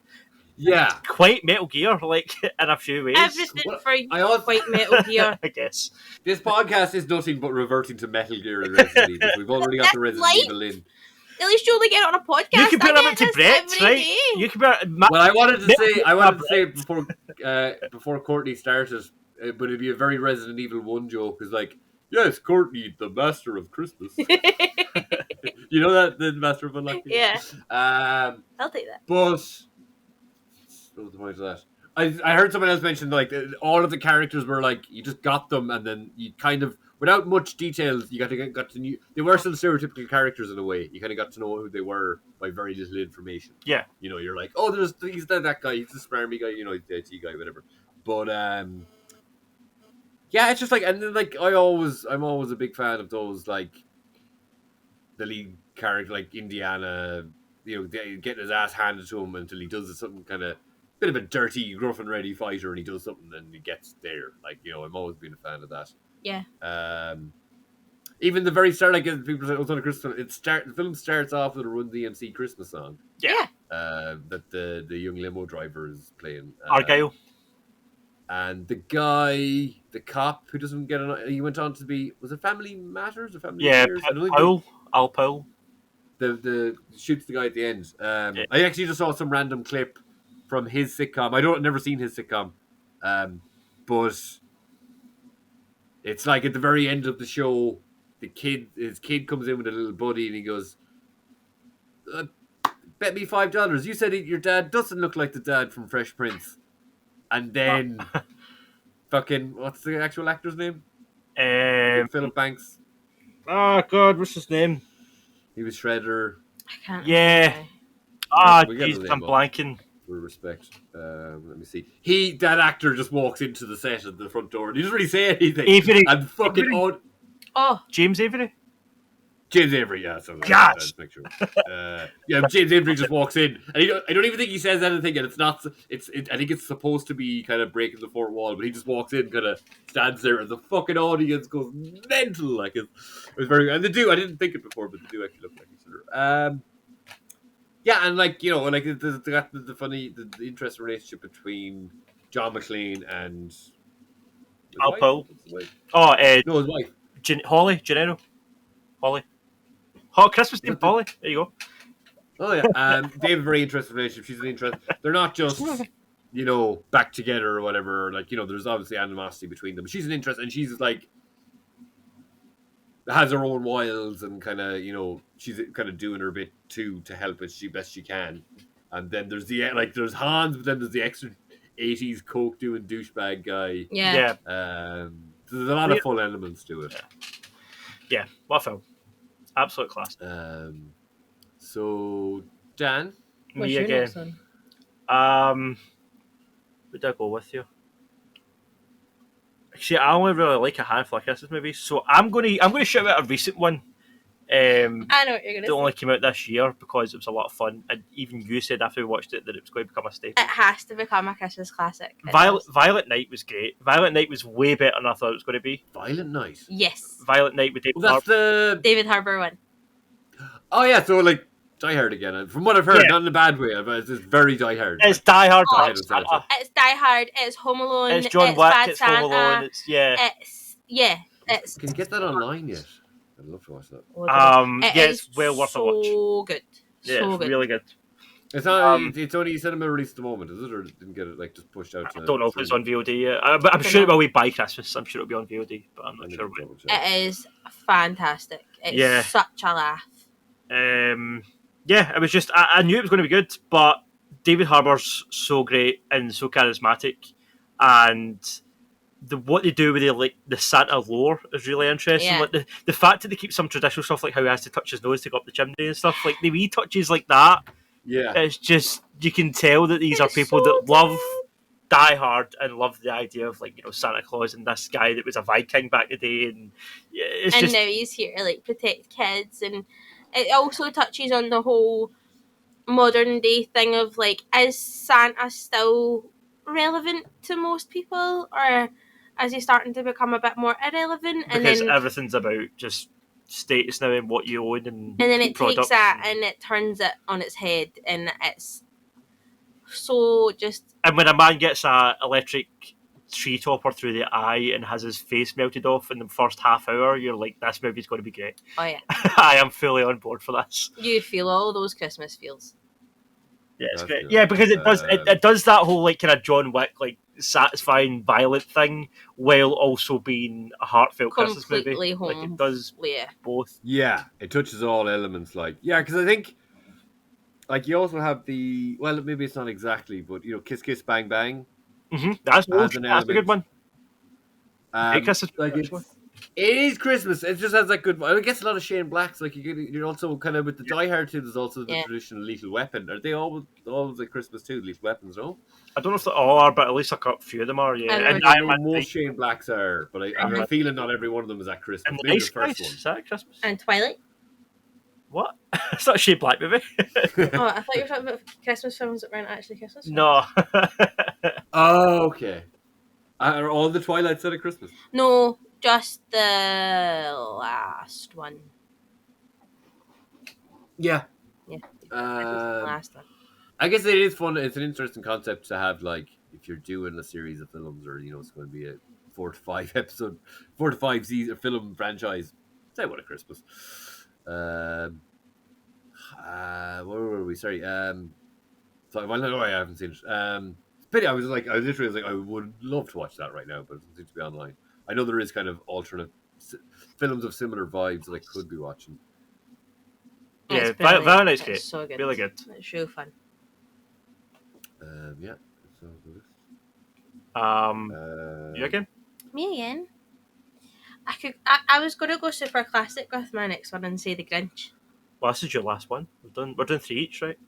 Yeah. It's quite Metal Gear, like, in a few ways. Everything quite Metal Gear. I guess. This podcast is nothing but reverting to Metal Gear and Resident Evil. We've already got the Resident Evil in. At least you only get it on a podcast. You can put it to Brett, right? You can put well, I wanted to say before Courtney started, but it'd be a very Resident Evil 1 joke. Is like, yes, Courtney, the master of Christmas. You know that, the master of unlocking? Yeah. I'll take that. But what was the point of that? I heard someone else mention like all of the characters were like you just got them and then you kind of without much details you got to know they were still stereotypical characters in a way. You kind of got to know who they were by very little information. Yeah, you're like, oh, he's that guy, he's the smarmy guy, he's the IT guy, whatever. But yeah, it's just like, and then like I'm always a big fan of those like the lead character like Indiana, getting his ass handed to him until he does something kind of. Bit of a dirty, gruff and ready fighter, and he does something, and he gets there. Like I've always been a fan of that. Yeah. Even the very start, like people say, "Oh, it's on a Christmas." The film starts off with a Run DMC Christmas song. Yeah. That the young limo driver is playing. Argyle. And the guy, the cop who doesn't get he went on to be Family Matters or Family Affairs? Al Powell. The shoots the guy at the end. I actually just saw some random clip from his sitcom. I've never seen his sitcom, but it's like at the very end of the show, his kid comes in with a little buddy, and he goes, "Bet me $5. You said your dad doesn't look like the dad from Fresh Prince." And then, fucking, what's the actual actor's name? Philip Banks. Oh God, what's his name? He was Shredder. I can't. Yeah. Remember. Jesus, I'm blanking. for respect. Let me see. That actor just walks into the set at the front door and he doesn't really say anything. Avery. And fucking James Avery. James Avery, yeah. So Gosh. let's make sure. James Avery just walks in, and I don't even think he says anything, and it's not. I think it's supposed to be kind of breaking the fourth wall, but he just walks in, kind of stands there, and the fucking audience goes mental. Like it was very, and they do. I didn't think it before, but they do actually look like each other. Yeah, and like like the funny, the interesting relationship between John McClane and Al Powell. No, his wife. Holly Gennaro. Holly. Oh, Christmas Eve, Polly. There you go. Oh yeah, they have a very interesting relationship. She's an interest. They're not just back together or whatever. Like there's obviously animosity between them. She's an interest, and she's like has her own wiles and kind of she's kind of doing her bit too to help as best she can. And then there's there's Hans, but then there's the extra 80s coke doing douchebag guy. Yeah. There's a lot of fun elements to it. Yeah, what a film. Absolute class. So Dan, me again. Would I go with you? Actually, I only really like a handful of Christmas movies, so I'm going to shout out a recent one. I know what you're going to say. That only came out this year because it was a lot of fun, and even you said after we watched it that it was going to become a staple. It has to become a Christmas classic. Violet Night was great. Violet Night was way better than I thought it was going to be. Violent Night. Yes. Violet Night with David Harbour. That's the David Harbour one. Oh yeah, so like Die Hard again. From what I've heard, not in a bad way, but it's just very Die Hard. It's Die Hard. It's Die Hard. It's Home Alone. It's John Wick. Bad It's Santa. Home Alone. It's Can you get that online yet? I'd love to watch that. It's well worth a watch. So good. Yeah, it's really good. It's not. It's only cinema released at the moment, is it, or didn't get it just pushed out? I don't know if it's on VOD yet. I'm sure it will be by Christmas. I'm sure it'll be on VOD, but I'm not sure when. It is fantastic. It's such a laugh. It was just I knew it was going to be good, but David Harbour's so great and so charismatic, and what they do with the Santa lore is really interesting. Yeah. Like the fact that they keep some traditional stuff, like how he has to touch his nose to go up the chimney and stuff, like the wee touches like that. Yeah, it's just you can tell that these are people that love Die Hard and love the idea of Santa Claus and this guy that was a Viking back in the day, and now he's here to protect kids, and it also touches on the whole modern day thing of is Santa still relevant to most people, or is he starting to become a bit more irrelevant? Because everything's about just status now and what you own, and then it takes that and it turns it on its head, and it's so just. And when a man gets a electric tree topper through the eye and has his face melted off in the first half hour, you're like, this movie's going to be great. Oh yeah, I am fully on board for this. You feel all those Christmas feels. Yeah, it's great. Yeah, because it does that whole kind of John Wick satisfying violent thing while also being a heartfelt Christmas movie. Home. It does both. Yeah, it touches all elements. Because I think you also have maybe it's not exactly, but Kiss Kiss Bang Bang. Mm-hmm. That's a good one. It is Christmas. It just has that good. I guess a lot of Shane Blacks. You're also kind of with the Die Hard too. There's also the traditional Lethal Weapon. Are they always at Christmas too? Lethal Weapons, no? I don't know if they all are, but at least a few of them are. Yeah, and I know most Shane Blacks are, but I have a feeling not every one of them is at Christmas. And the Nice Guys, is that at Christmas? And Twilight. What? It's not a Shane Black movie. Oh, I thought you were talking about Christmas films that weren't actually Christmas films. No. Oh, okay. Are all the Twilight set at Christmas? No, just the last one. Yeah. Yeah. The last one. I guess it is fun. It's an interesting concept to have, if you're doing a series of films, or it's going to be a 4 to 5 season film franchise. Say what at Christmas. Where were we? Sorry. So I haven't seen it. Pity. I would love to watch that right now, but it doesn't seem to be online. I know there is kind of alternate films of similar vibes that I could be watching. Yeah, Violet Night's great. So good. Really good. It's so fun. Yeah. So you again? Me again. I was gonna go super classic with my next one and say The Grinch. Well, this is your last one. We're doing 3 each, right?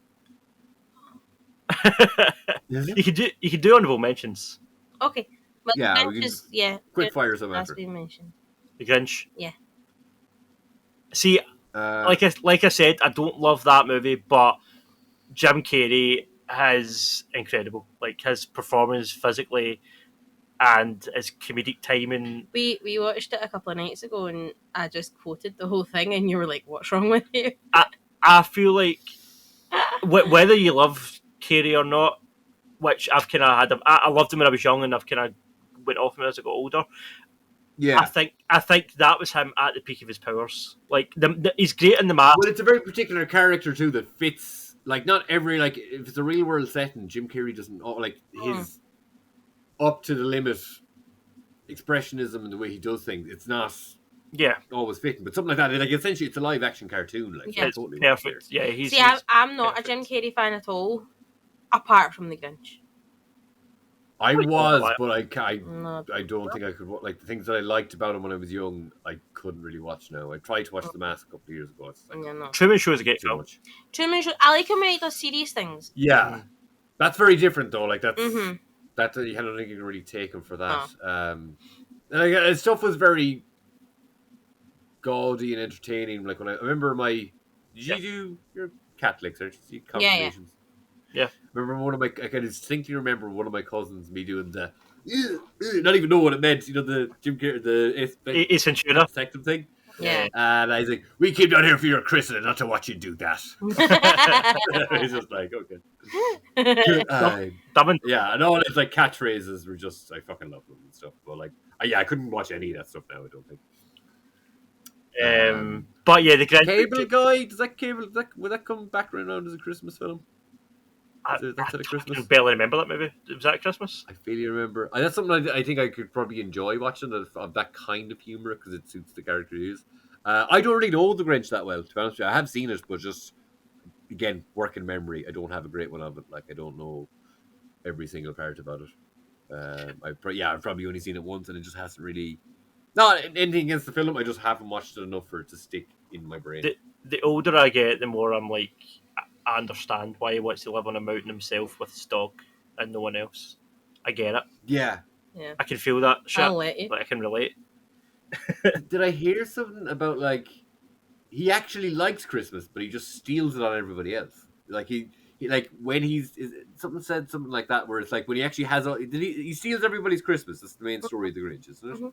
You can do honorable mentions. Okay. But Yeah, the we Grinch can is, quick fire some that's after. been mentioned. The Grinch. Yeah. See, like I said, I don't love that movie, but Jim Carrey is incredible. Like his performance physically and his comedic timing. We watched it a couple of nights ago, and I just quoted the whole thing, and you were like, "What's wrong with you?" I feel like whether you love Carrey or not, which I've kind of had. I loved him when I was young, and I've kind of went off him as I got older. Yeah. I think that was him at the peak of his powers. Like he's great in the mask. Well, it's a very particular character too that fits. Like not every like if it's a real world setting, Jim Carrey doesn't like his up to the limit expressionism and the way he does things. It's not always fitting, but something like that. Like essentially, it's a live action cartoon. Like Yeah. it's totally Perfect. Yeah, he's. See, I'm not perfect. a Jim Carrey fan at all, apart from the Grinch. I was, but I don't think I could. Like the things that I liked about him when I was young, I couldn't really watch now. I tried to watch The Mask a couple of years ago. It's like, No. Truman Show is a great too film. much. Truman Show. I like him when he does serious things. Yeah, that's very different though. Like that's Mm-hmm. that I don't think you can really take him for that. And his stuff was very gaudy and entertaining. Like when I remember you're Catholics, aren't you? Confirmations. Yeah. Remember I can distinctly remember one of my cousins me doing the not even know what it meant. You know the Jim Carrey, the Ace Ventura Sectum thing. Yeah. And I was like, we came down here for your christening, not to watch you do that. It's just like, okay. Yeah, and all his like catchphrases were just, I fucking love them and stuff. But like, I couldn't watch any of that stuff now, I don't think. But yeah, the Grinch. Cable Guy, will that come back around as a Christmas film? That's at a Christmas. I can barely remember that movie. Was that Christmas? I barely remember. That's something I think I could probably enjoy watching of that kind of humor because it suits the character he is. I don't really know the Grinch that well, to be honest with you. I have seen it, but just again, working memory. I don't have a great one of it. Like I don't know every single part about it. I've probably only seen it once, and it just hasn't really. Not anything against the film. I just haven't watched it enough for it to stick in my brain. The older I get, the more I'm like, I understand why he wants to live on a mountain himself with his dog and no one else. I get it. Yeah. I can feel that shit. I'll let you. Like, I can relate. Did I hear something about like he actually likes Christmas, but he just steals it on everybody else? Like he like when something said something like that, where it's like when he actually has he steals everybody's Christmas. That's the main story of the Grinch, isn't it? Mm-hmm.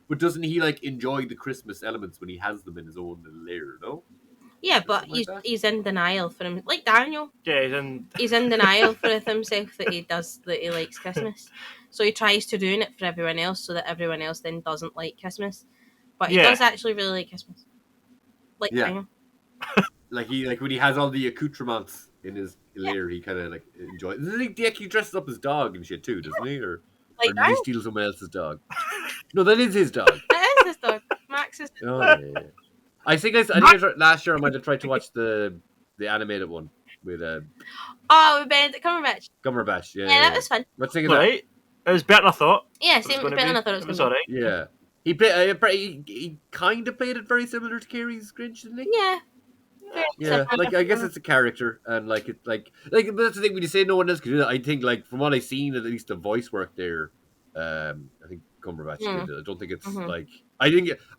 But doesn't he like enjoy the Christmas elements when he has them in his own little lair? No. Yeah, but he's in denial for him, like Daniel. Yeah, he's in denial for himself that he likes Christmas. So he tries to ruin it for everyone else, so that everyone else then doesn't like Christmas. But he does actually really like Christmas. Like Daniel. like when he has all the accoutrements in his lair, he kind of like enjoys. He actually dresses up his dog and shit too, doesn't he? Or did he steal someone else's dog? No, that is his dog. That is his dog. Max's. Oh, yeah. I think last year I might have tried to watch the animated one with with Benedict Cumberbatch. Cumberbatch, yeah, that was fun. What's thinking right? It was better than I thought. Yeah, same. Better than I thought it was alright. Yeah, he kind of played it very similar to Carrey's Grinch, didn't he? Yeah. Yeah, like I guess it's a character, and like but that's the thing when you say no one else can do that. I think like from what I've seen, at least the voice work there, I think Cumberbatch did it. I don't think it's like I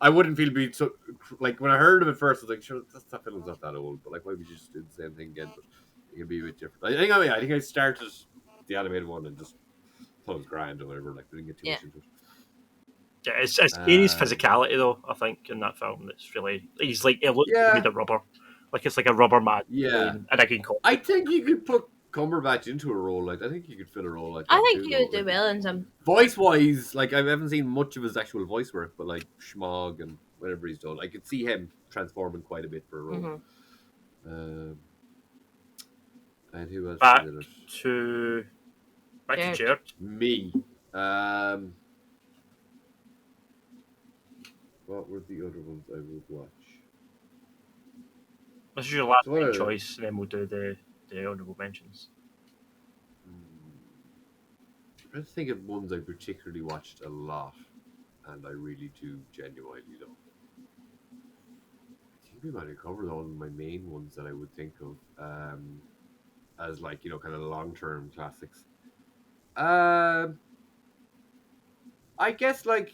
wouldn't feel be so like when I heard of it first. I was like, sure, that film's not that old, but like why would you just do the same thing again? But it can be a bit different. I think I started the animated one and just thought it was grand or whatever. Like didn't get too much into it. Yeah, it's Carrey's physicality though. I think in that film, it's really he's like it looks made of rubber. Like it's like a rubber man. Yeah, and I can call. I think you could put Cumberbatch into a role like I think you could fill a role like that. I think he would do well in some. Voice wise, like I haven't seen much of his actual voice work, but like Schmog and whatever he's done, I could see him transforming quite a bit for a role. And who else? Back to Jerd. Me. What were the other ones I would watch? This is your last choice, and then we'll do the honourable mentions. I'm trying to think of ones I particularly watched a lot, and I really do genuinely love. I think we might have covered all of my main ones that I would think of. as like kind of long-term classics. I guess like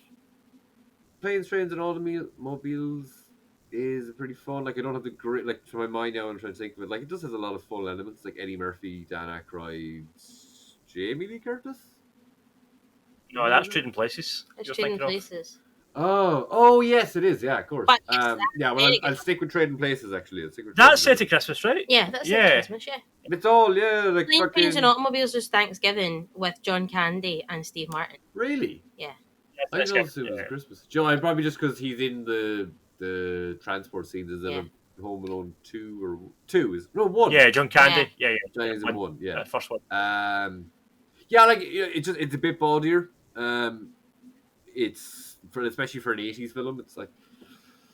Planes, Trains, and Automobiles is pretty fun. Like I don't have the great like to my mind now. I'm trying to think of it. Like it just has a lot of fun elements, like Eddie Murphy, Dan Aykroyd, Jamie Lee Curtis. No, that's Trading Places. It's you're Trading thinking of. Places. Oh, yes, it is. Yeah, of course. But Yeah, well, I'll stick with Trading Places. Actually, That's set at Christmas, right? Yeah, that's at Christmas. Yeah. It's all like Planes, fucking... Trains, and Automobiles is Thanksgiving with John Candy and Steve Martin. Really? Yeah. I didn't know it was Christmas. Joe, and probably just because he's in the transport scene. Is it a Home Alone 2 or 2? Is no 1? Yeah, John Candy. Yeah. Johnny's in 1. Yeah, first one. Yeah, like it's a bit bawdier. It's especially for an 80s film. It's like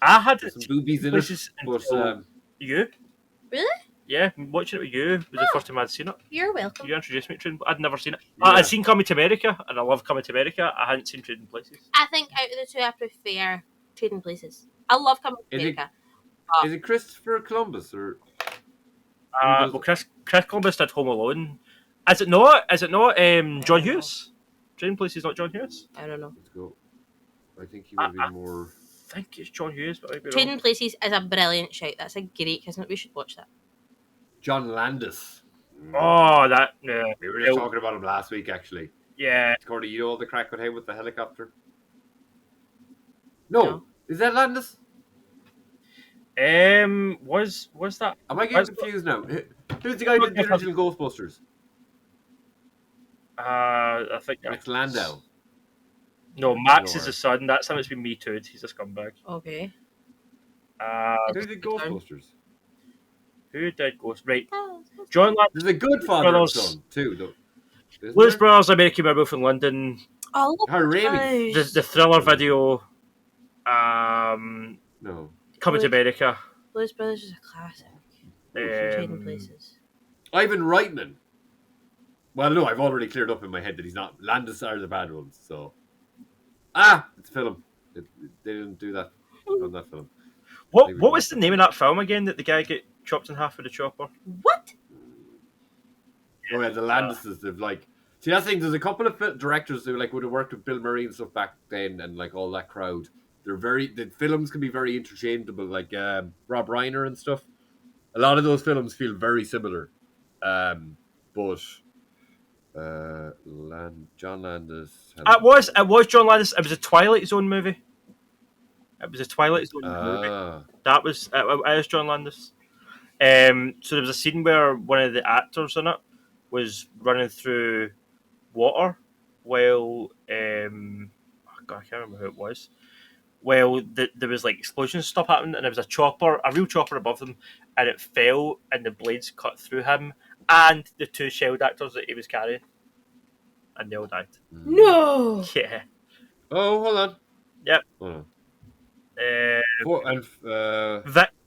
I had some boobies in it, but Really? Yeah, watching it with you was the first time I'd seen it. You're welcome. You introduced me to Trading. I'd never seen it. Yeah. I'd seen Coming to America, and I love Coming to America. I hadn't seen Trading Places. I think out of the two, I prefer Trading Places. I love Coming to America. Is it Christopher Columbus or? Well, Chris Columbus did Home Alone. Is it not? John Hughes? Trading Places is not John Hughes. I don't know. Let's go. I think he would be more. I think it's John Hughes, but I might be Trading wrong. Places is a brilliant shout. That's a great, isn't it? We should watch that. John Landis. Oh, that. Yeah. We were just talking about him last week, actually. Yeah. Courtney, you know all the crack with him with the helicopter? No. Is that Landis? Was that? Am I getting confused now? Who's the guy who did the original Ghostbusters? I think Max Landau. No, Max is the son. That's how it's been Me Too'd. He's a scumbag. Okay. Who did Ghostbusters? Who did Ghost? Right. John Landis. There's a good father and son, too, though. Blues Brothers, American Werewolf in London. Oh, Raimi. The thriller video. No. Coming to America. Blues Brothers is a classic. Trading Places. Ivan Reitman. Well, no, I've already cleared up in my head that he's not. Landis are the bad ones, so. It's a film. They didn't do that on that film. What was the name of that film again that the guy get chopped in half with a chopper? What? Oh yeah, the Landises. They've like. See, that's the thing. There's a couple of directors who like would have worked with Bill Murray and stuff back then, and like all that crowd. The films can be very interchangeable, like Rob Reiner and stuff. A lot of those films feel very similar, but John Landis. It was John Landis. It was a Twilight Zone movie. It was a Twilight Zone movie. That was it is John Landis. So there was a scene where one of the actors in it was running through water while I can't remember who it was. Well, there was like explosions stuff happening, and there was a real chopper above them, and it fell, and the blades cut through him and the two child actors that he was carrying, and they all died. No. Yeah. Oh, hold on. Yep. Hold on.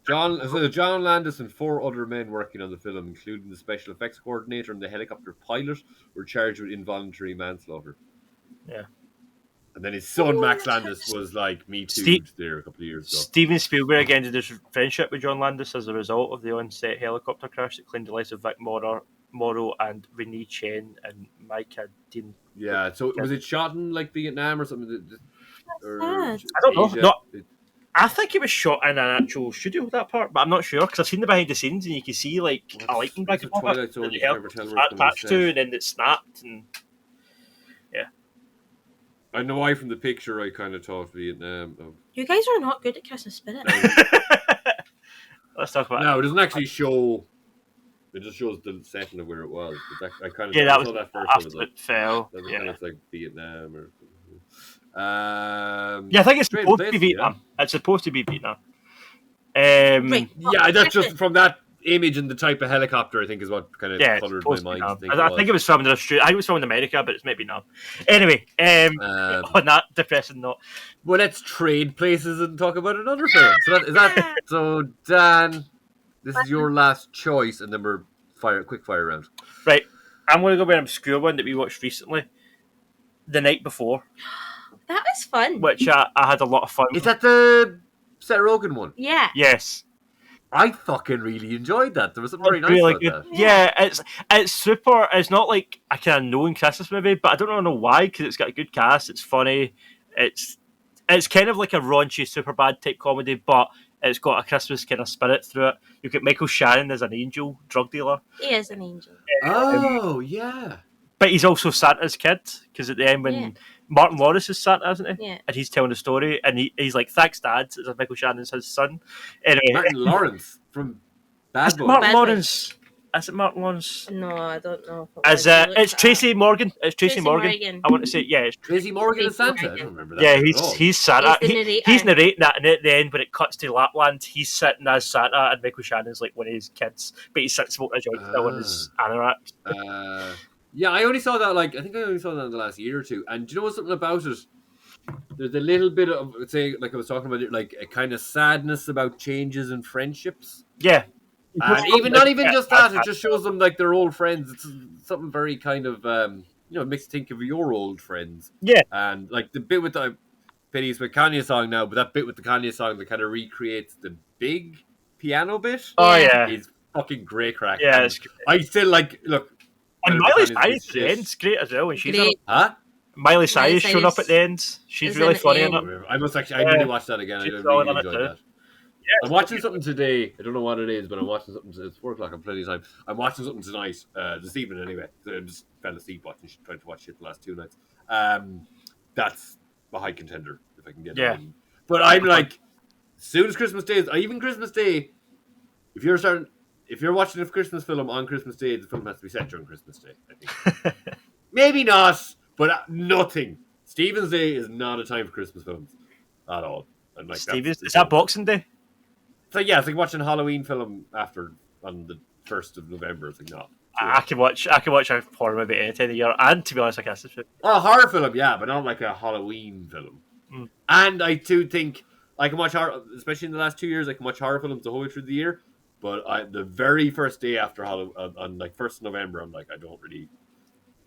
John Landis and 4 other men working on the film, including the special effects coordinator and the helicopter pilot, were charged with involuntary manslaughter. Yeah. And then his son, Max Landis, was like Me Too there a couple of years ago. Steven Spielberg ended his friendship with John Landis as a result of the on-set helicopter crash that claimed the lives of Vic Morrow and Renee Chen and Micah Dean. Yeah, so was it shot in like Vietnam or something? I don't know. No, I think it was shot in an actual studio, that part, but I'm not sure because I've seen the behind the scenes and you can see like a lightning bag attached to, and then it snapped and. I know why from the picture I kind of thought Vietnam. You guys are not good at Christmas spirit. Let's talk about it. No, it doesn't actually show. It just shows the setting of where it was. But I kind of that was that first after it fell. It's like Vietnam or. I think it's supposed to be Vietnam. Yeah. It's supposed to be Vietnam. Yeah, that's just from that image and the type of helicopter, I think, is what kind of colored my mind. I think it was filmed in Australia. I think it was filmed in America, but it's maybe not. Anyway, on that depressing note, well, let's trade places and talk about another film. So Dan, this is your last choice, and then we're quick fire round. Right, I'm going to go with an obscure one that we watched recently, The Night Before. That was fun. Which I had a lot of fun. Is that the Seth Rogen one? Yeah. Yes. I fucking really enjoyed that. There was something very nice really about good. that. Yeah, it's super. It's not like a kind of known Christmas movie, but I don't know why, because it's got a good cast. It's funny. It's kind of like a raunchy, Superbad type comedy, but it's got a Christmas kind of spirit through it. You've got Michael Shannon as an angel drug dealer. He is an angel. Oh, yeah. But he's also Santa's kid, because at the end when Martin Lawrence is Santa, isn't he? Yeah. And he's telling the story, and he's like, "Thanks, Dad." As if Michael Shannon's his son. Anyway, Martin Lawrence from Bad is it Boys. Martin Bad Lawrence? Is it Martin Lawrence? No, I don't know. It's Tracy Morgan. It's Tracy Morgan. Morgan. I want to say, yeah. It's, Tracy Morgan as Santa? I Morgan. don't remember that. yeah, at all. he's Santa. He's the narrator. He's narrating that, and at the end, when it cuts to Lapland, he's sitting as Santa, and Michael Shannon's like one of his kids, but he's sitting smoking a joint still in his anorak. Yeah, I only saw that, I think I only saw that in the last year or two. And do you know something about it? There's a little bit of, say, like I was talking about it, like a kind of sadness about changes in friendships. Yeah. And not even just that, it just shows them like they're old friends. It's something very kind of, it makes you think of your old friends. Yeah. And like the bit with the Penny's with Kanye song now, but that bit with the Kanye song that kind of recreates the big piano bit. Oh, yeah. Is fucking great crack. Yeah, and it's great. I still look. And Miley Cyrus at the end's great as well when she's on it. Huh? Miley Cyrus showed up at the end. She's really funny in it. I must actually, I need to watch that again. I really enjoyed that. Yeah, I'm watching something today. I don't know what it is, but I'm watching something. It's 4:00. I'm plenty of time. I'm watching something tonight, this evening anyway. I just fell asleep trying to watch shit the last 2 nights. That's a high contender if I can get it. Yeah. But I'm like, as soon as Christmas Day, even Christmas Day, if you're watching a Christmas film on Christmas Day, the film has to be set during Christmas Day, I think. Maybe not, but nothing. Stephen's Day is not a time for Christmas films at all. And like is that Boxing Day? So yeah, it's like watching a Halloween film on the 1st of November. It's like, no. I can watch a horror movie any time of the year, and to be honest, I guess it's a horror film, yeah, but not like a Halloween film. Mm. And I too think I can watch horror, especially in the last 2 years. I can watch horror films the whole way through the year. But the very first day after Halloween, on like 1st of November, I'm like, I don't really.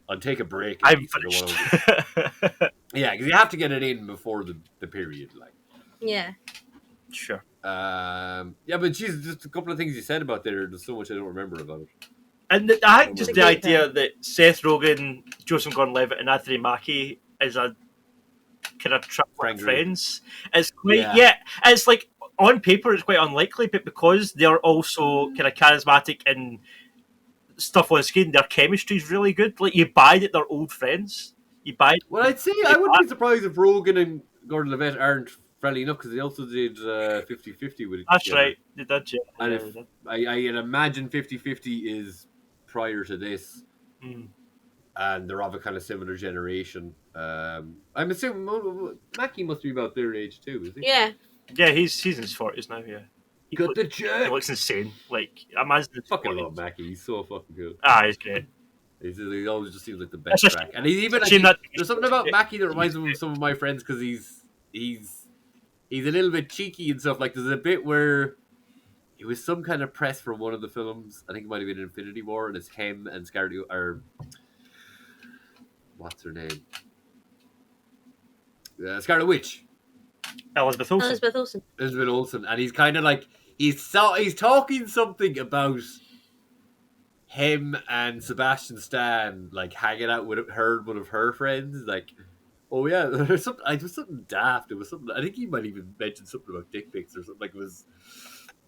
I'll take a break. I'm finished. Yeah, because you have to get it in before the period, like. Yeah. Sure. Yeah, but geez, just a couple of things you said about there's so much I don't remember about it. And I think just the idea that Seth Rogen, Joseph Gordon-Levitt, and Anthony Mackie is a kind of triplet of friends. It's quite it's like on paper it's quite unlikely, but because they're also kind of charismatic and stuff on screen, their chemistry is really good. Like you buy that they're old friends. Well, I'd say I wouldn't be surprised if Rogen and Gordon-Levitt aren't friendly enough because they also did 50-50 with each That's other. right, they did, yeah. And if I imagine 50-50 is prior to this, and they're of a kind of similar generation. I'm assuming Mackie must be about their age too, is he? Yeah. Yeah, he's in his 40s now, yeah. He looks insane. Like, imagine I fucking love Mackie. He's so fucking cool. He's great. He always just seems like the best track. And he's even there's something about Mackie that reminds me of some of my friends because he's a little bit cheeky and stuff. Like there's a bit where it was some kind of press for one of the films. I think it might have been Infinity War, and it's him and Scarlett, or what's her name? Scarlet Witch. Elizabeth Olsen. Elizabeth Olsen, and he's kind of like he's talking something about him and Sebastian Stan like hanging out with one of her friends. Like, oh yeah, there's something. It was something daft. It was something. I think he might even mention something about dick pics or something. Like it was.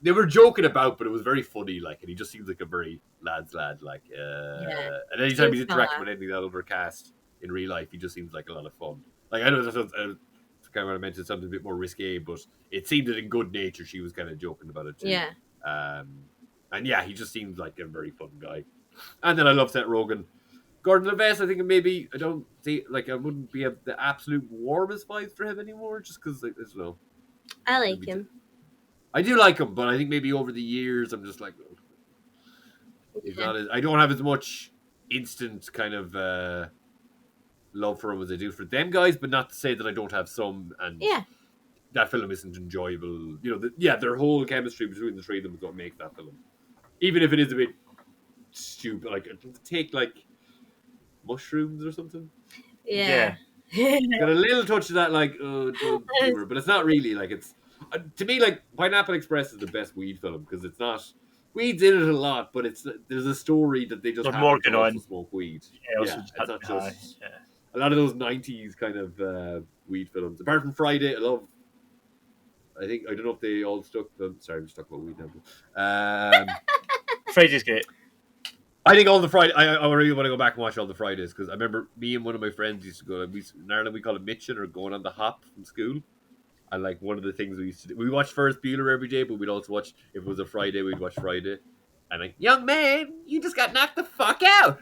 They were joking about, but it was very funny. Like, and he just seems like a very lad's lad. Like, and anytime he's interacting with anything that other cast in real life, he just seems like a lot of fun. Like I know that's kind of want to mention something a bit more risque, but it seemed that in good nature she was kind of joking about it too. Yeah. And yeah, he just seems like a very fun guy. And then I love Seth Rogen. Gordon-Levitt, I think maybe I don't see I wouldn't be the absolute warmest vibes for him anymore, just because I don't know. I like him. I do like him, but I think maybe over the years I'm just like, I don't have as much instant kind of love for him as I do for them guys, but not to say that I don't have some. And that film isn't enjoyable. You know, their whole chemistry between the three of them is what makes that film. Even if it is a bit stupid, like take like mushrooms or something. Yeah. Got a little touch of that, like humor, but it's not really like it's. To me, like Pineapple Express is the best weed film because it's not weeds in it a lot, but there's a story that they just There's more happen to going also on. smoke weed. Also Yeah, just it's had not to be high. just Yeah. a lot of those '90s kind of weed films. Apart from Friday, I don't know if they all stuck. Sorry, I'm just talking about weed now. Friday's great. I think all the Friday. I really want to go back and watch all the Fridays because I remember me and one of my friends used to go. In Ireland we call it mitching or going on the hop from school. And like one of the things we used to do, we watched Ferris Bueller every day, but we'd also watch if it was a Friday, we'd watch Friday. And like, young man, you just got knocked the fuck out.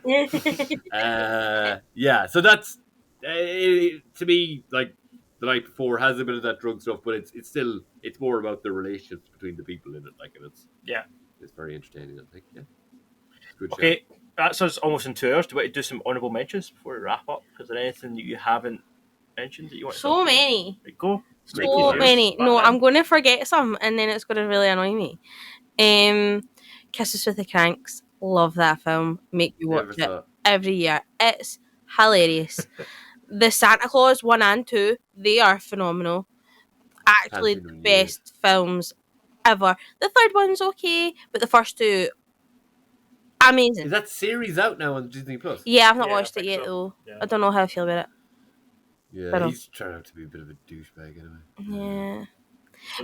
Yeah, so that's to me like the night before has a bit of that drug stuff, but it's still it's more about the relationships between the people in it, like, and it's very entertaining. I think, yeah, it's a good show. Okay, that's us almost in 2 hours. Do we want to do some honourable mentions before we wrap up? Is there anything that you haven't mentioned that you want to So talk about? many. Right, go. So many. No, I'm going to forget some, and then it's going to really annoy me. Kisses with the Cranks. Love that film. Make you watch it every year. It's hilarious. The Santa Claus 1 and 2, they are phenomenal. Actually, the best films ever. The third one's okay, but the first two, amazing. Is that series out now on Disney Plus? Yeah, I've not watched it yet though. Yeah. I don't know how I feel about it. Yeah, he's turned out to be a bit of a douchebag Yeah. anyway.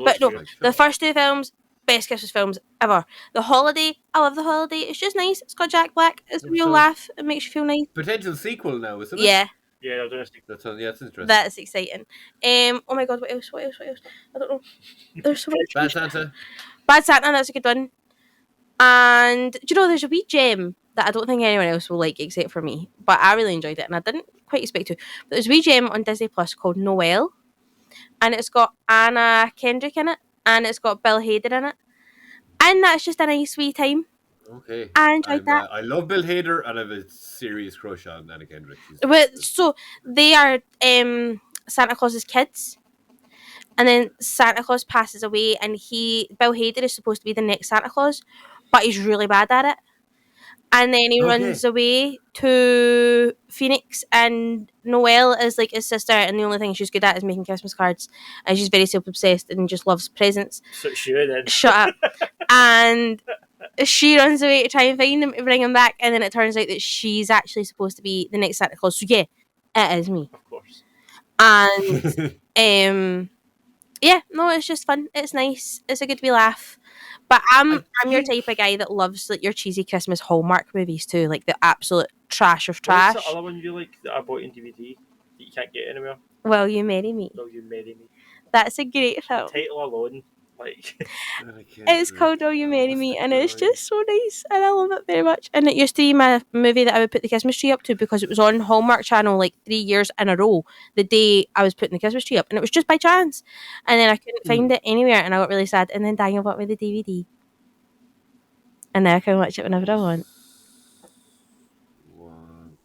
But no, the first two films, best Christmas films ever. The Holiday, I love The Holiday. It's just nice. It's got Jack Black. It's a real laugh. It makes you feel nice. Potential sequel now, isn't it? Yeah. Yeah, that's interesting. That's exciting. Oh my god, what else? I don't know. There's so much. Bad Santa. Bad Santa, that's a good one. And do you know there's a wee gem that I don't think anyone else will like except for me, but I really enjoyed it and I didn't quite expect to. But there's a wee gem on Disney Plus called Noelle, and it's got Anna Kendrick in it, and it's got Bill Hader in it, and that's just a nice wee time. Okay, I enjoyed that. I love Bill Hader, and I have a serious crush on Anna Kendrick. So they are Santa Claus's kids, and then Santa Claus passes away, and Bill Hader is supposed to be the next Santa Claus, but he's really bad at it. And then he runs away to Phoenix, and Noelle is like his sister, and the only thing she's good at is making Christmas cards, and she's very self-obsessed and just loves presents. So sure then. Shut up. And she runs away to try and find him to bring him back, and then it turns out that she's actually supposed to be the next Santa Claus. So yeah, it is me. Of course. And yeah, no, it's just fun. It's nice. It's a good wee laugh. But I'm your type of guy that loves like your cheesy Christmas Hallmark movies too, like the absolute trash of trash. What's the other one you like that I bought in DVD that you can't get anywhere? Will You Marry Me? Will You Marry Me? That's a great film. The title alone, like it's called Will You Marry Me, and it's just so nice, and I love it very much. And it used to be my movie that I would put the Christmas tree up to because it was on Hallmark Channel like 3 years in a row. The day I was putting the Christmas tree up, and it was just by chance. And then I couldn't find it anywhere, and I got really sad. And then Daniel bought me the DVD, and now I can watch it whenever I want. Wow.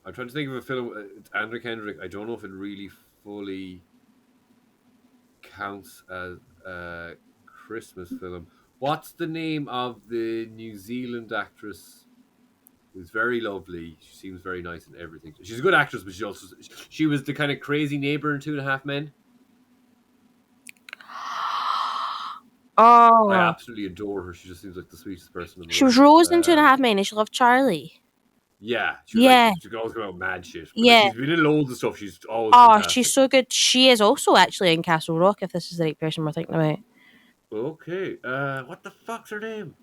I'm trying to think of a film. It's Anna Kendrick. I don't know if it really fully counts as a Christmas film. What's the name of the New Zealand actress who's very lovely? She seems very nice and everything. She's a good actress, but she was the kind of crazy neighbor in 2.5 Men. Oh, I absolutely adore her. She just seems like the sweetest person in the world. She was Rose in 2.5 Men, and she loved Charlie. Yeah, she could always go out mad shit. But she's been in loads of stuff. She's always fantastic. She's so good. She is also actually in Castle Rock, if this is the right person we're thinking about. Okay, what the fuck's her name?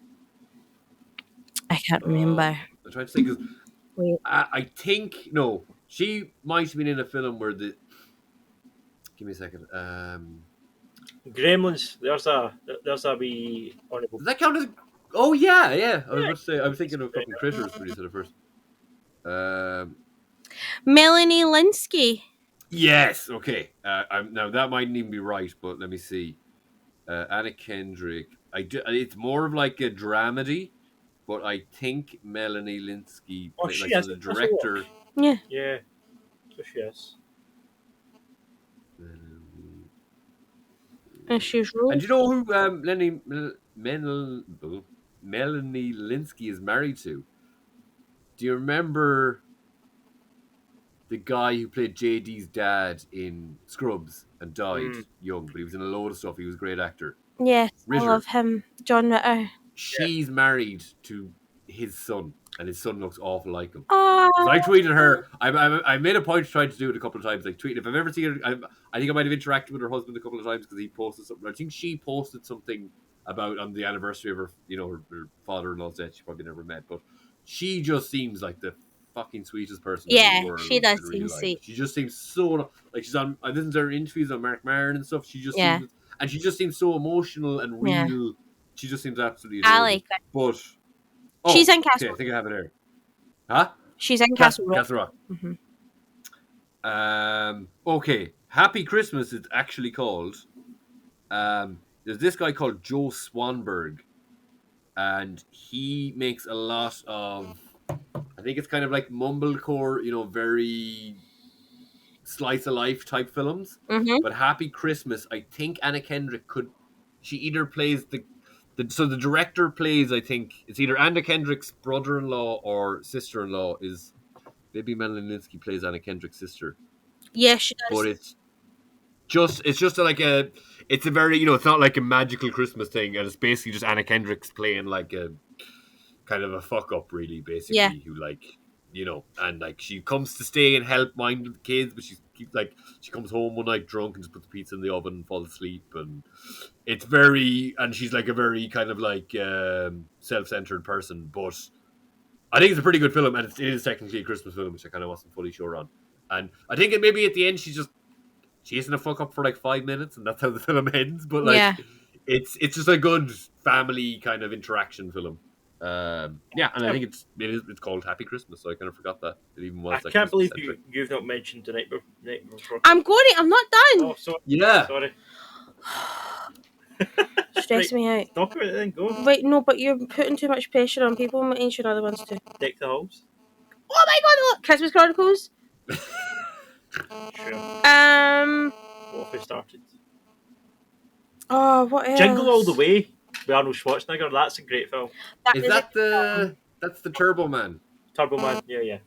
I can't remember. I'm trying to think. Wait, I think no. She might have been in a film where the. Give me a second. Gremlins. There's a wee honourable. Does that count as? Oh yeah. I was about to say. I was thinking of fucking Critters when you said it first. Melanie Linsky. Yes. Okay. Now that mightn't even be right, but let me see. Anna Kendrick. It's more of like a dramedy, but I think Melanie Linsky played as a director. Yeah. Yeah. So she is. And she's Rose. And do you know who Melanie Linsky is married to? Do you remember the guy who played JD's dad in Scrubs and died Mm. young, but he was in a load of stuff. He was a great actor. Yes, I Ritter. love him. John Ritter. She's married to his son, and his son looks awful like him. Oh. So I tweeted her. I made a point of trying to do it a couple of times. Like tweet if I've ever seen her. I think I might have interacted with her husband a couple of times because he posted something. I think she posted something about on the anniversary of her, her father-in-law's death. She probably never met, but she just seems like the fucking sweetest person in Yeah, the world. she does in seem real life. sweet. She just seems so like she's on. I listened to her interviews on Mark Maron and stuff. She just Yeah. seems, and she just seems so emotional and real. Yeah. She just seems absolutely I adorable. like her. But She's in Castle okay, I think I have it here. Huh? She's in Castle Rock. Castle Rock. Mm-hmm. Okay. Happy Christmas is actually called. There's this guy called Joe Swanberg, and he makes a lot of. I think it's kind of like mumblecore, very slice of life type films. Mm-hmm. But Happy Christmas, I think Anna Kendrick could. She either plays so the director plays. I think it's either Anna Kendrick's brother-in-law or sister-in-law is. Maybe Madeline Linsky plays Anna Kendrick's sister. Yeah, she does. But it's just it's a very it's not like a magical Christmas thing, and it's basically just Anna Kendrick's playing like a kind of a fuck up, really, basically, Yeah. who and like she comes to stay and help mind the kids, but she comes home one night drunk and just puts the pizza in the oven and falls asleep, and she's like a very kind of like self-centered person, but I think it's a pretty good film, and it is technically a Christmas film, which I kind of wasn't fully sure on. And I think maybe at the end she isn't a fuck up for like 5 minutes, and that's how the film ends. But it's just a good family kind of interaction film. And I think it's called Happy Christmas, so I kind of forgot that it even was. I can't believe you've not mentioned the night before. I'm not done. Oh, sorry. Yeah. Sorry. Stress me out. Talk about it then, go. Wait, no, but you're putting too much pressure on people. I'm mentioning other ones too. Deck the halls. Oh my god, look! Christmas Chronicles. Sure. What have we started? Oh, what else? Jingle All the Way with Arnold Schwarzenegger. That's a great film. That's the Turbo Man? Turbo Man, yeah.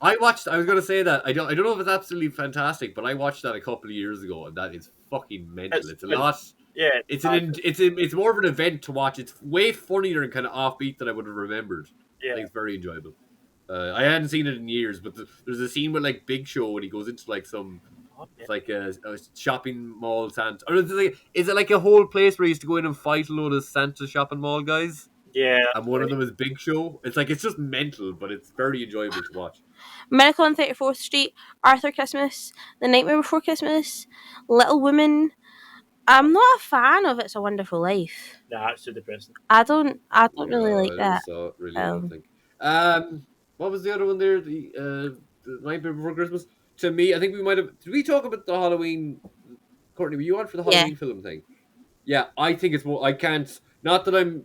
I was going to say that. I don't know if it's absolutely fantastic, but I watched that a couple of years ago, and that is fucking mental. It's a lot. Yeah, it's more of an event to watch. It's way funnier and kind of offbeat than I would have remembered. Yeah, I think it's very enjoyable. I hadn't seen it in years, but there's a scene with like Big Show when he goes into like some, it's like a shopping mall Santa. Or is it like a whole place where he used to go in and fight a load of Santa shopping mall guys? Yeah, and one of them is Big Show. It's just mental, but it's very enjoyable to watch. Miracle on 34th Street, Arthur Christmas, The Nightmare Before Christmas, Little Women. I'm not a fan of It's a Wonderful Life. Nah, it's too depressing. I don't really like that. I think. What was the other one there? The Nightmare Before Christmas. To me, I think we might have. Did we talk about the Halloween? Courtney, were you on for the Halloween film thing? Yeah, I think it's more. I can't. Not that I'm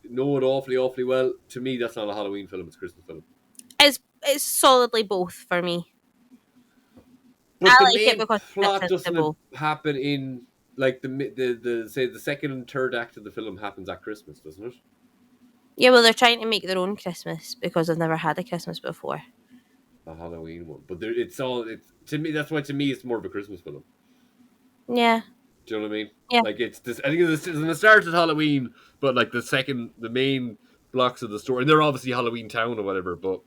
know it awfully well. To me, that's not a Halloween film. It's a Christmas film. It's solidly both for me. But I the like main it because plot it's doesn't happen in the second and third act of the film happens at Christmas, doesn't it? Yeah, well, they're trying to make their own Christmas because they've never had a Christmas before. A Halloween one, but it's to me. That's why to me it's more of a Christmas film. Yeah. Do you know what I mean? Yeah. Like it's this. I think it's in the start of Halloween, but like the main blocks of the story, and they're obviously Halloween Town or whatever, but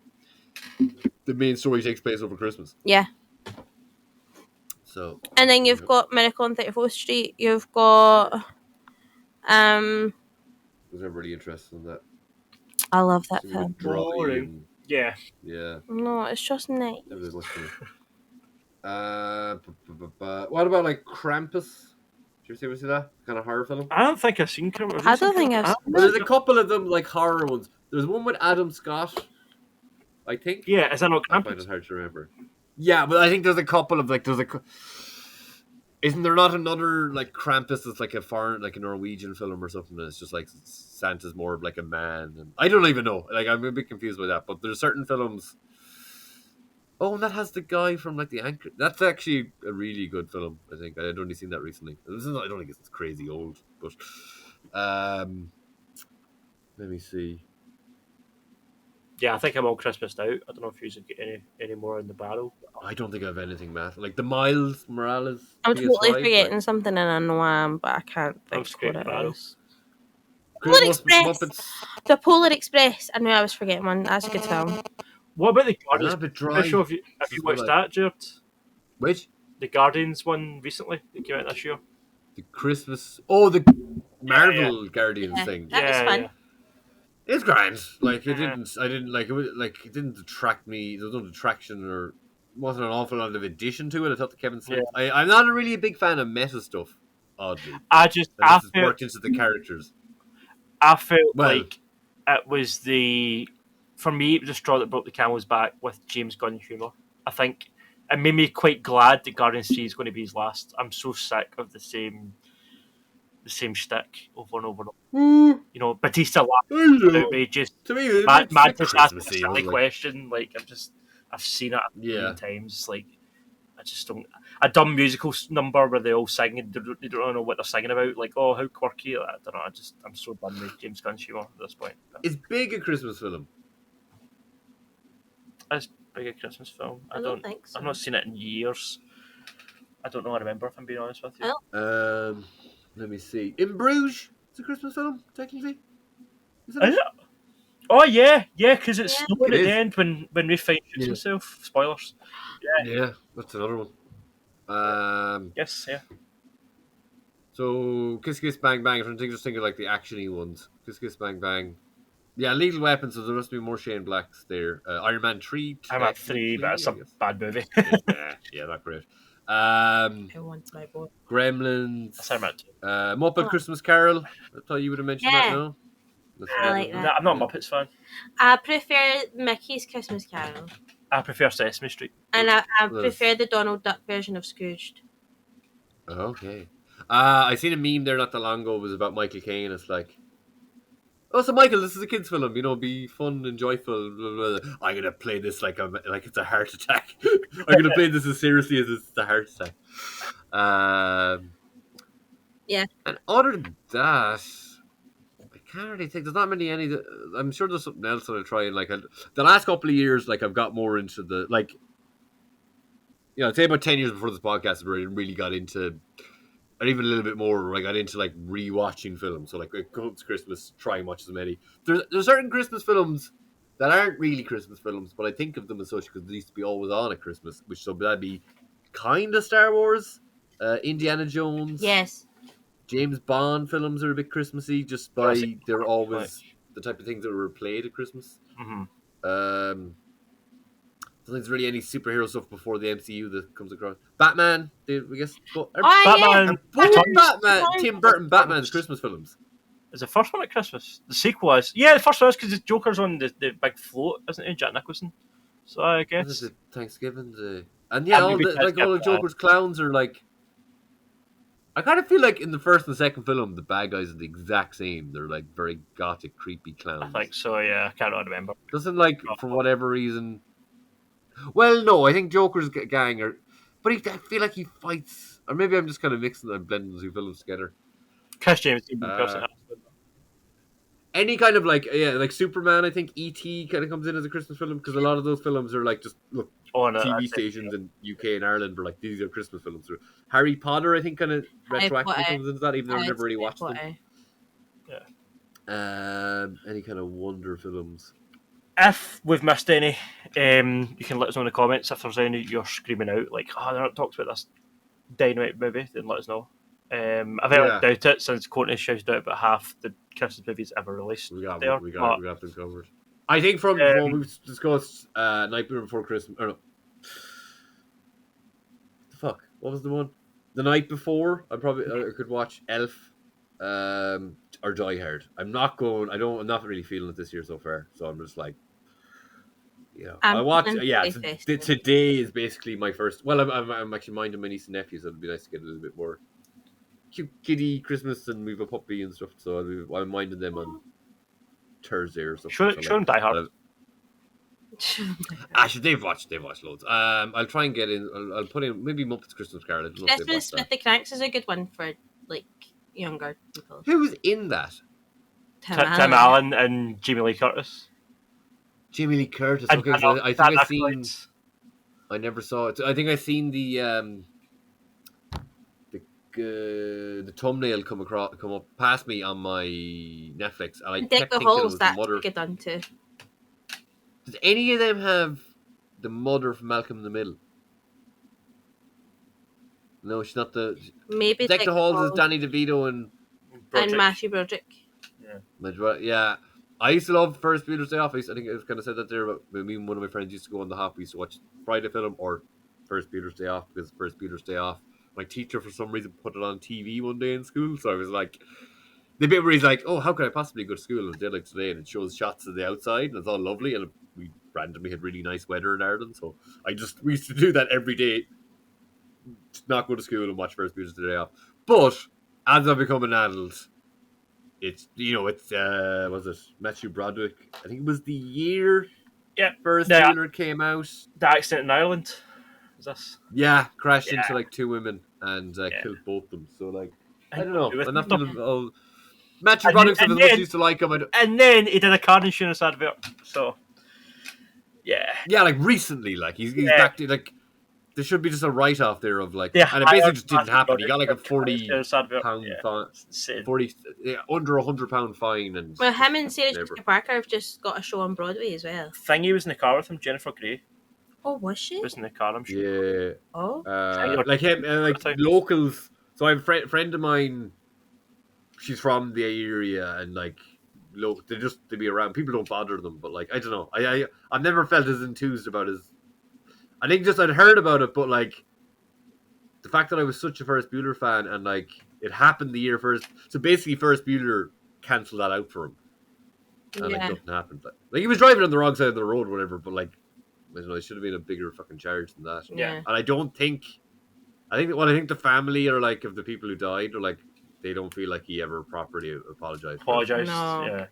the main story takes place over Christmas. Yeah. So. And then you've got Miracle on 34th Street. You've got. Was never really interested in that. I love that film. Boring. Yeah. Yeah. No, it's just nice. What about like Krampus? Did you ever see that kind of horror film? I don't think I've seen Krampus. I don't think I've seen Well, there's a couple of them like horror ones. There's one with Adam Scott, I think. Yeah, is that not I Krampus? find it hard to remember. Yeah, but I think there's a couple of isn't there not another like Krampus that's like a foreign, like a Norwegian film or something? And it's just like Santa's more of like a man, and I don't even know. Like I'm a bit confused by that. But there's certain films. Oh, and that has the guy from like The Anchor. That's actually a really good film. I think I'd only seen that recently. I don't think it's crazy old, but let me see. Yeah, I think I'm all Christmased out. I don't know if you get any more in the barrel. I don't think I have anything, Matt. Like the Miles Morales I'm PS5. totally forgetting something and I know I am, but I can't I'm think scraping what the it barrel. is. Polar Christmas Express! Muppets. The Polar Express. I knew I was forgetting one. That's a good film. What about the A Guardians little bit dry. special? Have you watched that, Jerd? Which? The Guardians one recently that came out this year. The Christmas. Oh, the Marvel Guardians Yeah, thing. that was fun. It's grand. Like it Yeah. didn't. I didn't like it. It didn't detract me. There was no detraction or wasn't an awful lot of addition to it. I thought the Kevin Smith. I'm not really a big fan of meta stuff. Oddly, I unless it's felt worked into the characters. Well, like it was for me it was the straw that broke the camel's back with James Gunn humour. I think it made me quite glad that Guardians 3 is going to be his last. I'm so sick of the same shtick over and over and over. You know, Batista laughing outrageous. To me, Mantis asking a Christmassy. silly question. Like I've seen it a million times. Like I just don't. A dumb musical number where they all sing and they don't know what they're singing about. Like, oh, how quirky! I don't know. I'm so done with James Gunn's humour at this point. Is Big a Christmas film? It's a big Christmas film. I don't think so. I've not seen it in years. I don't know. I remember if I'm being honest with you. Let me see. In Bruges, it's a Christmas film technically. Is it? Oh yeah, because it's Snoke at It the is. end when Ray Fiennes shoots himself. Spoilers. Yeah, that's another one. Yes, yeah. So Kiss Kiss Bang Bang. I'm just thinking like the actiony ones. Kiss Kiss Bang Bang. Yeah, Lethal Weapon. So there must be more Shane Blacks there. Iron Man 3. I'm at 3, but it's a bad movie. yeah, not great. Who wants my boy? Gremlins. I'm at 2. Muppet Christmas Carol. I thought you would have mentioned that. No. I like that. I'm not a Muppets fan. I prefer Mickey's Christmas Carol. I prefer Sesame Street. And I prefer the Donald Duck version of Scrooged. Okay. I seen a meme there not that long ago. It was about Michael Caine. It's like, oh, so Michael, this is a kid's film. You know, be fun and joyful. Blah, blah, blah. I'm gonna play this like it's a heart attack. I'm gonna play this as seriously as it's a heart attack. Yeah. And other than that, I can't really think. There's not many any. I'm sure there's something else that I'll try and like. The last couple of years, like I've got more into the like. You know, I'd say about 10 years before this podcast, where I really got into. Or even a little bit more, I got into like rewatching films. So like, it comes Christmas, try and watch as many. There's certain Christmas films that aren't really Christmas films, but I think of them as such because they used to be always on at Christmas. That'd be kind of Star Wars, Indiana Jones. Yes. James Bond films are a bit Christmassy, just by they're always the type of things that were played at Christmas. Mm-hmm. I don't think there's really any superhero stuff before the MCU that comes across. Batman, I guess. Batman. Batman. Tim Burton Batman's Christmas films. Is the first one at Christmas? The sequel is. Yeah, the first one is because the Joker's on the big float, isn't he? Jack Nicholson. So I guess. This is Thanksgiving. And yeah, all the Joker's clowns are like. I kind of feel like in the first and second film, the bad guys are the exact same. They're like very gothic, creepy clowns. I think so, yeah. I can't really remember. Doesn't like, for whatever reason. Well, no, I think Joker's gang are. But I feel like he fights. Or maybe I'm just kind of mixing and blending the two films together. Chris James. Any kind of like Superman, I think E.T. kind of comes in as a Christmas film because a lot of those films are like just TV stations in UK and Ireland were like these are Christmas films. Harry Potter, I think, kind of retroactively comes into that, even though I never really watched them. Yeah. Any kind of wonder films. If we've missed any, you can let us know in the comments. If there's any you're screaming out, like, oh, they're not talking about this Dynamite movie, then let us know. I very doubt it, since Courtney shouted out about half the Christmas movies ever released. We got them covered. I think from what we've discussed, Nightmare Before Christmas, or no. Fuck, what was the one? The Night Before, I could watch Elf, or Die Hard. I'm not really feeling it this year so far, so I'm just like, I watch. Yeah, today is basically my first. Well, I'm actually minding my niece and nephews, so it'd be nice to get a little bit more cute kitty Christmas, and we have a puppy and stuff. So I'm minding them on Thursday or something. Show them Die Hard. Actually, they've watched loads. I'll try and get in. I'll put in maybe Muppets Christmas Carol. Christmas with the Cranks is a good one for like younger people. Who's in that? Tim Allen and Jamie Lee Curtis. Jamie Lee Curtis. And Okay, so I think Dan I seen. Aykroyd's. I never saw it. I think I seen the thumbnail come up past me on my Netflix, and I And Deck kept the thinking it Halls, was the that mother. could get done too. Does any of them have the mother from Malcolm in the Middle? No, she's not the. Maybe Deck the Halls is Danny DeVito and and Matthew Broderick. Yeah. I used to love Ferris Bueller's Day Off. I think I was kind of said that there, but me and one of my friends used to go on the hop. We used to watch Friday film or Ferris Bueller's Day Off because Ferris Bueller's Day Off. My teacher, for some reason, put it on TV one day in school. So I was like, the bit where he's like, "Oh, how could I possibly go to school on a day like today?" And it shows shots of the outside, and it's all lovely. And we randomly had really nice weather in Ireland, so we used to do that every day, to not go to school and watch Ferris Bueller's Day Off. But as I've become an adult, it's was it Matthew Broderick? I think it was the year Ferris Bueller came out. The Accident in Ireland. Is this? Yeah, crashed into like two women and killed both of them. So like, I don't know. Matthew Broderick said as used to like him. And then he did a car insurance advert. So yeah, like recently, like he's back to like. There should be just a write-off there of like, and it basically just didn't happen. He got like a £40 fine, 40 under £100 fine, and well, him and Sarah Jessica Parker have just got a show on Broadway as well. Thingy was in the car with him, Jennifer Grey. Oh, was she? Was in the car, I'm sure. Yeah. Oh. Like him, like locals. So I have a friend of mine. She's from the area, and like, they be around. People don't bother them, but like, I don't know. I've never felt as enthused about his. I think just I'd heard about it, but like the fact that I was such a Ferris Bueller fan and like it happened the year first, so basically Ferris Bueller cancelled that out for him, and like nothing happened. Like he was driving on the wrong side of the road, or whatever. But like, I don't know, it should have been a bigger fucking charge than that. Yeah, and I think the family or like of the people who died are like they don't feel like he ever properly apologized. No.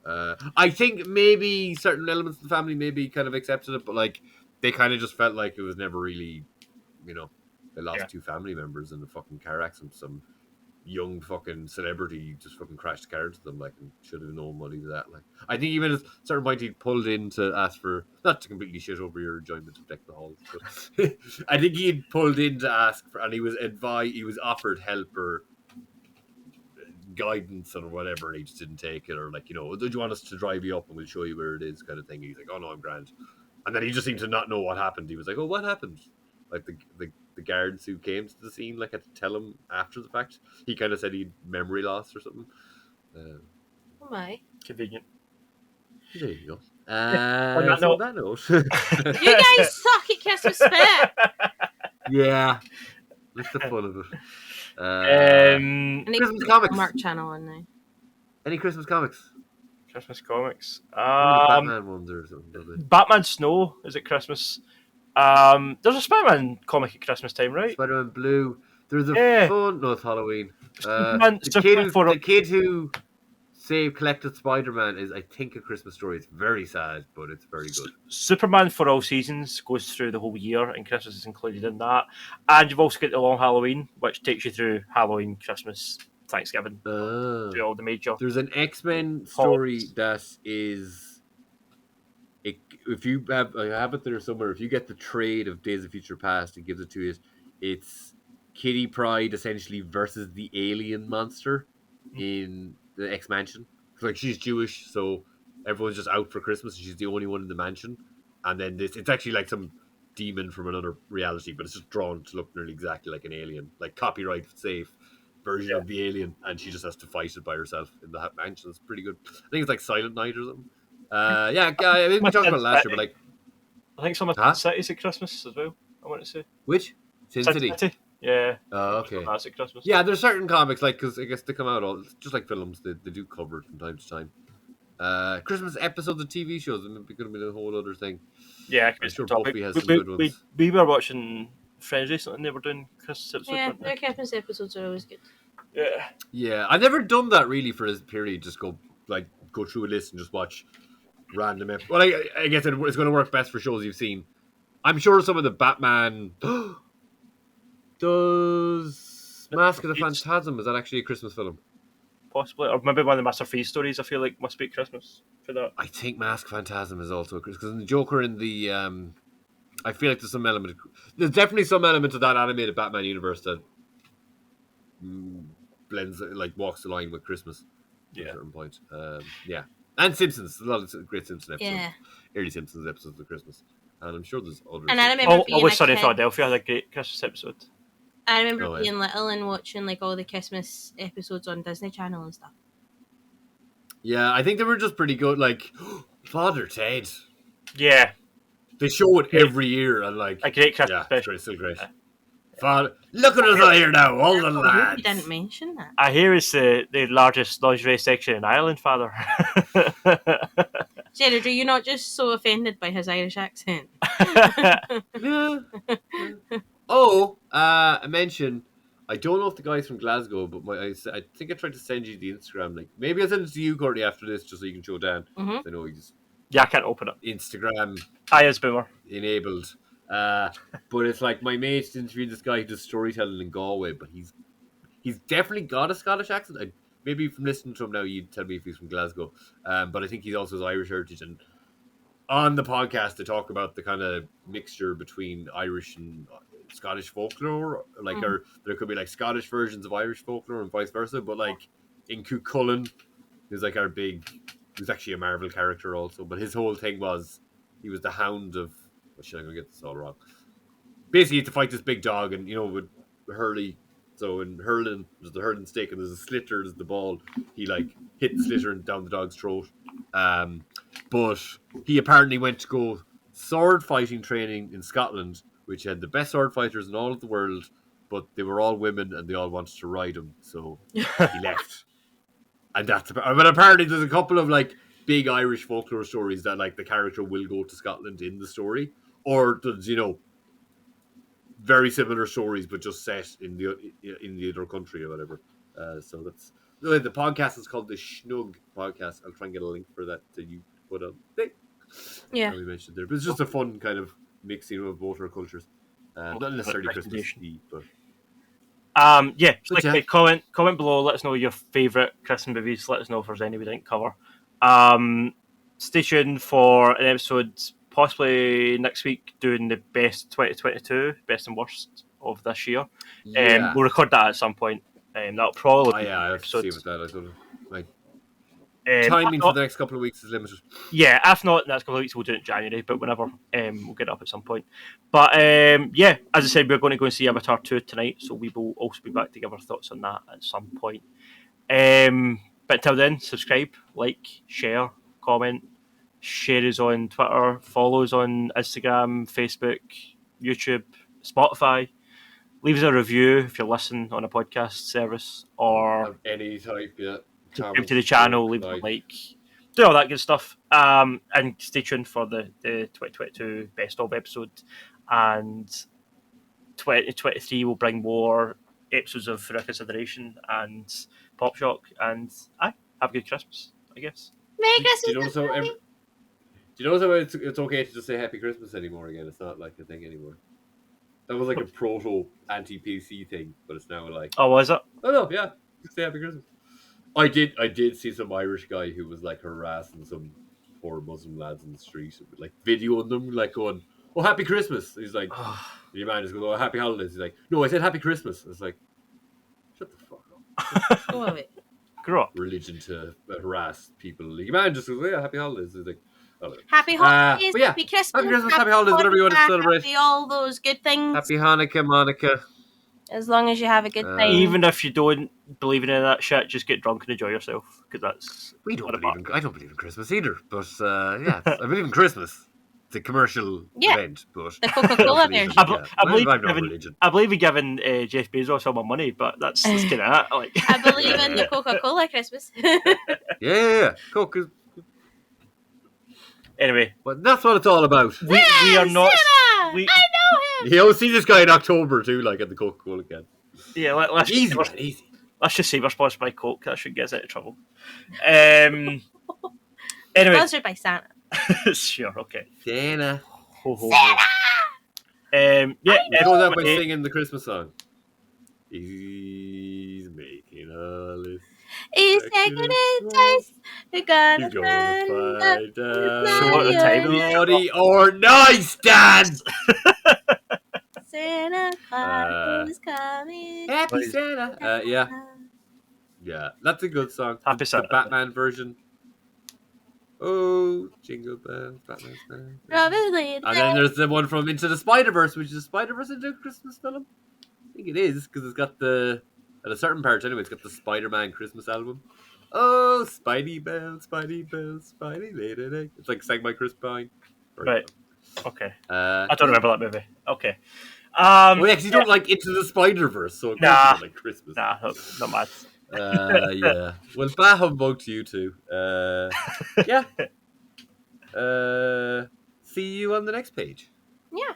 Yeah. I think maybe certain elements of the family maybe kind of accepted it, but like. They kind of just felt like it was never really, they lost two family members in a fucking car accident. Some young fucking celebrity just fucking crashed the car into them, like, and should have known what he did that. Like, I think even at a certain point he pulled in to ask for, not to completely shit over your enjoyment of Deck the Halls, but I think he had pulled in to ask for, and he was offered help or guidance or whatever, and he just didn't take it, or like, do you want us to drive you up and we'll show you where it is, kind of thing. He's like, oh no, I'm grand. And then he just seemed to not know what happened. He was like, "Oh, what happened?" Like the guards who came to the scene like had to tell him after the fact. He kind of said he'd memory loss or something. Oh my, convenient. There you go. On that note, you guys suck at Christmas spirit. Yeah, that's the fun of it. Christmas comics. Mark channel on now. Any Christmas comics? Christmas comics. Batman ones or something. Batman Snow is at Christmas. There's a Spider-Man comic at Christmas time, right? Spider-Man Blue. There's a fun. No, it's Halloween. The kid who collected Spider-Man is, I think, A Christmas Story. It's very sad, but it's very good. Superman for All Seasons goes through the whole year, and Christmas is included in that. And you've also got the Long Halloween, which takes you through Halloween, Christmas, Thanksgiving, through all the major. There's an X-Men story that is, if you have, I have it there somewhere. If you get the trade of Days of Future Past, it gives it to you. It's Kitty Pryde essentially versus the alien monster in the X Mansion. Like she's Jewish, so everyone's just out for Christmas, and she's the only one in the mansion. And then it's actually like some demon from another reality, but it's just drawn to look nearly exactly like an alien, like copyright safe version of the alien, and she just has to fight it by herself in the mansion. It's pretty good. I think it's like Silent Night or something. I mean, we talked about it last year, but like I think some of the cities at Christmas as well. I want to say which Sin City. Yeah. Oh, okay. That's at Christmas. Yeah, there's certain comics like because I guess they come out all just like films. They do cover it from time to time. Christmas episodes of TV shows, and it's going to be a whole other thing. Yeah, I'm sure Buffy has some good ones. We were watching Friends recently, and they were doing Christmas episodes. Yeah, their Christmas episodes are always good. Yeah, I've never done that really for a period. Just go through a list and just watch random episodes. Well, I guess it's going to work best for shows you've seen. I'm sure some of the Batman does Mask of the Phantasm. Is that actually a Christmas film? possibly, or maybe one of the Mr. Freeze stories. I feel like must be Christmas for that. I think Mask Phantasm is also because in the Joker in the I feel like there's definitely some element of that animated Batman universe that blends, like walks the line with Christmas at a certain point. And Simpsons, a lot of great Simpsons episodes, early Simpsons episodes of Christmas, and I'm sure there's others. And I remember being Always a Sunny in kid. Philadelphia had a great Christmas episode. I remember being little and watching like all the Christmas episodes on Disney Channel and stuff. Yeah, I think they were just pretty good. Like Father Ted. Yeah, they show it every year, and like a great Christmas special. It's still great. Father, look at us here now, all the lads. You didn't mention that. I hear it's the largest lingerie section in Ireland, Father. Jared, are you not just so offended by his Irish accent? I mentioned, I don't know if the guy's from Glasgow, but I think I tried to send you the Instagram link. Maybe I'll send it to you, Courtney, after this, just so you can show Dan. I know he's I can't open it. Instagram. As boomer enabled. But it's like my mates interviewed this guy who does storytelling in Galway, but he's definitely got a Scottish accent. Maybe from listening to him now, you'd tell me if he's from Glasgow. But I think he's also his Irish heritage. And on the podcast, they talk about the kind of mixture between Irish and Scottish folklore. Like there could be like Scottish versions of Irish folklore and vice versa. But like in Cuchulainn, who's like our big, who's actually a Marvel character also. But his whole thing was he was the hound of. I'm going to get this all wrong. Basically, you have to fight this big dog, and with Hurley. So in hurling, there's the hurling stick, and there's a slitter, there's the ball. He like hit the slitter and down the dog's throat. But he apparently went to go sword fighting training in Scotland, which had the best sword fighters in all of the world, but they were all women and they all wanted to ride him, so he left. And but apparently there's a couple of like big Irish folklore stories that like the character will go to Scotland in the story, or there's very similar stories but just set in the other country or whatever. So that's the podcast is called the Schnug Podcast. I'll try and get a link for that to you put on thing. Yeah, we mentioned there, but it's just a fun kind of mixing of both our cultures. Not necessarily Christmas-y, but. Comment below. Let us know your favourite Christmas movies. Let us know if there's any we didn't cover. Stay tuned for an episode possibly next week doing the best 2022, best and worst of this year. We'll record that at some point. That'll probably I have to see with that. I don't know. Timing for the next couple of weeks is limited. Yeah, if not the next couple of weeks, we'll do it in January, but whenever, we'll get it up at some point. But as I said, we're going to go and see Avatar 2 tonight, so we will also be back to give our thoughts on that at some point. But until then, subscribe, like, share, comment, share us on Twitter, follow us on Instagram, Facebook, YouTube, Spotify. Leave us a review if you're listening on a podcast service or of any type, subscribe to the channel, leave a like, do all that good stuff. And stay tuned for the 2022 best of episode. And 2023 will bring more episodes of For Consideration and Pop Shock. And have a good Christmas, I guess. Merry Christmas. Do you notice how it's okay to just say Happy Christmas anymore again? It's not like a thing anymore. That was like a proto anti-PC thing, but it's now like. Oh, was it? Oh no, yeah, just say Happy Christmas. I did see some Irish guy who was like harassing some poor Muslim lads in the street, like videoing them, like going, "Oh, Happy Christmas!" He's like, "Your man is going, oh, Happy Holidays." He's like, "No, I said Happy Christmas." It's like, shut the fuck up. Go away. Grow up. Religion to harass people. Your man just goes, "Yeah, Happy Holidays." He's like, oh, Happy holidays, Happy Christmas, Happy Christmas, Happy Holidays, whatever you want to celebrate. Happy all those good things. Happy Hanukkah, Monica. As long as you have a good time. Even if you don't believe in any of that shit, just get drunk and enjoy yourself, because that's. I don't believe in Christmas either, but I believe in Christmas. It's a commercial event, but the Coca-Cola version. I believe in giving Jeff Bezos all my money, but that's kind of that. Like. I believe in the Coca-Cola Christmas. yeah, Coke is. Anyway, but that's what it's all about. We are not. I know him. You'll see this guy in October too, like at the Coca-Cola can. Yeah, let's easy. Let's just say we're sponsored by Coke. That should get us out of trouble. Anyway, sponsored by Santa. Sure, okay. Santa. Santa. It goes out by singing the Christmas song. He's making a list. He's taking it twice. You're gonna find So what the time is? Naughty or nice, Dan? Santa Claus is coming. Happy Santa. Yeah, that's a good song. Happy the Santa. Batman version. Oh, jingle bells, Batman's bells. And then there's the one from Into the Spider-Verse, which is Spider-Verse into a Christmas film. I think it is, because it's got at a certain part anyway, it's got the Spider-Man Christmas album. Oh, Spidey bells, Spidey later day. It's like sang by Chris Pine. Right. Okay. I I don't remember that movie. Okay. Well, yeah, because you don't like Into the Spider-Verse, so it Nah. like Christmas. Nah, not mad. Yeah. Well, bah humbug to you too. Yeah. See you on the next page. Yeah.